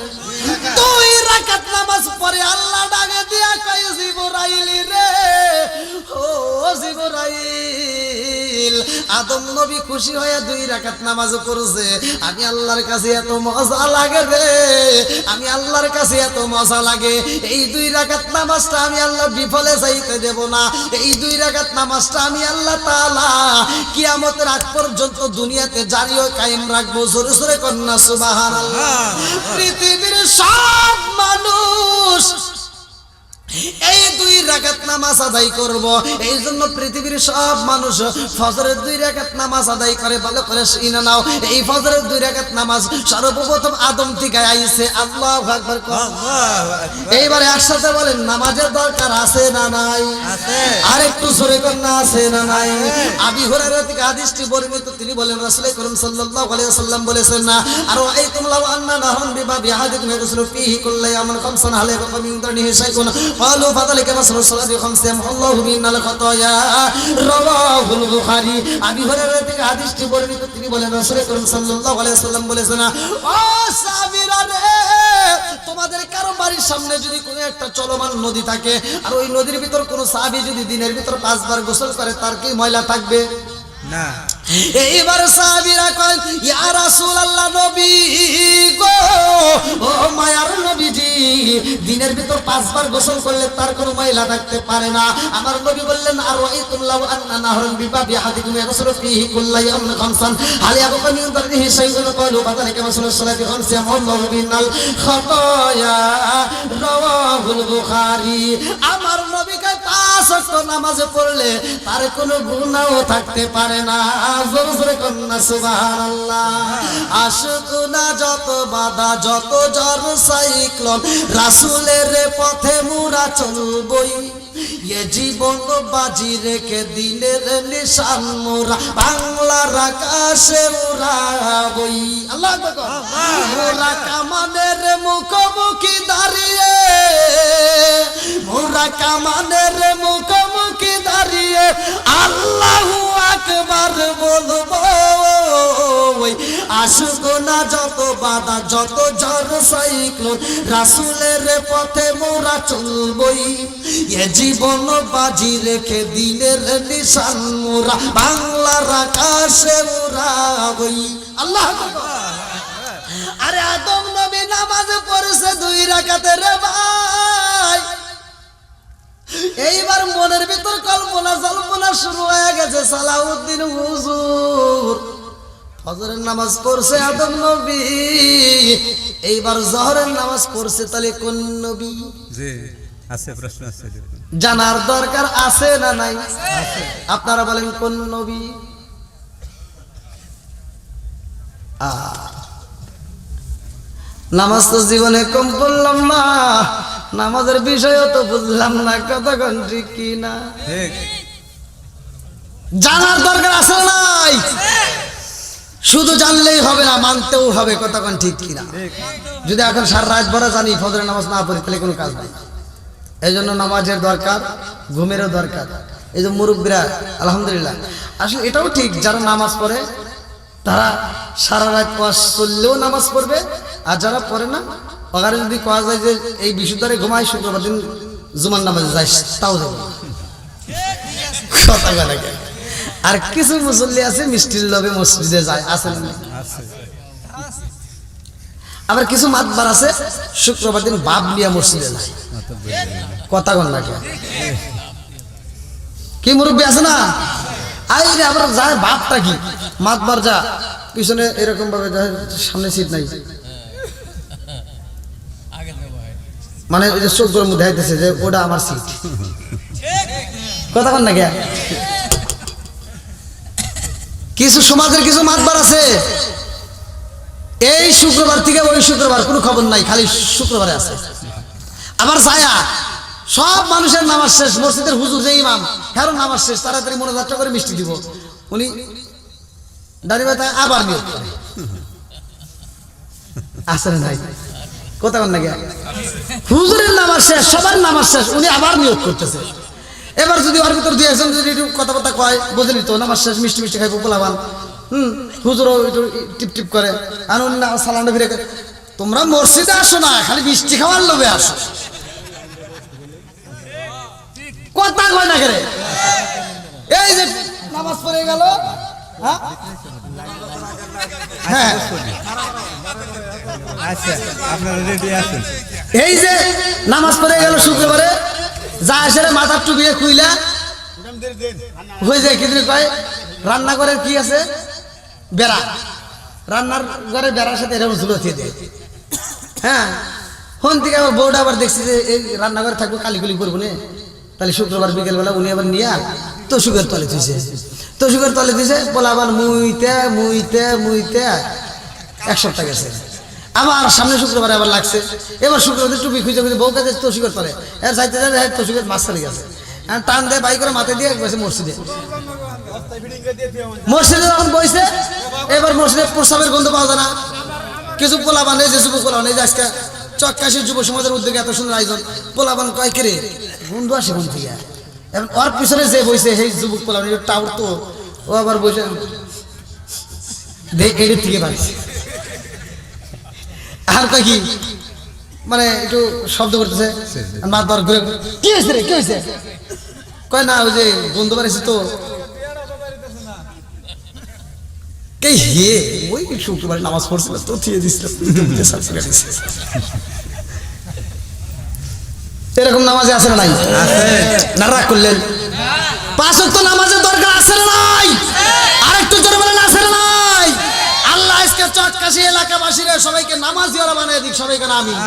2 রাকাত নামাজ পড়ে আল্লাহ ডাকে দিয়া কয় জিবরাইল রে, ও জিবরাইল, আদম নবী খুশি হয়ে 2 রাকাত নামাজ পড়ছে। আমি আল্লাহর কাছে এত মজা লাগে রে, আমি আল্লাহর কাছে এত মজা লাগে, এই 2 রাকাত নামাজটা আমি আল্লাহ বিফলে যাইতে দেব না। এই 2 রাকাত নামাজটা আমি আল্লাহ তাআলা কিয়ামতের আগ পর্যন্ত দুনিয়াতে জারি ও কায়েম রাখবো। জোরে জোরে কন্যা সুবহানাল্লাহ। পৃথিবীর সব মানুষ এই 2 রাকাত নামাজ আদায় করব, এই জন্য পৃথিবীর সব মানুষ ফজরের 2 রাকাত নামাজ আদায় করে। ভালো করে শুনে নাও, এই ফজরের 2 রাকাত নামাজ সর্বপ্রথম আদম থেকে আইছে। আল্লাহু আকবার। এইবারে একসাথে বলেন নামাজের দরকার আছে না নাই? আছে। আরেকটু জোরে কর না, আছে না নাই? আবি হুরায়রা থেকে হাদিসটি বর্ণিত, তিনি বলেন রাসূল করিম সাল্লাল্লাহু আলাইহি ওয়াসাল্লাম বলেছেন না, আর আইতুম লাউ আন্না নাহরুন বিবাবি আহাদিকুম ইয়াগসিলু ফীহি কুল্লা ইয়াওমিন খামসান আলাইকা মিন দানিহি শাইউন قالوا فذلك مثل الصلاة خمسة الله بنا الخطايا رواه البخاري। আবি হুরায়রা থেকে হাদিসটি বর্ণিত, তিনি বলেন রাসূল করিম সাল্লাল্লাহু আলাইহি ওয়াসাল্লাম বলেছেন, ও সাহাবীরা রে, তোমাদের কারো বাড়ির সামনে যদি কোনো একটা চলমান নদী থাকে, আর ওই নদীর ভিতর কোনো সাহাবী যদি দিনের ভিতর 5 বার গোসল করে, তার কি ময়লা থাকবে? না। এইবার সাহাবীরা কয়, ইয়া রাসূলুল্লাহ, নবী গো, ও মায়ার নবীজি, দিনের ভিতর 5 বার গোসল করলে তার কোনো ময়লা থাকতে পারে না। আমার নবী বললেন, আর রাআইতুম লাউ আন্না নাহরুন বিবাবি আহাদিকুম ইয়াগসিলু ফীহি কুল্লা ইয়াওমিন খামসান হাল ইয়াবকা মিন দাররিহি শাইউন ক্বালু ফাযালিকা মাসলুস সালাতি খামসা আল্লাহু বিনাল খাতায়া রাওয়াহুল বুখারী। আমার নবী কয় 5 ওয়াক্ত নামাজ পড়লে তার কোনো গুনাহও থাকতে পারে না। জোরে জোরে কন্যা সুবহানাল্লাহ। আশুকুনা যত বাধা, যত ঝড় সাইক্লোন, রাসূলের পথে মুরা চলবই, এ জীবন বাজি রেখে দিনের নিশান মোরা বাংলার আকাশে উড়াবই। আল্লাহু আকবার। মোরা কামানের মুখোমুখি দাঁড়িয়ে, মোরা কামানের মুখোমুখি দাঁড়িয়ে আল্লাহু আকবার বলবো। আসুক না যত বাধা, যত ঝড় সাইক্লোন, রাসূলের পথে মোরা চলবই, এ জীবন বাজি রেখে দিনের নিশান মোরা বাংলার আকাশে উড়াবই। আল্লাহু আকবার। আরে আদম নবী নামাজ পড়ছে 2 রাকাতে রে ভাই, এইবার মনের ভিতর কল্পনা জল্পনা শুরু হয়ে গেছে। সালাউদ্দিন হুজুর ফজরের নামাজ পড়ছে আদম নবী, এইবার জোহরের নামাজ পড়ছে, তাহলে কোন নবী? জি আছে, প্রশ্ন আছে, জানার দরকার আছে না নাই? আপনারা বলেন কোন নবী? নামাজ তো জীবনে কম পড়লাম না, নামাজের বিষয়ও তো বুঝলাম না, কতক্ষণ ঠিক কি না ঠিক জানার দরকার আছে না নাই? শুধু জানলেই হবে না, মানতেও হবে কতক্ষণ ঠিক কিনা। যদি এখন সারা রাত ভরা জানি ফজরের নামাজ না পড়ি তাহলে কোনো কাজ নেই। এই জন্য নামাজের দরকার, ঘুমেরও দরকার। এই যে মুরব্বীরা আলহামদুলিল্লাহ, আসলে এটাও ঠিক, যারা নামাজ পড়ে তারা সারা রাত ওয়াজ চললেও নামাজ পড়বে, আর যারা পড়ে না ওখানে যদি কোয়া যায় যে এই বিশুদ্ধারে ঘুমায়, শুক্রবার দিন জুমার নামাজে যাই, তাও যাবে কথা বলে। আর কিছু মুসল্লি আছে মিষ্টির লোভে মসজিদে যায়, আছে না? আবার কিছু মাতবার আছে শুক্রবার দিন বাপ লিয়া মসজিদে যায়, কথা বল না কি মুরব্বী আছে না? আইরে আবার যায় বাপটা কি মাতবার যা পিছনে এরকম ভাবে যায়, সামনে সিট নাই, মানে ওই যে চোখ মধ্যে আইতেছে যে ওটা আমার সিট, কথা বল না কে? কিছু সমাজের কিছু মাতবার আছে এই শুক্রবার থেকে ওই শুক্রবার কোনো খবর নাই, খালি শুক্রবারে আছে। আবার ছায়া সব মানুষের নামাজ শেষ, মসজিদের হুজুর যে ইমাম কারণ নামাজ শেষ, তাড়াতাড়ি মনোযাত্রা করে মিষ্টি দিব, উনি দাঁড়িয়ে আবার নিয়োগ করে, আসলে নাই কথা বল না কে? হুজুরের নামাজ শেষ, সবার নামাজ শেষ, উনি আবার নিয়োগ করতেছে। এবার যদি ওর ভিতর দুই একজন যদি একটু কথাবার্তা কয়, বুঝলি তো নামাজ শেষ, মিষ্টি মিষ্টি খাইবো পোলাবান, হুজুরও একটু টিপ টিপ করে, আর সালান্ডা ফিরে, তোমরা মসজিদে আসো না, খালি মিষ্টি খাওয়ার লোভে আসো, কথা কয় না করে। এই যে নামাজ পড়ে গেল, হ্যাঁ আচ্ছা আপনারা রেডি আছেন? এই যে নামাজ পড়ে গেল শুক্রবারে, যা এসে মাথার টুপিয়ে খুইলা হয়ে যায়, কিন্তু কয় রান্না করে কি আছে বেড়া, রান্নার ঘরে বেড়ার সাথে এরকম ঝুলো দিয়ে দেয়। হ্যাঁ হন থেকে আবার বউটা আবার দেখছি যে এই রান্নাঘরে থাকবো, কালিকুলি করবো না, তাহলে শুক্রবার বিকেলবেলা উনি আবার নিয়ে তসুকের তলে থুইছে, তসুকের তলে দিয়েছে, বলে আবার মুইতে মুইতে মুইতে 1 সপ্তাহ গেছে। আবার সামনে শুক্রবারে আবার লাগছে, এবার শুক্রবার টুপি খুঁজে খুঁজে বউ কাছে তসুকের তলে, এর যাইতে যাই তসুকের মাছ চলে গেছে, টান দেয় বাই করে মাথায় দিয়ে গেছে মসজিদে। মসজিদে যখন বইছে, এবার মসজিদে প্রস্রাবের গন্ধ পাওয়া যায় না, কিছু পোলাবান এই যে যুব পোলাবান, এই যে আজকে চক্কাশি যুব সমাজের উদ্যোগে এত সুন্দর আয়োজন, পোলাবান কয় কে রে বন্ধু আসে কোন থেকে, এখন ওর পিছনে যে বইছে সেই যুবক পোলাবান টাউর তো, ও আবার বইছে এর থেকে বাড়িছে, আর কয় কি মানে একটু শব্দ করতেছে, মাতবার ঘুরে কি হয়েছে রে, কি হয়েছে, কয় না ওই যে বন্ধু বাড়িছে তো, হে ওই শুক্রবার নামাজ পড়ছিল তো থিয়ে দিছিল, এরকম নামাজে আছে না নাই? না রাগ করলেন? 5 ওয়াক্ত নামাজের দরকার আছে না নাই? আরেকটু জোরে বলেন আছে না নাই? আল্লাহ আজকে চটকাশি এলাকাবাসীরা সবাইকে নামাজি ওরা বানিয়ে দিক, সবাইকে আমিন,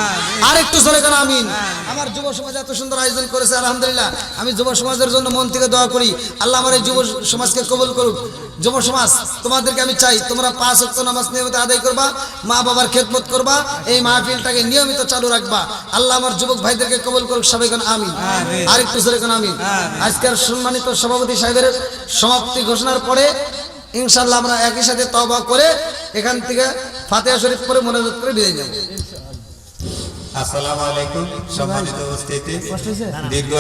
আরেকটু জোরে কেন আমিন। আমার যুব সমাজ এত সুন্দর আয়োজন করেছে আলহামদুলিল্লাহ, আমি যুব সমাজের জন্য মন থেকে দোয়া করি, আল্লাহ আমার এই যুব সমাজকে কবুল করুক। যুব সমাজ তোমাদেরকে আমি চাই তোমরা 5 ওয়াক্ত নামাজ নিয়মিত আদায় করবা, মা বাবার খেদমত করবা, এই মাহফিলটাকে নিয়মিত চালু রাখবা। আল্লাহ আমার যুবক ভাইদেরকে কবুল করুক, সবাই কেন আমিন, আরেকটু জোরে কেন আমিন। আজকের সম্মানিত সভাপতি সাহেবের সমাপ্তি ঘোষণার পরে ইনশাআল্লাহ আমরা একই সাথে তওবা করে এখান থেকে ফাতিহা শরীফ পড়ে মোনাজাত করে বিদায় নেব। আসসালামু আলাইকুম সম্মানিত উপস্থিতি, দীর্ঘ